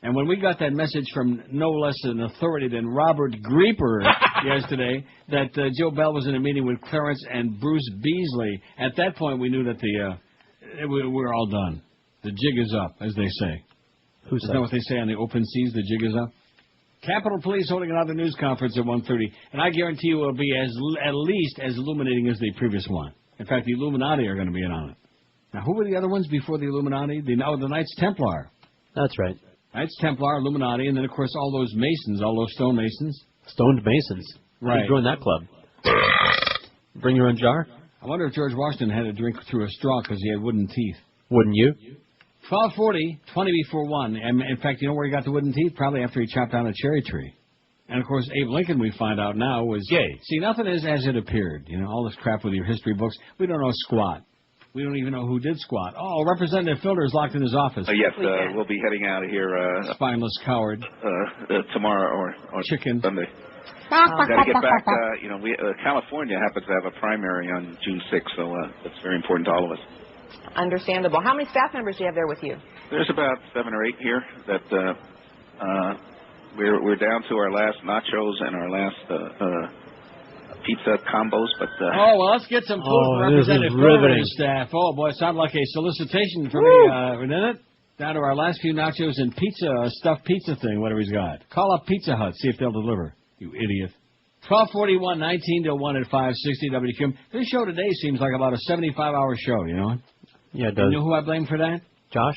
And when we got that message from no less an authority than Robert Grieper yesterday that Joe Bell was in a meeting with Clarence and Bruce Beasley, at that point we knew that we're all done. The jig is up, as they say. Isn't that what they say on the open seas? The jig is up? Capitol Police holding another news conference at 1:30, and I guarantee you it will be at least as illuminating as the previous one. In fact, the Illuminati are going to be in on it. Now, who were the other ones before the Illuminati? The Knights Templar. That's right. Knights Templar, Illuminati, and then, of course, all those Masons, all those stonemasons. Stoned Masons. Right. Join that club. Bring your own jar? I wonder if George Washington had to drink through a straw because he had wooden teeth. Wouldn't you? 12:40, 20 before 1. And in fact, you know where he got the wooden teeth? Probably after he chopped down a cherry tree. And, of course, Abe Lincoln, we find out now, was gay. See, nothing is as it appeared. You know, all this crap with your history books. We don't know squat. We don't even know who did squat. Oh, Representative Filder is locked in his office. Yes, we'll be heading out of here. Spineless coward. Tomorrow or chicken. Sunday. Got to get back. California happens to have a primary on June 6th, so it's very important to all of us. Understandable. How many staff members do you have there with you? There's about 7 or 8 here that we're down to our last nachos and our last pizza combos, but well, let's get some food from Representative Filder and his staff. Oh boy, it sounded like a solicitation for me, didn't it? Down to our last few nachos and pizza, stuffed pizza thing, whatever he's got. Call up Pizza Hut, see if they'll deliver. You idiot. 12:41, 19 to 1 at 560 WQAM. This show today seems like about a 75-hour show, you know? Yeah, it does. You know who I blame for that? Josh?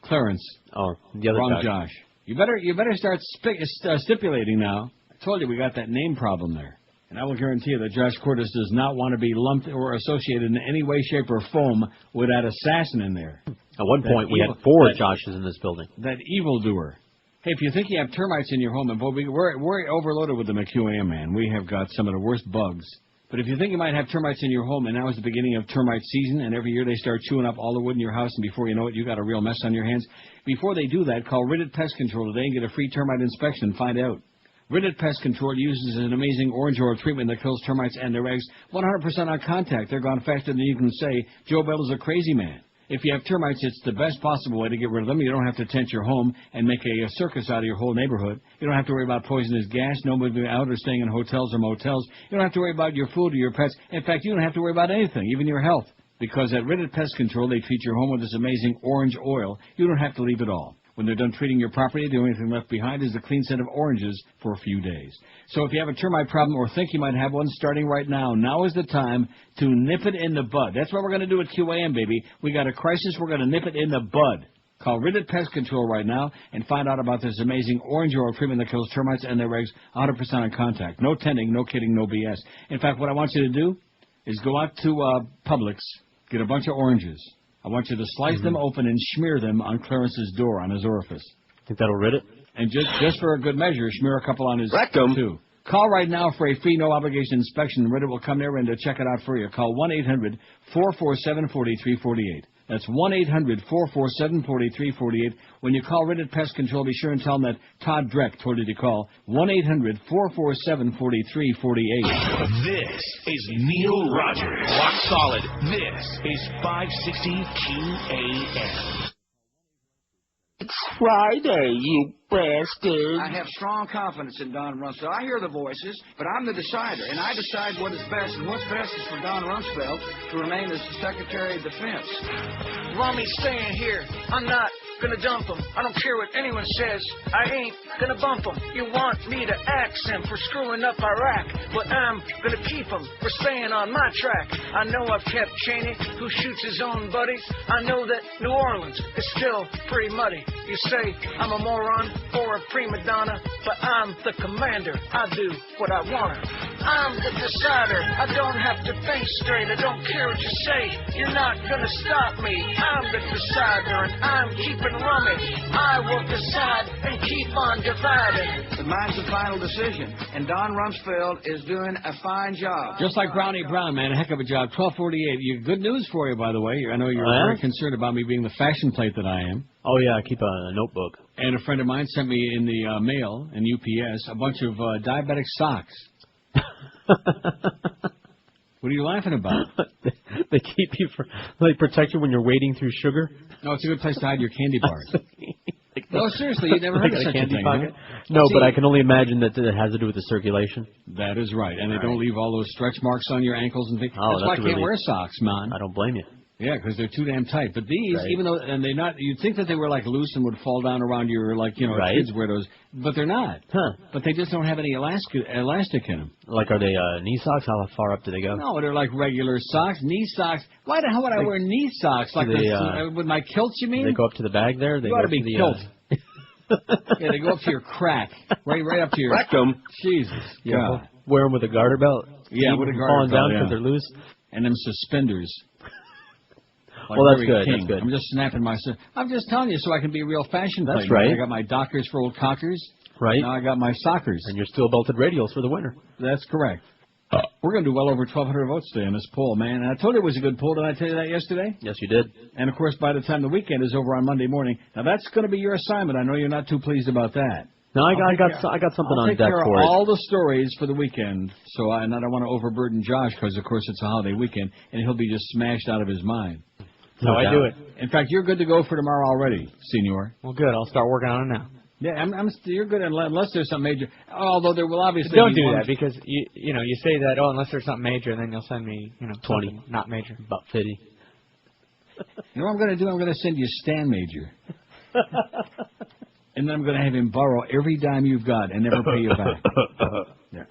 Clarence. Oh, the other Wrong Josh. You better start stipulating now. I told you we got that name problem there. And I will guarantee you that Josh Cordes does not want to be lumped or associated in any way, shape, or form with that assassin in there. At one point, we had 4 Joshes in this building. That evildoer. Hey, if you think you have termites in your home, and we're overloaded with the WQAM, man. We have got some of the worst bugs. But if you think you might have termites in your home, and now is the beginning of termite season, and every year they start chewing up all the wood in your house, and before you know it, you got a real mess on your hands. Before they do that, call Ridditt Pest Control today and get a free termite inspection and find out. Ridditt Pest Control uses an amazing orange oil treatment that kills termites and their eggs 100% on contact. They're gone faster than you can say. Joe Bell is a crazy man. If you have termites, it's the best possible way to get rid of them. You don't have to tent your home and make a circus out of your whole neighborhood. You don't have to worry about poisonous gas, no moving out or staying in hotels or motels. You don't have to worry about your food or your pets. In fact, you don't have to worry about anything, even your health. Because at Ridditt Pest Control, they treat your home with this amazing orange oil. You don't have to leave it all. When they're done treating your property, the only thing left behind is a clean set of oranges for a few days. So if you have a termite problem or think you might have one starting right now, now is the time to nip it in the bud. That's what we're going to do at QAM, baby. We got a crisis. We're going to nip it in the bud. Call Ridditt Pest Control right now and find out about this amazing orange oil treatment that kills termites and their eggs 100% on contact. No tending, no kidding, no BS. In fact, what I want you to do is go out to Publix, get a bunch of oranges. I want you to slice them open and smear them on Clarence's door, on his orifice. Think that'll rid it? And just for a good measure, smear a couple on his rectum, too. Call right now for a free, no-obligation inspection. Ridditt will come there and check it out for you. Call 1-800-447-4348. That's 1-800-447-4348. When you call Ridditt Pest Control, be sure and tell them that Todd Dreck told you to call 1-800-447-4348. This is Neil Rogers. Rock solid. This is 560 QAM. It's Friday, you bastard. I have strong confidence in Don Rumsfeld. I hear the voices, but I'm the decider, and I decide what is best, and what's best is for Don Rumsfeld to remain as the Secretary of Defense. Romney's staying here. I'm not gonna dump him. I don't care what anyone says. I ain't gonna bump him. You want me to axe him for screwing up Iraq, but I'm gonna keep him for staying on my track. I know I've kept Cheney, who shoots his own buddies. I know that New Orleans is still pretty muddy. You say I'm a moron or a prima donna, but I'm the commander. I do what I wanna. I'm the decider. I don't have to think straight. I don't care what you say. You're not gonna stop me. I'm the decider, and I'm keeping rummy. I will decide and keep on dividing. The mine's the final decision, and Don Rumsfeld is doing a fine job. Just like Brownie Brown, man, a heck of a job. 1248. Good news for you, by the way. I know you're very concerned about me being the fashion plate that I am. Oh, yeah, I keep a notebook. And a friend of mine sent me in the mail, in UPS, a bunch of diabetic socks. What are you laughing about? They keep you they protect you when you're wading through sugar? No, it's a good place to hide your candy bars. No, seriously, you never heard of a such candy a thing, pocket? huh? No, See, but I can only imagine that it has to do with the circulation. That is right, and they don't leave all those stretch marks on your ankles and things. Oh, that's why I can't wear socks, man. I don't blame you. Yeah, because they're too damn tight. But these, even though, and they're not, you'd think that they were like loose and would fall down around your, like, you know, kids wear those, but they're not. Huh. But they just don't have any elastic in them. Like, are they knee socks? How far up do they go? No, they're like regular socks, knee socks. Why the hell would I wear knee socks? Like with my kilts, you mean? They go up to the bag there? They you ought to be kilt. Yeah, they go up to your crack, right up to your rectum. Jesus, Yeah, wear them with a garter belt. Yeah, Keep with a them garter falling belt, down because they're loose. And them suspenders. Like well, that's Larry good. King. That's good. I'm just snapping myself. I'm just telling you so I can be a real fashion That's player. right. I got my Dockers for old cockers. Right. Now I got my sockers. And your steel belted radials for the winter. That's correct. We're going to do well over 1,200 votes today on this poll, man. And I told you it was a good poll. Did I tell you that yesterday? Yes, you did. And, of course, by the time the weekend is over on Monday morning, now that's going to be your assignment. I know you're not too pleased about that. No, I got something on deck for it. I'll take care of for it. all the stories for the weekend, so I don't want to overburden Josh because, of course, it's a holiday weekend, and he'll be just smashed out of his mind. No, I do it. In fact, you're good to go for tomorrow already, Senor. Well, good. I'll start working on it now. Yeah, you're good unless there's something major. Although there will obviously don't be do one. that because you say that unless there's something major, and then you'll send me 20, not major, about 50. You know what I'm going to do? I'm going to send you Stan Major. And then I'm going to have him borrow every dime you've got and never pay you back. Yeah.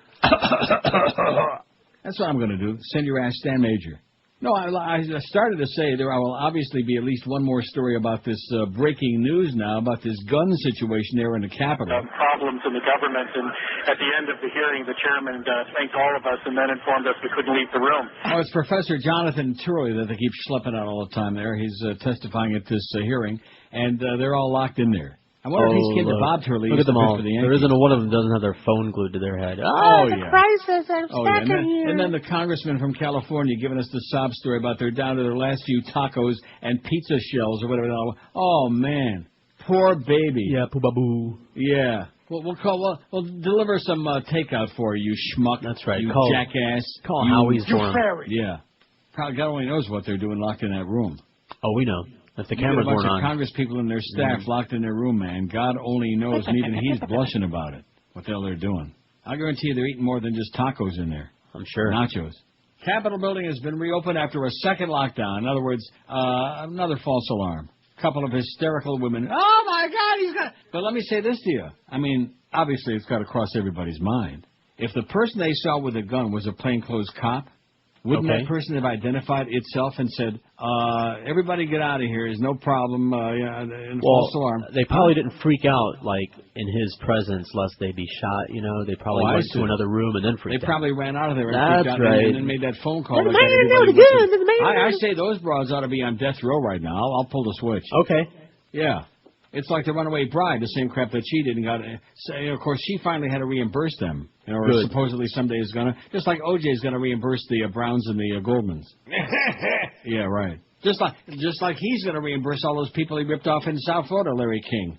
That's what I'm going to do. Send your ass Stan Major. No, I started to say there will obviously be at least one more story about this breaking news now, about this gun situation there in the Capitol. Problems in the government, and at the end of the hearing, the chairman thanked all of us and then informed us we couldn't leave the room. Oh, it's Professor Jonathan Turley that they keep schlepping out all the time there. He's testifying at this hearing, and they're all locked in there. I wonder if he's kidding to Bob Turley. Look at them all. For the There isn't one of them that doesn't have their phone glued to their head. Oh, the yeah. crisis, I'm stuck in here. And then the congressman from California giving us the sob story about they're down to their last few tacos and pizza shells or whatever. Oh, man. Poor baby. Yeah, poo-ba-boo. Yeah. We'll deliver some takeout for you, schmuck. That's right. You jackass. Call Howie's for him. Yeah. Probably God only knows what they're doing locked in that room. Oh, we know. If the You cameras get a bunch weren't of on. Congress people and their staff locked in their room, man. God only knows, and even he's blushing about it. What the hell they're doing? I guarantee you they're eating more than just tacos in there. I'm sure. Nachos. Capitol building has been reopened after a second lockdown. In other words, another false alarm. A couple of hysterical women. Oh, my God, he's got... But let me say this to you. I mean, obviously it's got to cross everybody's mind. If the person they saw with a gun was a plainclothes cop, wouldn't that person have identified itself and said, everybody get out of here, there's no problem, false alarm? They probably didn't freak out, like, in his presence, lest they be shot, They probably went to another room and then freaked out. They probably ran out of there and That's freaked out right. and then made that phone call. I say those broads ought to be on death row right now. I'll pull the switch. Okay. Yeah. It's like the runaway bride, the same crap that she did and got. Of course, she finally had to reimburse them, or Good. supposedly someday is gonna. Just like OJ is gonna reimburse the Browns and the Goldmans. Yeah, right. Just like he's gonna reimburse all those people he ripped off in South Florida, Larry King.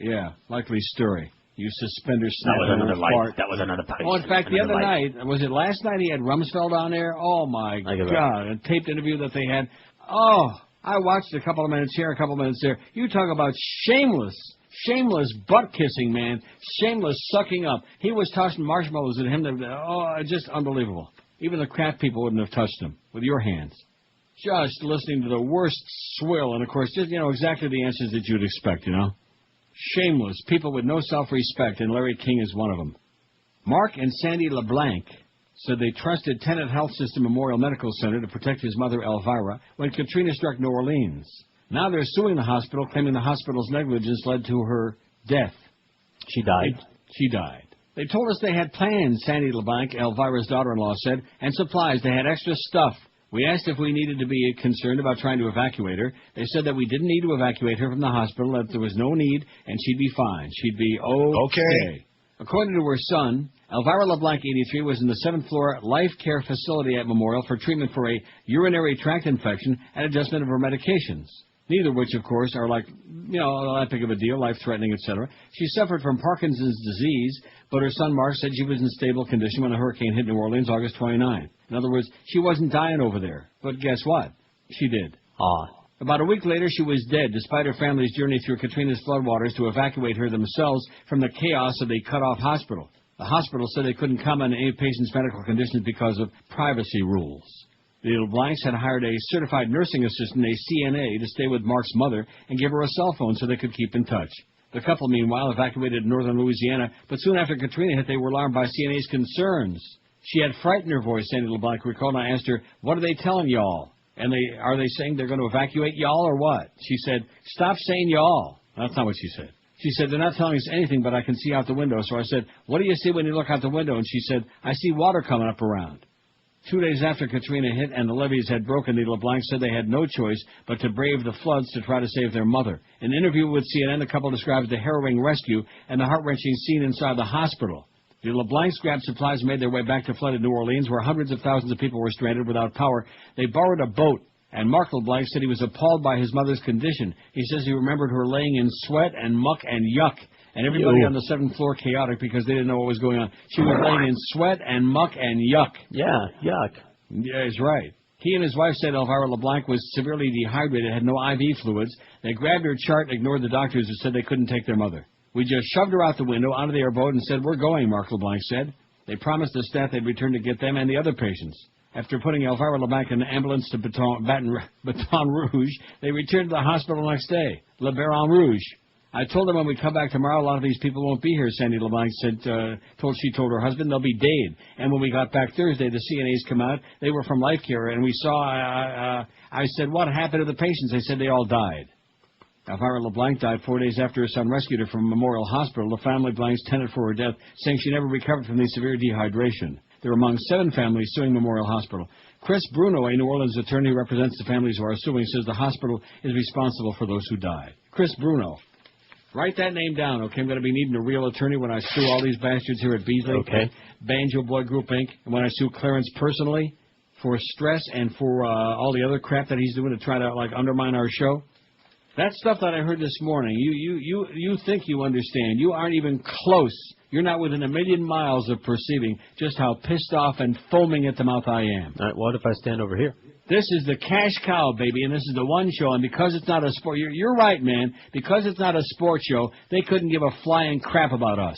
Yeah, likely story. You suspender snapper. That was another punch. Oh, in fact, the other night, was it last night he had Rumsfeld on there? Oh, my God. A taped interview that they had. Oh, I watched a couple of minutes here, a couple of minutes there. You talk about shameless butt-kissing, man. Shameless sucking up. He was tossing marshmallows at him. Just unbelievable. Even the craft people wouldn't have touched him with your hands. Just listening to the worst swill. And, of course, just, exactly the answers that you'd expect, Shameless. People with no self-respect, and Larry King is one of them. Mark and Sandy LeBlanc said they trusted Tenet Health System Memorial Medical Center to protect his mother, Elvira, when Katrina struck New Orleans. Now they're suing the hospital, claiming the hospital's negligence led to her death. She died? She died. They told us they had plans, Sandy LeBlanc, Elvira's daughter-in-law said, and supplies. They had extra stuff. We asked if we needed to be concerned about trying to evacuate her. They said that we didn't need to evacuate her from the hospital, that there was no need, and she'd be fine. She'd be okay. According to her son, Elvira LeBlanc, 83, was in the 7th floor life care facility at Memorial for treatment for a urinary tract infection and adjustment of her medications. Neither of which, of course, are like, that big of a deal, life-threatening, etc. She suffered from Parkinson's disease, but her son Mark said she was in stable condition when a hurricane hit New Orleans August 29. In other words, she wasn't dying over there. But guess what? She did. About a week later, she was dead, despite her family's journey through Katrina's floodwaters to evacuate her themselves from the chaos of the cut-off hospital. The hospital said they couldn't comment on any patient's medical conditions because of privacy rules. The LeBlancs had hired a certified nursing assistant, a CNA, to stay with Mark's mother and give her a cell phone so they could keep in touch. The couple, meanwhile, evacuated northern Louisiana, but soon after Katrina hit, they were alarmed by CNA's concerns. She had fright in her voice, Sandy LeBlanc recalled, and I asked her, what are they telling y'all? And are they saying they're going to evacuate y'all or what? She said, stop saying y'all. That's not what she said. She said, they're not telling us anything, but I can see out the window. So I said, what do you see when you look out the window? And she said, I see water coming up around. 2 days after Katrina hit and the levees had broken, the LeBlancs said they had no choice but to brave the floods to try to save their mother. In an interview with CNN, the couple describes the harrowing rescue and the heart-wrenching scene inside the hospital. The LeBlancs grabbed supplies and made their way back to flooded New Orleans, where hundreds of thousands of people were stranded without power. They borrowed a boat, and Mark LeBlanc said he was appalled by his mother's condition. He says he remembered her laying in sweat and muck and yuck, and everybody on the 7th floor chaotic because they didn't know what was going on. She was laying in sweat and muck and yuck. Yeah, yuck. Yeah, he's right. He and his wife said Elvira LeBlanc was severely dehydrated, had no IV fluids. They grabbed her chart and ignored the doctors who said they couldn't take their mother. We just shoved her out the window onto the airboat and said, we're going, Mark LeBlanc said. They promised the staff they'd return to get them and the other patients. After putting Elvira LeBlanc in an ambulance to Baton Rouge, they returned to the hospital next day, Le Baton Rouge. I told them when we come back tomorrow, a lot of these people won't be here, Sandy LeBlanc said. She told her husband they'll be dead. And when we got back Thursday, the CNAs come out. They were from Life Care, and we saw. I said, what happened to the patients? They said they all died. Elvira LeBlanc died 4 days after her son rescued her from Memorial Hospital. The family blanks tendered for her death, saying she never recovered from the severe dehydration. They're among 7 families suing Memorial Hospital. Chris Bruno, a New Orleans attorney who represents the families who are suing, says the hospital is responsible for those who died. Chris Bruno. Write that name down, okay? I'm going to be needing a real attorney when I sue all these bastards here at Beasley. Okay. Banjo Boy Group, Inc. And when I sue Clarence personally for stress and for all the other crap that he's doing to try to, undermine our show. That stuff that I heard this morning, you think you understand. You aren't even close. You're not within a million miles of perceiving just how pissed off and foaming at the mouth I am. All right, what if I stand over here? This is the cash cow, baby, and this is the one show, and because it's not a sport, you're right, man, because it's not a sports show, they couldn't give a flying crap about us.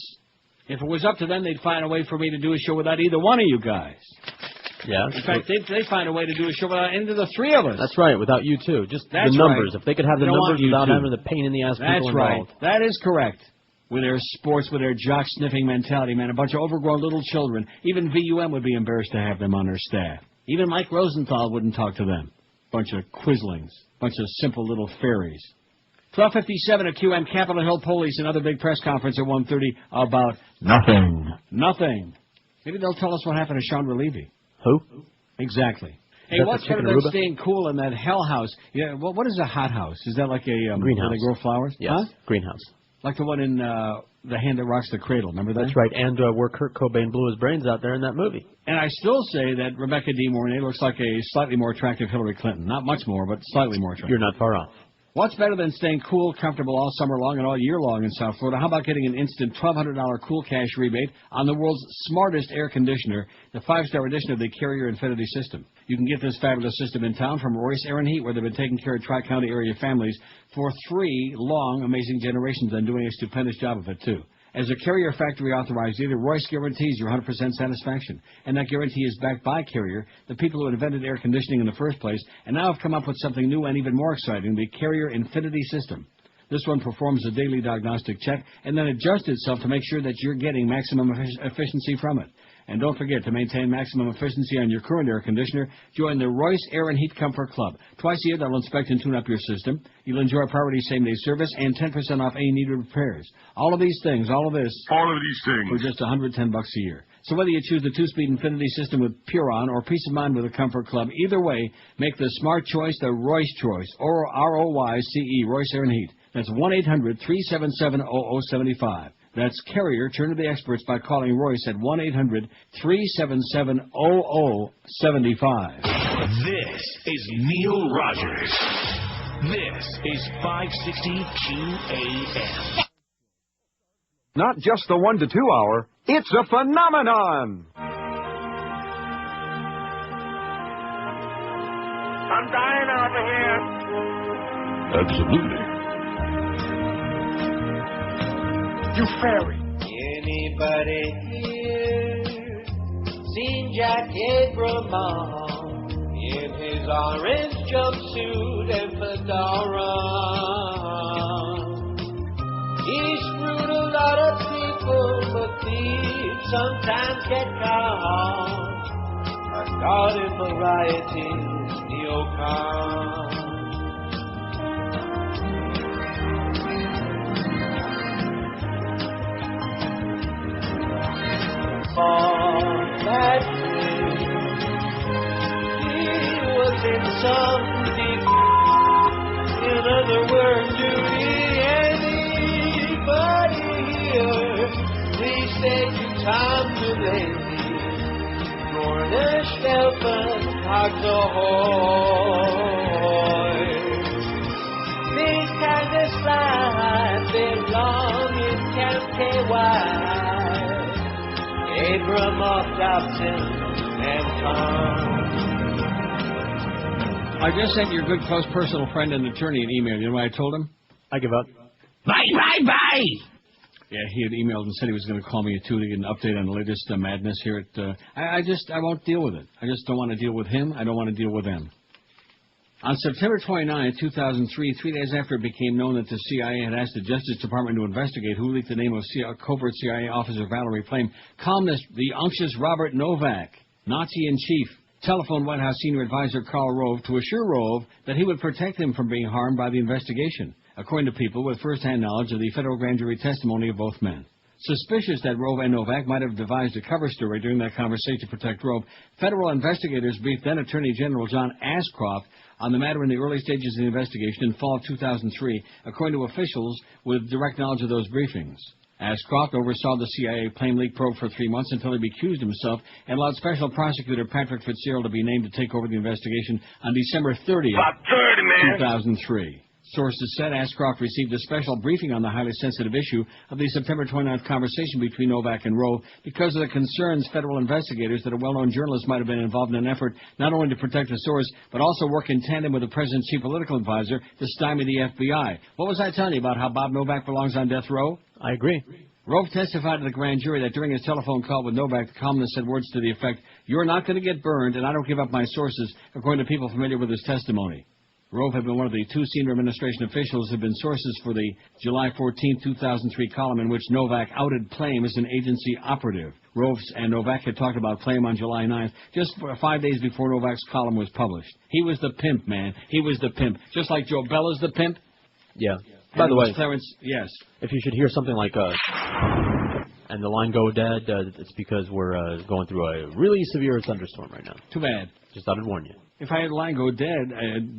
If it was up to them, they'd find a way for me to do a show without either one of you guys. Yeah. In fact, they'd find a way to do a show without any of the 3 of us. That's right, without you, too. Just That's the numbers. Right. If they could have the numbers without having the pain-in-the-ass people That's involved. Right. That is correct. With their sports, with their jock-sniffing mentality, man, a bunch of overgrown little children. Even VUM would be embarrassed to have them on their staff. Even Mike Rosenthal wouldn't talk to them. Bunch of quislings. Bunch of simple little fairies. 12:57 at QM, Capitol Hill Police, another big press conference at 1:30 about nothing. Nothing. Maybe they'll tell us what happened to Chandra Levy. Who? Exactly. Hey, Is that what's the better chicken than Aruba? staying cool in that hell house? Yeah, what is a hot house? Is that like a greenhouse where they grow flowers? Yes, Huh? greenhouse. Like the one in The Hand That Rocks the Cradle. Remember that? That's right, and where Kurt Cobain blew his brains out there in that movie. And I still say that Rebecca De Mornay looks like a slightly more attractive Hillary Clinton. Not much more, but slightly more attractive. You're not far off. What's better than staying cool, comfortable all summer long and all year long in South Florida? How about getting an instant $1,200 cool cash rebate on the world's smartest air conditioner, the 5-star edition of the Carrier Infinity system? You can get this fabulous system in town from Royce Air and Heat, where they've been taking care of Tri-County area families for 3 long, amazing generations and doing a stupendous job of it, too. As a Carrier factory authorized dealer, Royce guarantees your 100% satisfaction. And that guarantee is backed by Carrier, the people who invented air conditioning in the first place, and now have come up with something new and even more exciting, the Carrier Infinity system. This one performs a daily diagnostic check and then adjusts itself to make sure that you're getting maximum efficiency from it. And don't forget, to maintain maximum efficiency on your current air conditioner, join the Royce Air and Heat Comfort Club. Twice a year, they'll inspect and tune up your system. You'll enjoy priority same-day service and 10% off any needed repairs. All of these things, all of these things, for just $110 a year. So whether you choose the two-speed Infinity system with Puron or Peace of Mind with a Comfort Club, either way, make the smart choice the Royce choice, or R-O-Y-C-E, Royce Air and Heat. That's 1-800-377-0075. That's Carrier. Turn to the experts by calling Royce at 1-800-377-0075. This is Neil Rogers. This is 560 QAM. Not just the 1 to 2 hour, it's a phenomenon. I'm dying over here. Absolutely. You fairy. Anybody here seen Jack Abramoff in his orange jumpsuit and fedora? He screwed a lot of people, but thieves sometimes get caught. A god in varieties, neocon. On that day, he was in some degree, in other words, duty. Anybody here, please take your time today. Gorner Stelfen, Hogzohoy. These kind of slides belong in Camp KY. Abramoff, Dobson, and Tom. I just sent your good, close, personal friend and attorney an email. You know what I told him? I give up. Bye. Yeah, he had emailed and said he was going to call me at 2 to get an update on the latest madness here at... I won't deal with it. I just don't want to deal with him. I don't want to deal with them. On September 29, 2003, 3 days after it became known that the CIA had asked the Justice Department to investigate who leaked the name of covert CIA officer Valerie Plame, columnist the unctuous Robert Novak, Nazi-in-chief, telephoned White House senior advisor Karl Rove to assure Rove that he would protect him from being harmed by the investigation, according to people with first-hand knowledge of the federal grand jury testimony of both men. Suspicious that Rove and Novak might have devised a cover story during that conversation to protect Rove, federal investigators briefed then-Attorney General John Ashcroft on the matter in the early stages of the investigation in fall of 2003, according to officials with direct knowledge of those briefings. Ashcroft oversaw the CIA Plame leak probe for 3 months until he recused himself and allowed Special Prosecutor Patrick Fitzgerald to be named to take over the investigation on December 30th, 2003. Sources said Ashcroft received a special briefing on the highly sensitive issue of the September 29th conversation between Novak and Rove because of the concerns federal investigators that a well-known journalist might have been involved in an effort not only to protect the source, but also work in tandem with the president's chief political advisor to stymie the FBI. What was I telling you about how Bob Novak belongs on death row? I agree. Rove testified to the grand jury that during his telephone call with Novak, the columnist said words to the effect, "You're not going to get burned, and I don't give up my sources," according to people familiar with his testimony. Rove had been one of the 2 senior administration officials who had been sources for the July 14, 2003 column in which Novak outed Plame as an agency operative. Rove and Novak had talked about Plame on July 9th, just 5 days before Novak's column was published. He was the pimp, man. He was the pimp. Just like Joe Bella's the pimp. Yeah. By the way, Clarence, yes. If you should hear something like and the line go dead, it's because we're going through a really severe thunderstorm right now. Too bad. Just thought I'd warn you. If I had the line go dead,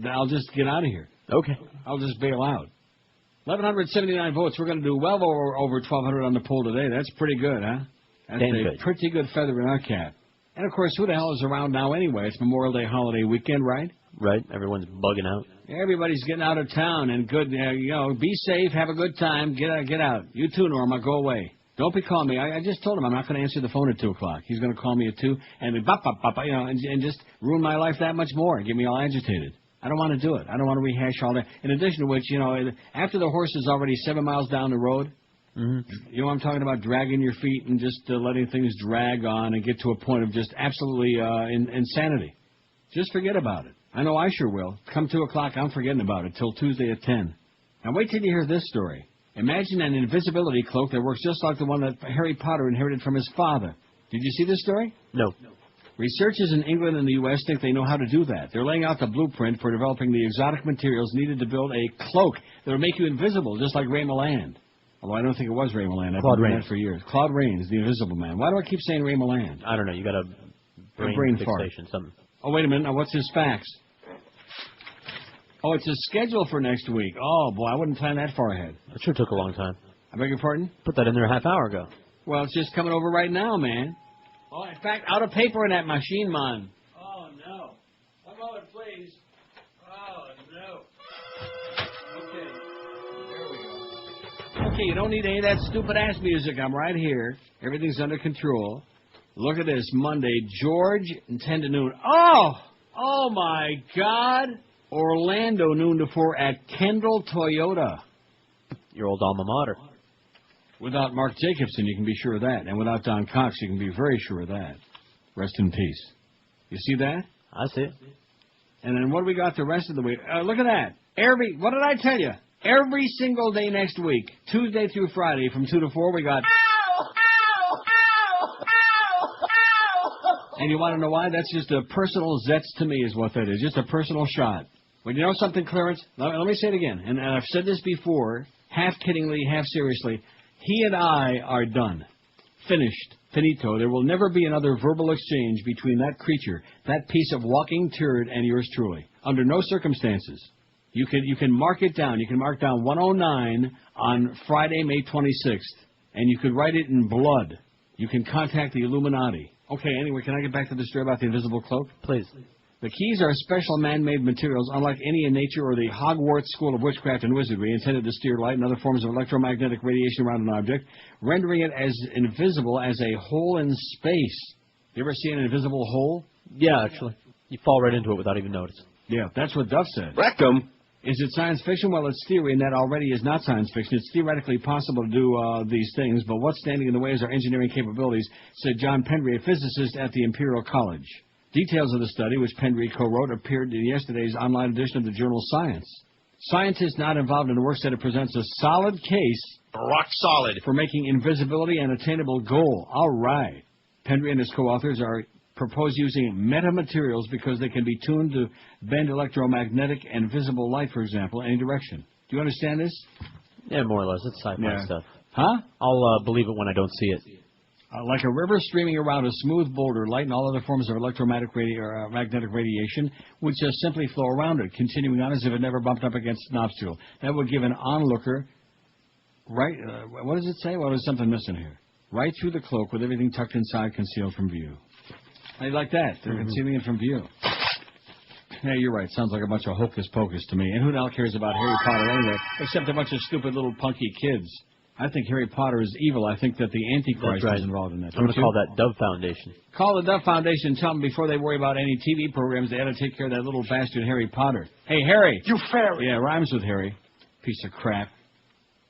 I'll just get out of here. Okay. I'll just bail out. 1,179 votes. We're going to do well over 1,200 on the poll today. That's pretty good, huh? That's a pretty good feather in our cap. And, of course, who the hell is around now anyway? It's Memorial Day holiday weekend, right? Right. Everyone's bugging out. Everybody's getting out of town and good, be safe, have a good time, get out. You too, Norma, go away. Don't be calling me. I just told him I'm not going to answer the phone at 2 o'clock. He's going to call me at 2 and and just ruin my life that much more and get me all agitated. I don't want to do it. I don't want to rehash all that. In addition to which, after the horse is already 7 miles down the road, you know what I'm talking about, dragging your feet and just letting things drag on and get to a point of just absolutely insanity. Just forget about it. I know I sure will. Come 2 o'clock, I'm forgetting about it till Tuesday at 10. Now wait till you hear this story. Imagine an invisibility cloak that works just like the one that Harry Potter inherited from his father. Did you see this story? No. Researchers in England and the U.S. think they know how to do that. They're laying out the blueprint for developing the exotic materials needed to build a cloak that will make you invisible, just like Ray Milland. Although I don't think it was Ray Milland. I've been doing that for years. Claude Rains, the Invisible Man. Why do I keep saying Ray Milland? I don't know. You got a brain fixation, something. Oh, wait a minute. Now, what's his fax? Oh, it's a schedule for next week. Oh, boy, I wouldn't plan that far ahead. It sure took a long time. I beg your pardon? Put that in there a half hour ago. Well, it's just coming over right now, man. Oh, in fact, out of paper in that machine, man. Oh, no. One moment, please. Oh, no. Okay. There we go. Okay, you don't need any of that stupid-ass music. I'm right here. Everything's under control. Look at this. Monday, George, 10 to noon. Oh, my God. Orlando, noon to 4 at Kendall Toyota. Your old alma mater. Without Mark Jacobson, you can be sure of that. And without Don Cox, you can be very sure of that. Rest in peace. You see that? I see it. And then what do we got the rest of the week? Look at that. What did I tell you? Every single day next week, Tuesday through Friday, from 2 to 4, we got... And you want to know why? That's just a personal zets to me is what that is. Just a personal shot. But you know something, Clarence? Let me say it again. And I've said this before, half kiddingly, half seriously. He and I are done. Finished. Finito. There will never be another verbal exchange between that creature, that piece of walking turd, and yours truly. Under no circumstances. You can mark it down. You can mark down 109 on Friday, May 26th. And you could write it in blood. You can contact the Illuminati. Okay, anyway, can I get back to the story about the invisible cloak? Please. The keys are special man-made materials, unlike any in nature or the Hogwarts School of Witchcraft and Wizardry, intended to steer light and other forms of electromagnetic radiation around an object, rendering it as invisible as a hole in space. You ever see an invisible hole? Yeah, actually. You fall right into it without even noticing. Yeah, that's what Duff said. Rectum. Is it science fiction? Well, it's theory, and that already is not science fiction. It's theoretically possible to do these things, but what's standing in the way is our engineering capabilities, said John Pendry, a physicist at the Imperial College. Details of the study, which Pendry co-wrote, appeared in yesterday's online edition of the journal Science. Scientists not involved in the work said it presents a solid case, rock solid, for making invisibility an attainable goal. All right. Pendry and his co-authors propose using metamaterials because they can be tuned to bend electromagnetic and visible light, for example, any direction. Do you understand this? Yeah, more or less. It's sci-fi stuff. Huh? I'll believe it when I don't see it. Like a river streaming around a smooth boulder, light and all other forms of magnetic radiation would just simply flow around it, continuing on as if it never bumped up against an obstacle. That would give an onlooker, right, what does it say? Well, there's something missing here. Right through the cloak with everything tucked inside, concealed from view. How do you like that? They're concealing it from view. Yeah, you're right. Sounds like a bunch of hocus-pocus to me. And who the hell cares about Harry Potter anyway, except a bunch of stupid little punky kids. I think Harry Potter is evil. I think that the Antichrist is involved in that. I'm going to call that Dove Foundation. Call the Dove Foundation and tell them before they worry about any TV programs, they ought to take care of that little bastard Harry Potter. Hey, Harry. You fairy. Yeah, rhymes with Harry. Piece of crap.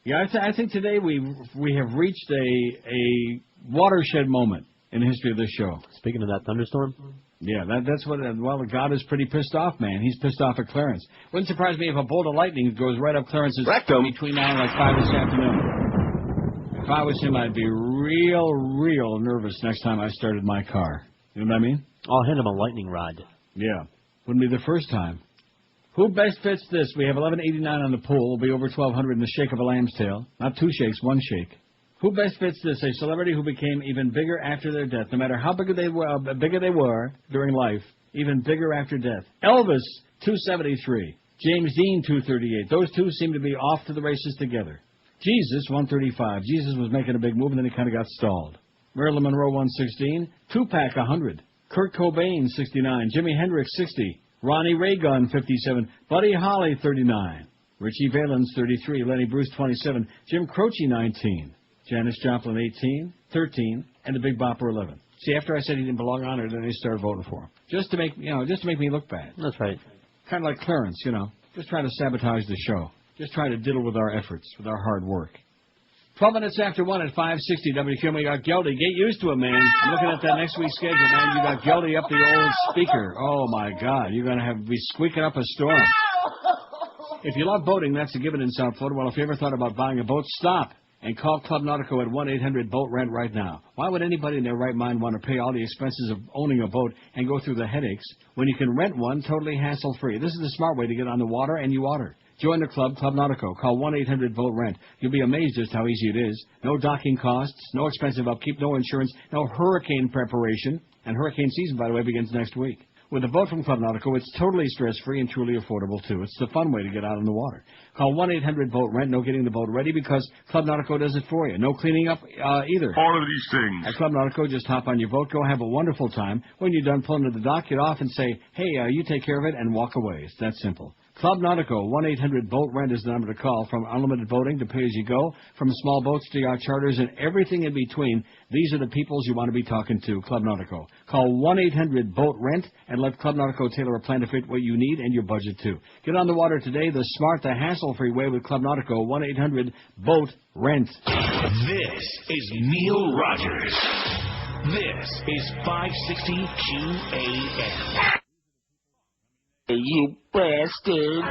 Yeah, I think today we have reached a watershed moment in the history of this show. Speaking of that thunderstorm? Yeah, that's what, God is pretty pissed off, man. He's pissed off at Clarence. Wouldn't surprise me if a bolt of lightning goes right up Clarence's rectum between now and like 5 this afternoon. If I was him, I'd be real nervous next time I started my car. You know what I mean? I'll hand him a lightning rod. Yeah. Wouldn't be the first time. Who best fits this? We have 1189 on the poll. Will be over 1200 in the shake of a lamb's tail. Not two shakes, one shake. Who best fits this? A celebrity who became even bigger after their death. No matter how bigger they were during life, even bigger after death. Elvis, 273. James Dean, 238. Those two seem to be off to the races together. Jesus, 135. Jesus was making a big move, and then he kind of got stalled. Marilyn Monroe, 116. Tupac, 100. Kurt Cobain, 69. Jimi Hendrix, 60. Ronnie Reagan, 57. Buddy Holly, 39. Richie Valens, 33. Lenny Bruce, 27. Jim Croce, 19. Janis Joplin, 18. 13. And the Big Bopper, 11. See, after I said he didn't belong on it, then they started voting for him. Just to make me look bad. That's right. Kind of like Clarence, just trying to sabotage the show. Just trying to diddle with our efforts, with our hard work. 12 minutes after 1 at 560 WQAM. We got Geldy. Get used to it, man. I'm looking at that next week's schedule, man. You got Geldy up the old speaker. Oh, my God. You're going to be squeaking up a storm. If you love boating, that's a given in South Florida. Well, if you ever thought about buying a boat, stop. And call Club Nautico at 1-800-BOAT-RENT right now. Why would anybody in their right mind want to pay all the expenses of owning a boat and go through the headaches when you can rent one totally hassle-free? This is the smart way to get on the water, and you oughter. Join the club, Club Nautico. Call 1-800-BOAT-RENT. You'll be amazed just how easy it is. No docking costs, no expensive upkeep, no insurance, no hurricane preparation. And hurricane season, by the way, begins next week. With a boat from Club Nautico, it's totally stress-free and truly affordable, too. It's the fun way to get out on the water. Call 1-800-BOAT-RENT. No getting the boat ready because Club Nautico does it for you. No cleaning up either. All of these things. At Club Nautico, just hop on your boat, go have a wonderful time. When you're done pulling to the dock, get off and say, hey, you take care of it, and walk away. It's that simple. Club Nautico, 1-800-BOAT-RENT is the number to call. From unlimited boating to pay-as-you-go, from small boats to yacht charters and everything in between, these are the peoples you want to be talking to, Club Nautico. Call 1-800-BOAT-RENT and let Club Nautico tailor a plan to fit what you need and your budget, too. Get on the water today the smart, the hassle-free way with Club Nautico, 1-800-BOAT-RENT. This is Neil Rogers. This is 560 QAM. You bastard.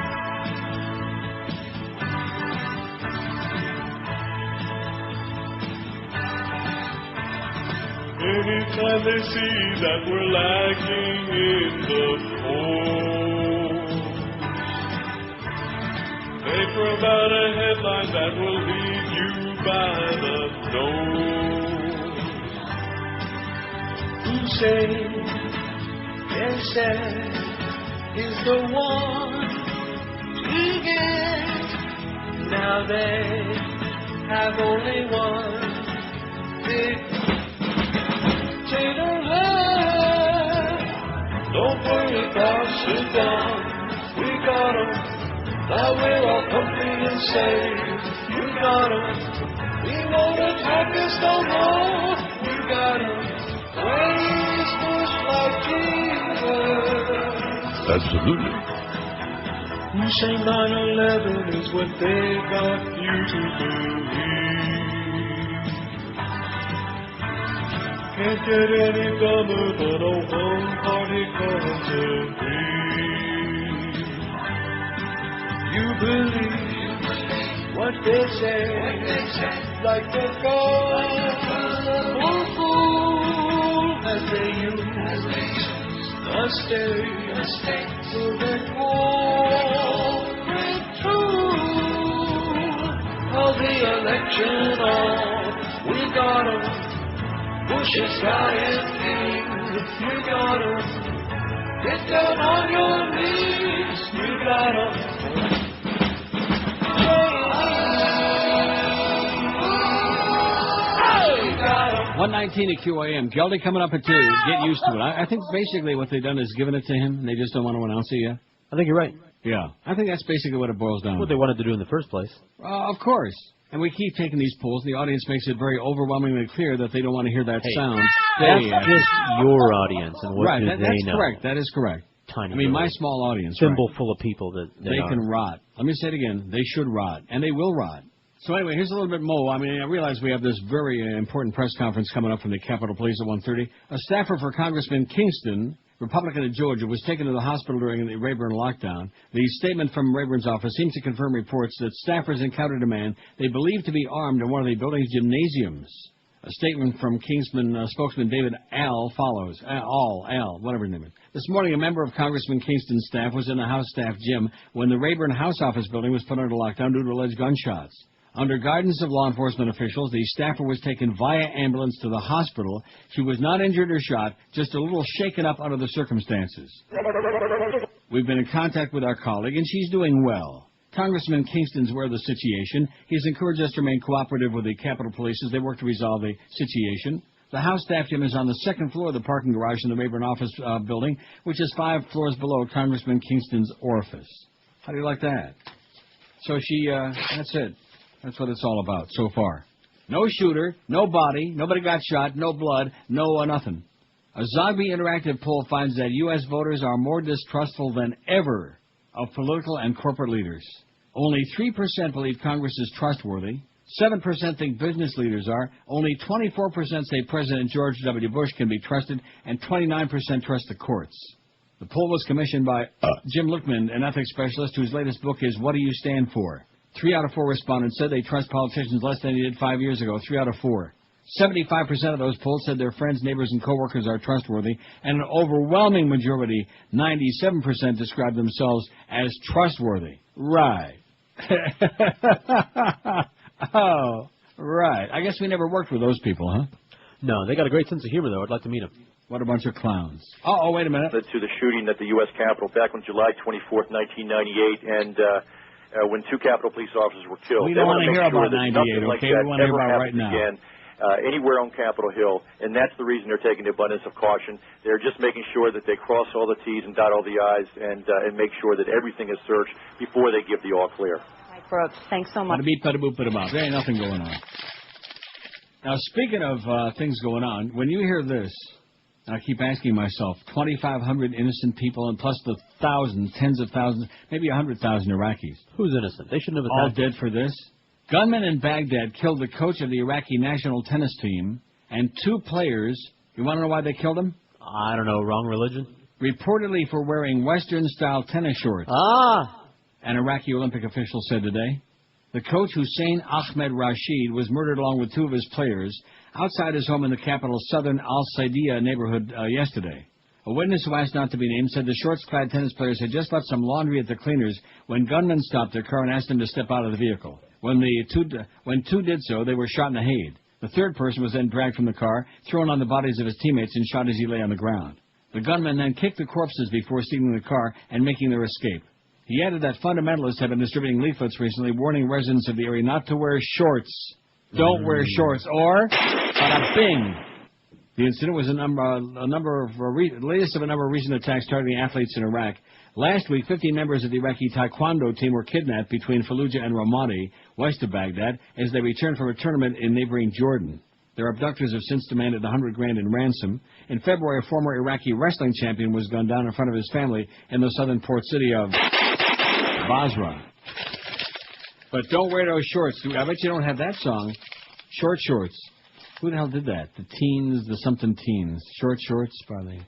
Anytime they see that we're lacking in the fold, they throw out a headline that will lead you by the nose. Hussein, is the one to get. Now they have only one dictator left. Don't worry about Sudan, we got 'em. Now we're all comfy and safe. You got 'em. We won't attack us no more. You got 'em. Praise push like Jesus. Absolutely. You say 9/11 is what they got you to believe. Can't get any dumber than a one-party country. You believe what they say, like the gullible fool as they use the state to the corporate truth of the election on. We got 'em. Bush is dying king. You got 'em. Get down on your knees. You got 'em. 119 at QAM. Geldy coming up at 2. Get used to it. I think basically what they've done is given it to him, and they just don't want to announce it yet. I think you're right. Yeah. I think that's basically what it boils down to. What they wanted to do in the first place. Of course. And we keep taking these polls, and the audience makes it very overwhelmingly clear that they don't want to hear that sound. That's just your audience, and what do they that's know? Correct. That is correct. Tiny. I mean, my small audience. Thimble full of people that they can rot. Let me say it again. They should rot, and they will rot. So anyway, here's a little bit more. I mean, I realize we have this very important press conference coming up from the Capitol Police at 1:30. A staffer for Congressman Kingston, Republican of Georgia, was taken to the hospital during the Rayburn lockdown. The statement from Rayburn's office seems to confirm reports that staffers encountered a man they believe to be armed in one of the building's gymnasiums. A statement from Kingsman spokesman David Al follows. Al, whatever his name is. This morning, a member of Congressman Kingston's staff was in the House staff gym when the Rayburn House office building was put under lockdown due to alleged gunshots. Under guidance of law enforcement officials, the staffer was taken via ambulance to the hospital. She was not injured or shot, just a little shaken up under the circumstances. We've been in contact with our colleague, and she's doing well. Congressman Kingston's aware of the situation. He's encouraged us to remain cooperative with the Capitol Police as they work to resolve the situation. The House staff gym is on the second floor of the parking garage in the Rayburn office building, which is 5 floors below Congressman Kingston's orifice. How do you like that? So that's it. That's what it's all about so far. No shooter, no body, nobody got shot, no blood, no nothing. A Zogby Interactive poll finds that U.S. voters are more distrustful than ever of political and corporate leaders. Only 3% believe Congress is trustworthy. 7% think business leaders are. Only 24% say President George W. Bush can be trusted, and 29% trust the courts. The poll was commissioned by Jim Lichtman, an ethics specialist whose latest book is What Do You Stand For? 3 out of 4 respondents said they trust politicians less than they did 5 years ago. 3 out of 4. 75% of those polled said their friends, neighbors, and coworkers are trustworthy, and an overwhelming majority, 97%, described themselves as trustworthy. Right. Oh, right. I guess we never worked with those people, huh? No, they got a great sense of humor, though. I'd like to meet them. What a bunch of clowns. Oh, wait a minute. To the shooting at the U.S. Capitol back on July 24th, 1998, and when 2 Capitol police officers were killed. We don't want to hear about 98, like okay? We want to hear about right now. Again, anywhere on Capitol Hill, and that's the reason they're taking the abundance of caution. They're just making sure that they cross all the T's and dot all the I's and make sure that everything is searched before they give the all clear. Mike Brooks, thanks so much. Bada-beep, bada-boop, bada-bop. There ain't nothing going on. Now, speaking of things going on, when you hear this, I keep asking myself, 2,500 innocent people and plus the thousands, tens of thousands, maybe 100,000 Iraqis. Who's innocent? They shouldn't have all attacked. dead for this? Gunmen in Baghdad killed the coach of the Iraqi national tennis team and 2 players. You want to know why they killed them? I don't know. Wrong religion? Reportedly for wearing Western-style tennis shorts. An Iraqi Olympic official said today. The coach, Hussein Ahmed Rashid, was murdered along with 2 of his players outside his home in the capital's southern Al-Saidia neighborhood yesterday. A witness who asked not to be named said the shorts-clad tennis players had just left some laundry at the cleaners when gunmen stopped their car and asked them to step out of the vehicle. When 2 did so, they were shot in the head. The 3rd person was then dragged from the car, thrown on the bodies of his teammates, and shot as he lay on the ground. The gunmen then kicked the corpses before stealing the car and making their escape. He added that fundamentalists have been distributing leaflets recently warning residents of the area not to wear shorts. Don't wear shorts, or bada bing. The incident was the latest of a number of recent attacks targeting athletes in Iraq. Last week, 15 members of the Iraqi taekwondo team were kidnapped between Fallujah and Ramadi, west of Baghdad, as they returned from a tournament in neighboring Jordan. Their abductors have since demanded $100,000 in ransom. In February, a former Iraqi wrestling champion was gunned down in front of his family in the southern port city of Basra. But don't wear those shorts. I bet you don't have that song. Short shorts. Who the hell did that? The teens, the something teens. Short shorts, probably.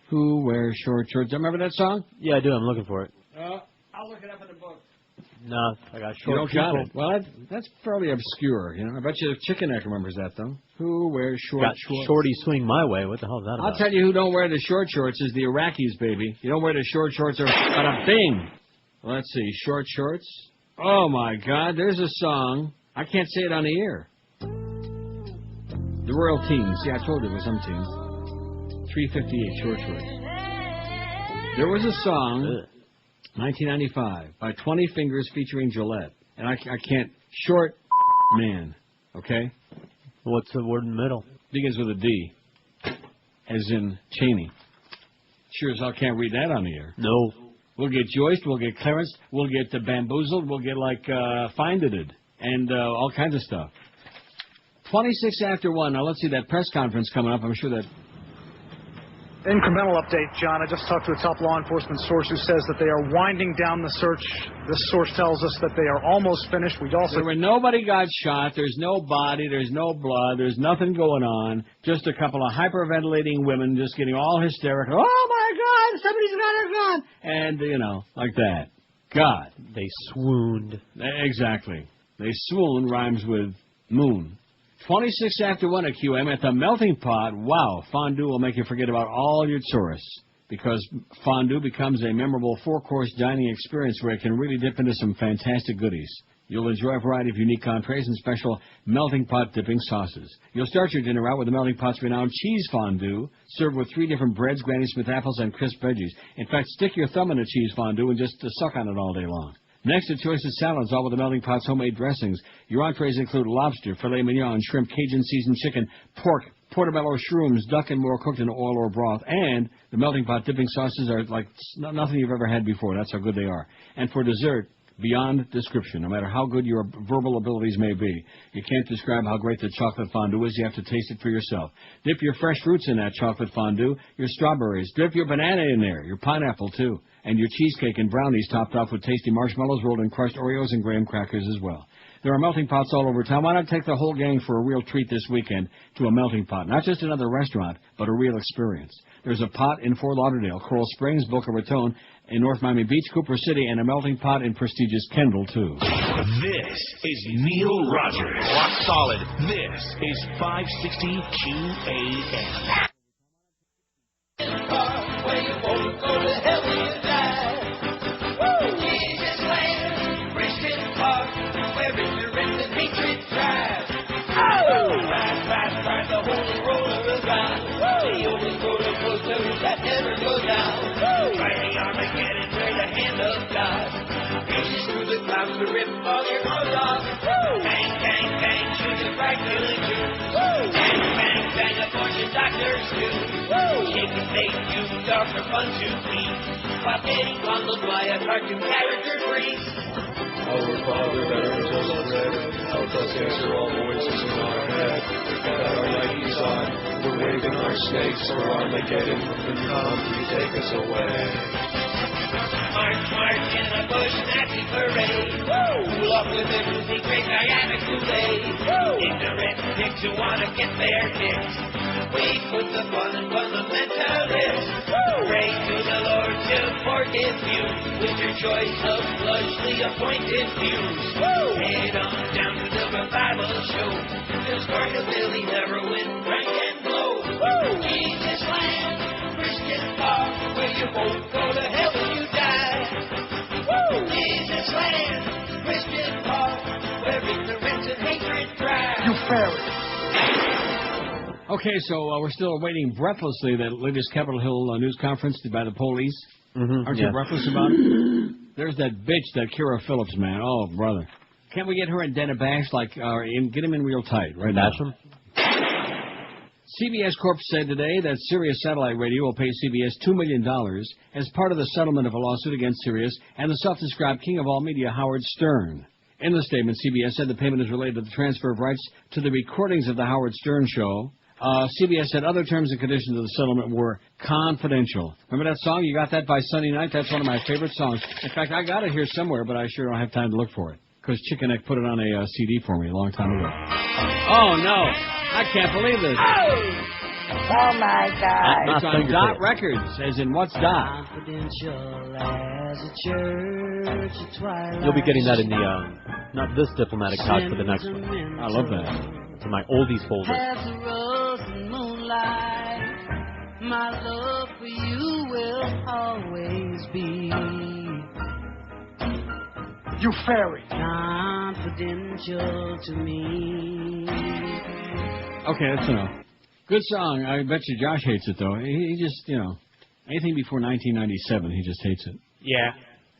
Who wears short shorts? Do you remember that song? Yeah, I do. I'm looking for it. I'll look it up in the book. No, I got short You don't got people. it. Well, that's fairly obscure. You know, I bet you Chicken Neck remembers that, though. Who wears short shorts? Shorty Swing My Way. What the hell is that about? I'll tell you who don't wear the short shorts is the Iraqis, baby. You don't wear the short shorts or bada bing. Well, let's see. Short shorts. Oh, my God. There's a song. I can't say it on the air. The Royal Teens. Yeah, I told you it was some teens. 358 short shorts. There was a song, 1995, by 20 Fingers featuring Gillette. And I can't... Short man. Okay? What's the word in the middle? Begins with a D. As in Cheney. Sure as hell can't read that on the air. No. We'll get Joyced, we'll get Clarence, we'll get Bamboozled, we'll get, Finded, and all kinds of stuff. 26 after 1. Now, let's see that press conference coming up. I'm sure that... Incremental update, John. I just talked to a top law enforcement source who says that they are winding down the search. This source tells us that they are almost finished. Nobody got shot. There's no body. There's no blood. There's nothing going on. Just a couple of hyperventilating women just getting all hysterical. Oh, my God, somebody's got a gun. And, like that. God. They swooned. Exactly. They swoon rhymes with moon. 26 after 1 at QM at the Melting Pot. Wow, fondue will make you forget about all your tourists because fondue becomes a memorable 4-course dining experience where it can really dip into some fantastic goodies. You'll enjoy a variety of unique entrees and special Melting Pot dipping sauces. You'll start your dinner out with the Melting Pot's renowned cheese fondue, served with 3 different breads, Granny Smith apples, and crisp veggies. In fact, stick your thumb in a cheese fondue and just suck on it all day long. Next, a choice of salads, all with the Melting Pot's homemade dressings. Your entrees include lobster, filet mignon, shrimp, Cajun seasoned chicken, pork, portobello shrooms, duck, and more cooked in oil or broth. And the Melting Pot dipping sauces are like nothing you've ever had before. That's how good they are. And for dessert, beyond description. No matter how good your verbal abilities may be, you can't describe how great the chocolate fondue is. You have to taste it for yourself. Dip your fresh fruits in that chocolate fondue, your strawberries. Dip your banana in there, your pineapple, too. And your cheesecake and brownies topped off with tasty marshmallows rolled in crushed Oreos and graham crackers as well. There are melting pots all over town. Why not take the whole gang for a real treat this weekend to a melting pot? Not just another restaurant, but a real experience. There's a pot in Fort Lauderdale, Coral Springs, Boca Raton, in North Miami Beach, Cooper City, and a melting pot in prestigious Kendall, too. This is Neil Rogers. Rock solid. This is 560 QAM. Where you won't go to hell when you die. Woo! Jesus land, Christian Park, where ignorance and hatred thrive. Oh! Ride the whole roller around. The only roller coaster that never goes down. Riding Armageddon where the hand of God reaches through the clouds to rip all your clothes off. Bang, bang, bang, shoot the bright killing you. Bang, bang, bang, abortion doctors do. Shake and bake, you dogs are fun to beat. While getting bundled by a cartoon character priest. Our Father that art in heaven, help us answer all voices in our head. We got our Nikes on, we're waving our snakes for Armageddon. When you come, you take us away. March, march in a bush Nazi parade. Cool off with a Lucy Great Diana Kool-Aid. Ignorant dicks who want to get their kicks. We put the fun in fundamentalists. Pray to the Lord to forgive you with your choice of fleshly appointed views. Head on down to the revival show. Just burn a Billy, heroin, drink and blow. Jesus land, Christian Park, where you won't go to hell when you die. Jesus land, Christian Park, where ignorance and hatred thrive. You ferret. Okay, so we're still awaiting breathlessly that latest Capitol Hill news conference by the police. Aren't you breathless about it? There's that bitch, that Kira Phillips, man. Oh, brother. Can't we get her in Dana Bash, get him in real tight right now? Him? CBS Corp said today that Sirius Satellite Radio will pay CBS $2 million as part of the settlement of a lawsuit against Sirius and the self-described king of all media, Howard Stern. In the statement, CBS said the payment is related to the transfer of rights to the recordings of the Howard Stern show. CBS said other terms and conditions of the settlement were confidential. Remember that song? You got that by Sunday night? That's one of my favorite songs. In fact, I got it here somewhere, but I sure don't have time to look for it. Because Chicken Neck put it on a CD for me a long time ago. Oh, no. I can't believe this. Oh, my God. It's on Dot Records, as in what's Dot? You'll be getting that in the, not this diplomatic touch, but the next one. I love that. It's in my oldies folder. My love for you will always be. You fairy. Confidential to me. Okay, that's enough. Good song. I bet you Josh hates it, though. He just, anything before 1997, he just hates it. Yeah.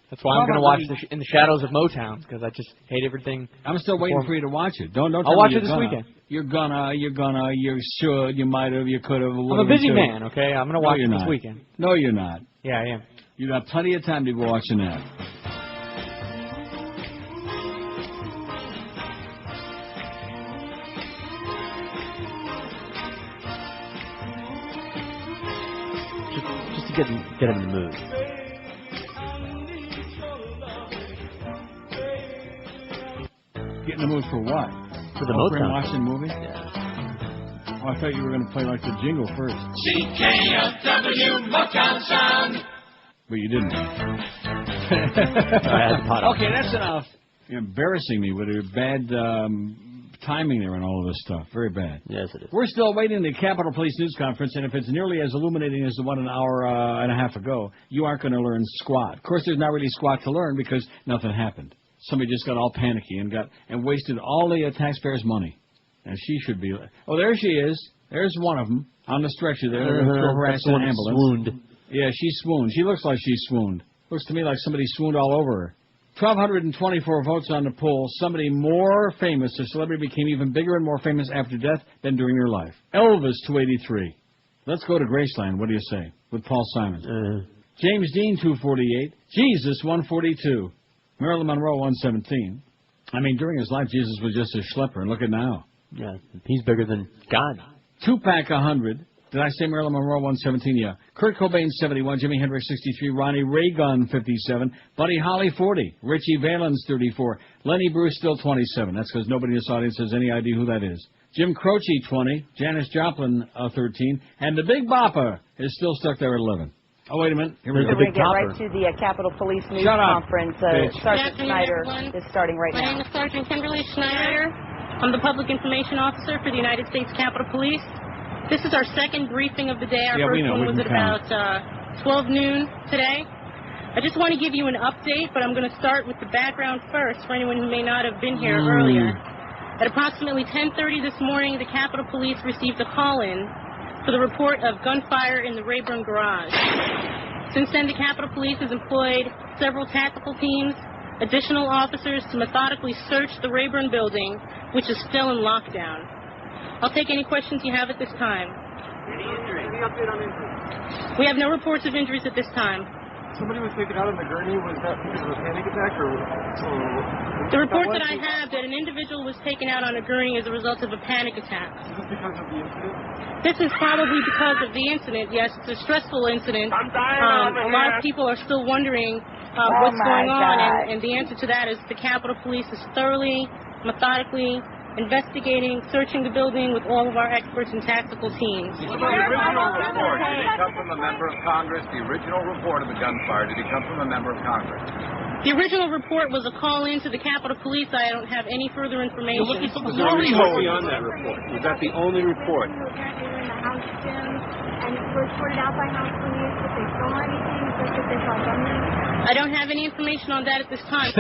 That's why I'm going to watch In the Shadows of Motown, because I just hate everything. I'm still waiting for you to watch it. Don't I'll watch it this weekend. You're gonna, you should, you might have, you could have. I'm a busy man, okay? I'm going to watch it this weekend. No, you're not. Yeah, I am. You got plenty of time to go watching that. Just to get him in the mood. Get in the mood for what? For the Motown. Watching movie? Yeah. Oh, I thought you were going to play like the jingle first. CKFW Motown Sound. But you didn't. I had the pot on. Okay, that's enough. You're embarrassing me with your bad timing there and all of this stuff. Very bad. Yes, it is. We're still waiting the Capitol Police News Conference, and if it's nearly as illuminating as the one an hour and a half ago, you aren't going to learn squat. Of course, there's not really squat to learn because nothing happened. Somebody just got all panicky and wasted all the taxpayers' money. And she should be. Oh, there she is. There's one of them on the stretcher there. They're going to throw her ass in an ambulance. Swooned. Yeah, she swooned. She looks like she swooned. Looks to me like somebody swooned all over her. 1,224 votes on the poll. Somebody more famous. A celebrity became even bigger and more famous after death than during her life. Elvis, 283. Let's go to Graceland. What do you say? With Paul Simon. James Dean, 248. Jesus, 142. Marilyn Monroe, 117. I mean, during his life, Jesus was just a schlepper, and look at now. Yeah, he's bigger than God. Tupac, 100. Did I say Marilyn Monroe 117? Yeah. Kurt Cobain 71, Jimi Hendrix 63, Ronnie Reagan 57, Buddy Holly 40, Richie Valens 34, Lenny Bruce still 27. That's because nobody in this audience has any idea who that is. Jim Croce 20, Janis Joplin 13, and the Big Bopper is still stuck there at 11. Oh, wait a minute. Here we go. We're going to get right to the Capitol Police News Conference. Sergeant Schneider is starting right now. My name is Sergeant Kimberly Schneider. I'm the Public Information Officer for the United States Capitol Police. This is our second briefing of the day. Our first one was at about 12 noon today. I just want to give you an update, but I'm going to start with the background first for anyone who may not have been here earlier. At approximately 10:30 this morning, the Capitol Police received a call-in for the report of gunfire in the Rayburn garage. Since then, the Capitol Police has employed several tactical teams, additional officers to methodically search the Rayburn building, which is still in lockdown. I'll take any questions you have at this time. Any update on injuries? We have no reports of injuries at this time. Somebody was taken out on the gurney. Was that because of a panic attack or? The report that I have that an individual was taken out on a gurney as a result of a panic attack. Is this because of the incident? This is probably because of the incident. Yes, it's a stressful incident. A lot of people are still wondering what's going on, and the answer to that is the Capitol Police is thoroughly, methodically investigating, searching the building with all of our experts and tactical teams. What about the original report? Did it come from a member of Congress? The original report of the gunfire, did it come from a member of Congress? The original report was a call in to the Capitol Police. I don't have any further information. Was there a report beyond that report? Was that the only report? Apparently were in the house gym, and it was reported out by house police if they saw anything, just if they saw gunmen. I don't have any information on that at this time.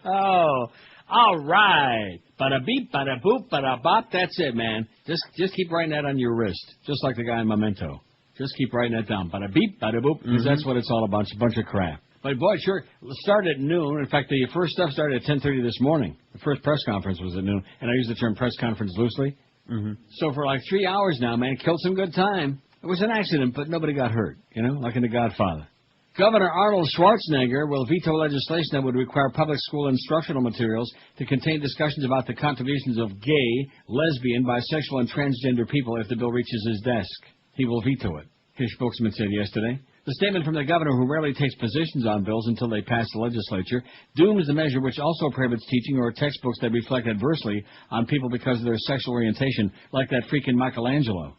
Oh, all right. Bada beep, bada boop, bada bop. That's it, man. Just keep writing that on your wrist, just like the guy in Memento. Just keep writing that down. Bada beep, bada boop, because that's what it's all about. It's a bunch of crap. But boy, sure, it started at noon. In fact, the first stuff started at 10:30 this morning. The first press conference was at noon, and I use the term press conference loosely. So for like 3 hours now, man, killed some good time. It was an accident, but nobody got hurt, like in The Godfather. Governor Arnold Schwarzenegger will veto legislation that would require public school instructional materials to contain discussions about the contributions of gay, lesbian, bisexual, and transgender people if the bill reaches his desk. He will veto it, his spokesman said yesterday. The statement from the governor, who rarely takes positions on bills until they pass the legislature, dooms the measure, which also prohibits teaching or textbooks that reflect adversely on people because of their sexual orientation, like that freaking Michelangelo.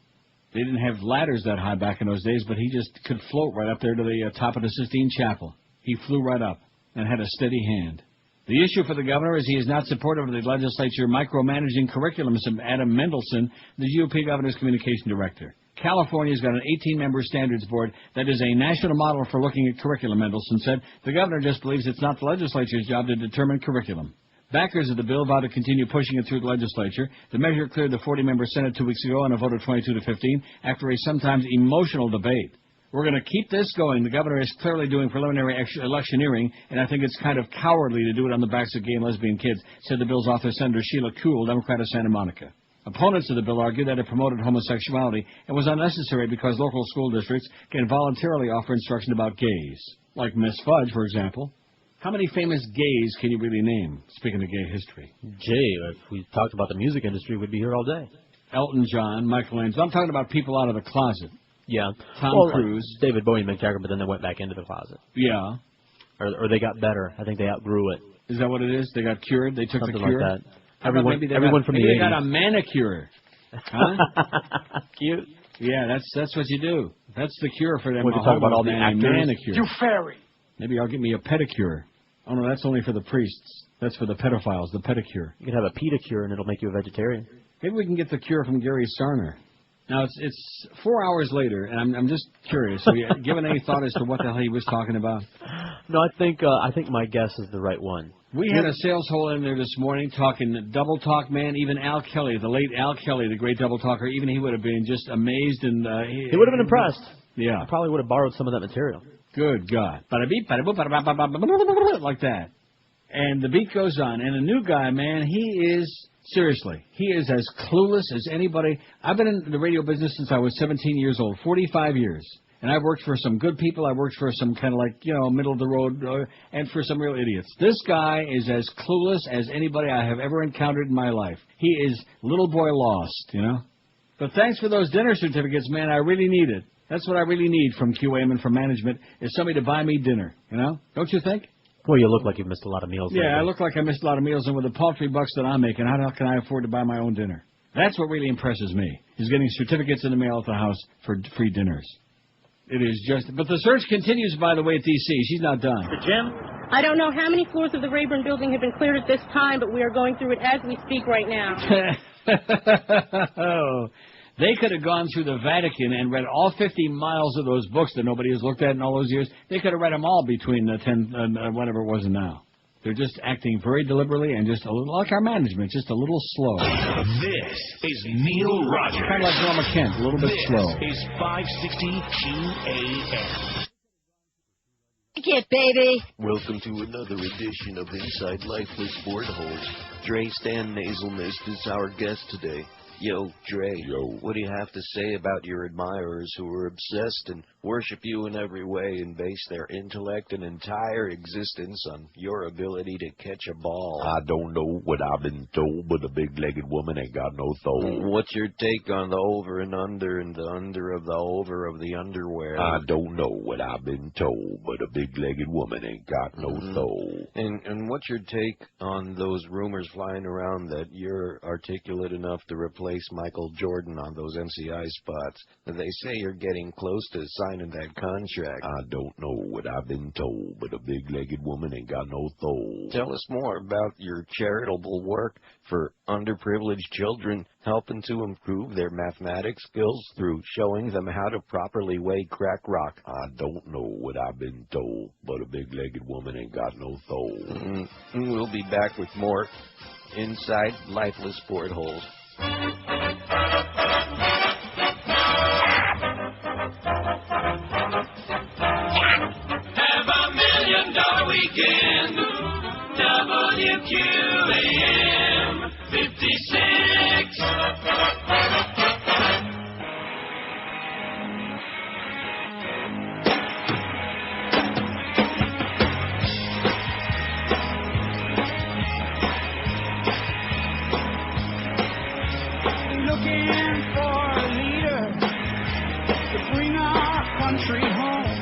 They didn't have ladders that high back in those days, but he just could float right up there to the top of the Sistine Chapel. He flew right up and had a steady hand. The issue for the governor is he is not supportive of the legislature micromanaging curriculum, said Adam Mendelson, the GOP governor's communication director. California's got an 18-member standards board that is a national model for looking at curriculum, Mendelson said. The governor just believes it's not the legislature's job to determine curriculum. Backers of the bill vow to continue pushing it through the legislature. The measure cleared the 40-member Senate 2 weeks ago on a vote of 22 to 15 after a sometimes emotional debate. We're going to keep this going. The governor is clearly doing preliminary electioneering, and I think it's kind of cowardly to do it on the backs of gay and lesbian kids, said the bill's author, Senator Sheila Kuehl, Democrat of Santa Monica. Opponents of the bill argue that it promoted homosexuality and was unnecessary because local school districts can voluntarily offer instruction about gays, like Miss Fudge, for example. How many famous gays can you really name, speaking of gay history? If we talked about the music industry, we'd be here all day. Elton John, Michelangelo. I'm talking about people out of the closet. Yeah. Tom Cruise. Like David Bowie and Mick Jagger, but then they went back into the closet. Yeah. Or they got better. I think they outgrew it. Is that what it is? They got cured? They took Something the cure? Like that. Everyone from the 80s. They got a manicure. Huh? Cute. Yeah, that's what you do. That's the cure for them. We can talk about all the actors. Manicure. You fairy. Maybe I'll get me a pedicure. Oh, no, that's only for the priests. That's for the pedophiles, the pedicure. You can have a pedicure and it'll make you a vegetarian. Maybe we can get the cure from Gary Sarner. Now, it's 4 hours later, and I'm just curious. Have you given any thought as to what the hell he was talking about? No, I think my guess is the right one. We had a sales hole in there this morning talking double talk, man. Even Al Kelly, the late Al Kelly, the great double talker, even he would have been just amazed. And he would have been impressed. Yeah. I probably would have borrowed some of that material. Good God. Bada-beep, bada-boop, bada-bop, like that. And the beat goes on. And the new guy, man, he is, seriously, he is as clueless as anybody. I've been in the radio business since I was 17 years old, 45 years. And I've worked for some good people. I've worked for some kind of like, middle of the road, and for some real idiots. This guy is as clueless as anybody I have ever encountered in my life. He is little boy lost, But thanks for those dinner certificates, man. I really need it. That's what I really need from QAM and from management is somebody to buy me dinner, you know? Don't you think? Well, you look like you've missed a lot of meals. Yeah, lately. I look like I missed a lot of meals, and with the paltry bucks that I'm making, how can I afford to buy my own dinner? That's what really impresses me, is getting certificates in the mail at the house for free dinners. It is just... But the search continues, by the way, at D.C. She's not done. Jim? I don't know how many floors of the Rayburn building have been cleared at this time, but we are going through it as we speak right now. Oh, they could have gone through the Vatican and read all 50 miles of those books that nobody has looked at in all those years. They could have read them all between the 10, whatever it was and now. They're just acting very deliberately and just a little, like our management, just a little slow. This is Neil Rogers. Kind of like Norma Kent, a little bit slow. This is 560 QAM. Get, baby. Welcome to another edition of Inside Lifeless Board Holes. Dre Stan Nasal Mist is our guest today. Yo, Dre. Yo. What do you have to say about your admirers who are obsessed and worship you in every way and base their intellect and entire existence on your ability to catch a ball? I don't know what I've been told, but a big-legged woman ain't got no soul. What's your take on the over and the under of the over of the underwear? I don't know what I've been told, but a big-legged woman ain't got no soul. And what's your take on those rumors flying around that you're articulate enough to replace Michael Jordan on those MCI spots? They say you're getting close to signing that contract. I don't know what I've been told, but a big-legged woman ain't got no soul. Tell us more about your charitable work for underprivileged children, helping to improve their mathematics skills through showing them how to properly weigh crack rock. I don't know what I've been told, but a big-legged woman ain't got no soul. We'll be back with more Inside Lifeless Board Holes. Have $1 million weekend. WQAM 56. Looking for a leader to bring our country home.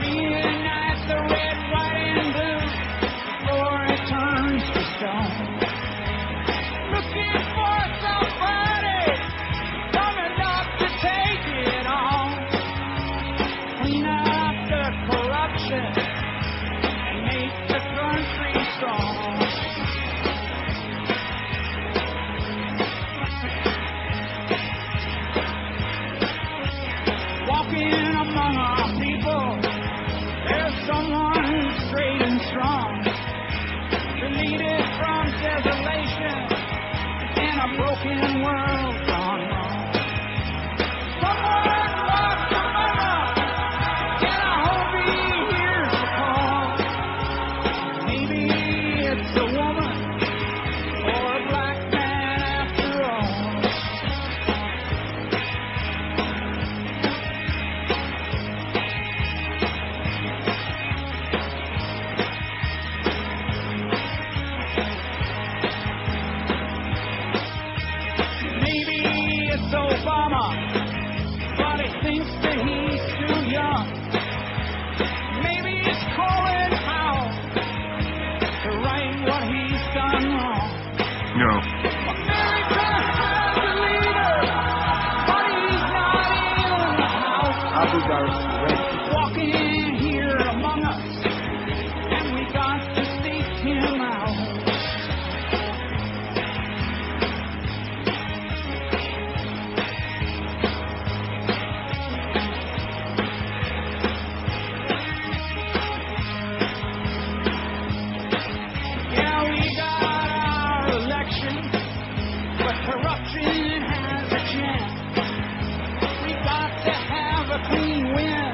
Reunite the red, white, and blue before it turns to stone. Looking for somebody coming up to take it on. Clean up the corruption and make the country strong. Walking among our people, there's someone straight and strong to lead us from desolation in a broken world gone wrong. Someone walks among us, and I hope he hears the call. Maybe it's a woman or a black man after all. Maybe it's Obama, but he thinks that he's too young. Maybe it's Cohen Powell to right what he's done wrong. No. America has a leader, but he's not in the house. Walking here among us, and we got to seek him out. Yeah, we got our election, but corruption has a chance. We got to have a clean win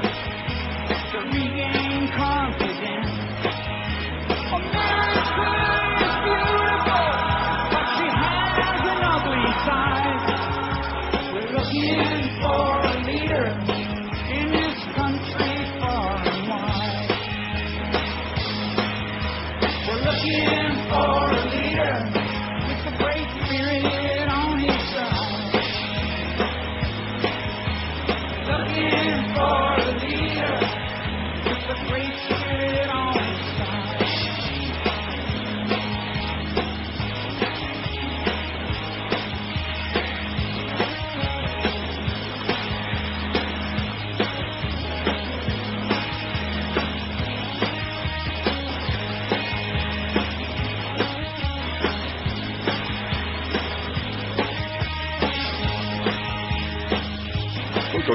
Oh,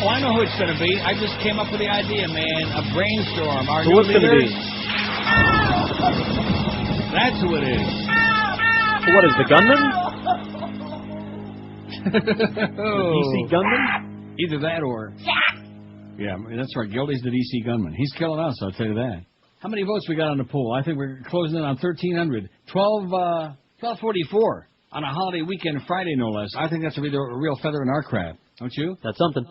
I know who it's going to be. I just came up with the idea, man. A brainstorm. Our So new what's going to leaders. be? That's who it is. What is the gunman? The DC gunman? Either that or... Yeah, that's right. Gildy's the DC gunman. He's killing us, I'll tell you that. How many votes we got on the poll? I think we're closing in on 1,300. 1244 on a holiday weekend, Friday no less. I think that's a real feather in our crap, don't you? That's something.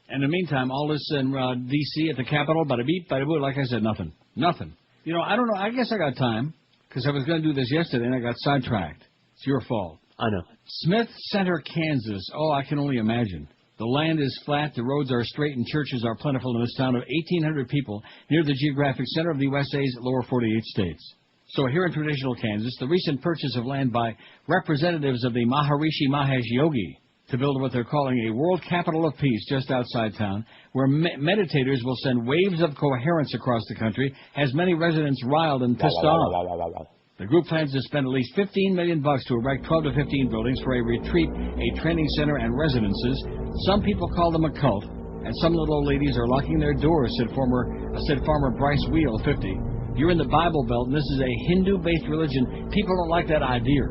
In the meantime, all this in D.C. at the Capitol, bada beep, bada boo, like I said, nothing. Nothing. You know, I don't know. I guess I got time, because I was going to do this yesterday, and I got sidetracked. It's your fault. I know. Smith Center, Kansas. Oh, I can only imagine. The land is flat, the roads are straight, and churches are plentiful in this town of 1,800 people near the geographic center of the USA's lower 48 states. So here in traditional Kansas, the recent purchase of land by representatives of the Maharishi Mahesh Yogi to build what they're calling a world capital of peace just outside town, where meditators will send waves of coherence across the country, has many residents riled and pissed off. The group plans to spend at least $15 million to erect 12 to 15 buildings for a retreat, a training center, and residences. Some people call them a cult, and some little old ladies are locking their doors, said Farmer Bryce Wheel, 50. You're in the Bible Belt, and this is a Hindu-based religion. People don't like that idea.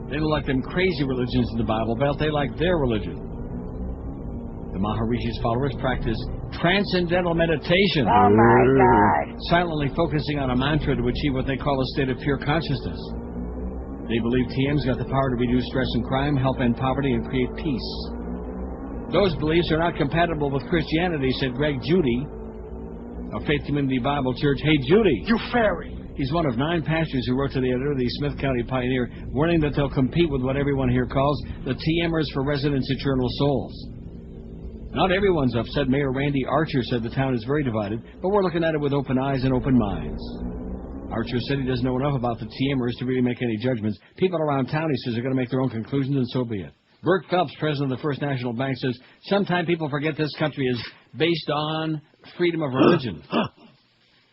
They don't like them crazy religions in the Bible Belt. They like their religion. The Maharishi's followers practice transcendental meditation. Oh, my God. Silently focusing on a mantra to achieve what they call a state of pure consciousness. They believe TM's got the power to reduce stress and crime, help end poverty, and create peace. Those beliefs are not compatible with Christianity, said Greg Judy of Faith Community Bible Church. Hey, Judy. You fairy. He's one of 9 pastors who wrote to the editor of the Smith County Pioneer, warning that they'll compete with what everyone here calls the TMers for residents' eternal souls. Not everyone's upset. Mayor Randy Archer said the town is very divided, but we're looking at it with open eyes and open minds. Archer said he doesn't know enough about the TMers to really make any judgments. People around town, he says, are going to make their own conclusions, and so be it. Bert Phelps, president of the First National Bank, says, sometimes people forget this country is based on freedom of religion.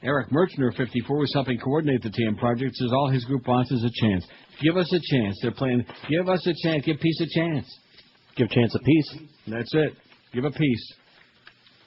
Eric Merchner, 54, who's helping coordinate the TM project, says all his group wants is a chance. Give us a chance. They're playing, give us a chance, give peace a chance. Give chance a peace. That's it. Give a peace.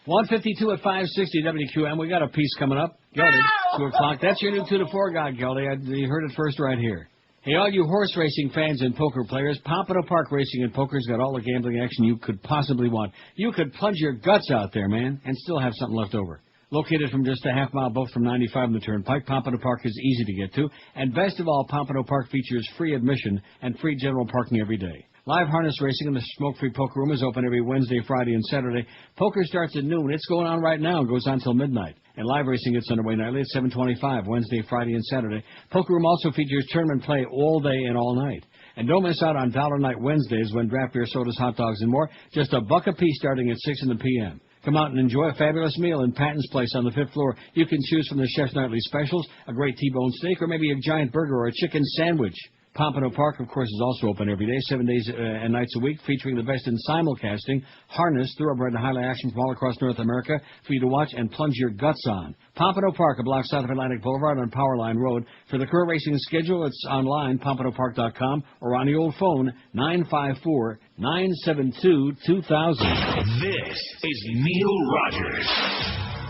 152 at 560 WQAM. We got a piece coming up. Gildy, 2 o'clock. That's your new 2 to 4 guy, Gildy. You heard it first right here. Hey, all you horse racing fans and poker players, Pompano Park Racing and Poker's got all the gambling action you could possibly want. You could plunge your guts out there, man, and still have something left over. Located from just a half-mile boat from 95 on the Turnpike, Pompano Park is easy to get to. And best of all, Pompano Park features free admission and free general parking every day. Live harness racing in the smoke-free poker room is open every Wednesday, Friday, and Saturday. Poker starts at noon. It's going on right now. It goes on till midnight. And live racing gets underway nightly at 7:25, Wednesday, Friday, and Saturday. Poker room also features tournament play all day and all night. And don't miss out on Dollar Night Wednesdays when draft beer, sodas, hot dogs, and more. Just $1 a piece starting at 6 p.m. Come out and enjoy a fabulous meal in Patton's Place on the 5th floor. You can choose from the chef's nightly specials, a great T-bone steak, or maybe a giant burger or a chicken sandwich. Pompano Park, of course, is also open every day, 7 days and nights a week, featuring the best in simulcasting, harness, thoroughbred, and highlight action from all across North America for you to watch and plunge your guts on. Pompano Park, a block south of Atlantic Boulevard on Powerline Road. For the current racing schedule, it's online, pompanopark.com, or on the old phone, 954-972-2000. This is Neil Rogers.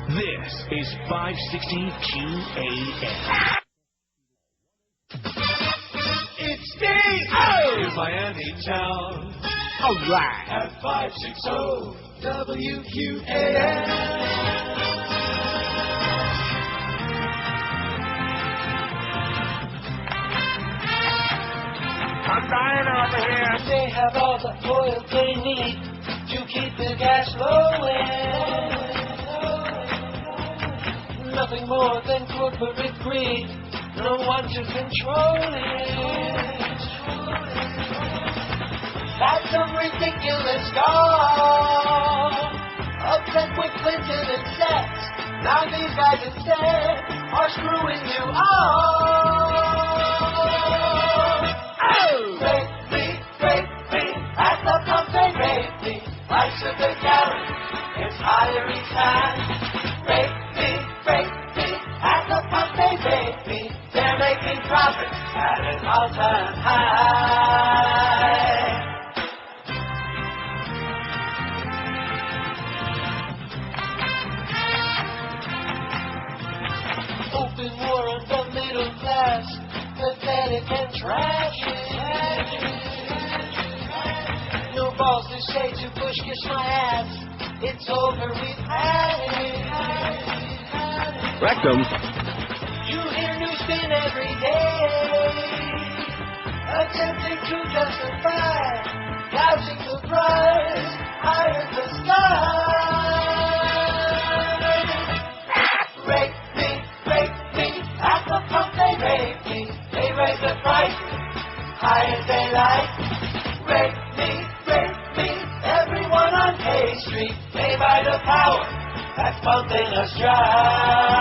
This is 560 QAM. It's D.O. in Miami town. All right. At 560 WQAM. I'm dying over here. They have all the oil they need to keep the gas flowing. Nothing more than corporate greed. No one to control it. That's some ridiculous goal. Upset with Clinton and sex. Now these guys instead or screwing you off. Oh! Rape me, at the pump they rape me. Price of the gallon, it's higher each time. Rape me, at the pump they rape me. They're making profit at an all-time high. Open war on the middle class, pathetic and tragic. No balls to say to Bush, kiss my ass. It's over, we've had it. Rectum. You hear new spin every day, attempting to justify gouging the price higher the sky. Rape me, at the pump they rape me. They raise the price high as they like. Rape me, everyone on K Street. They buy the power that's pumping us dry.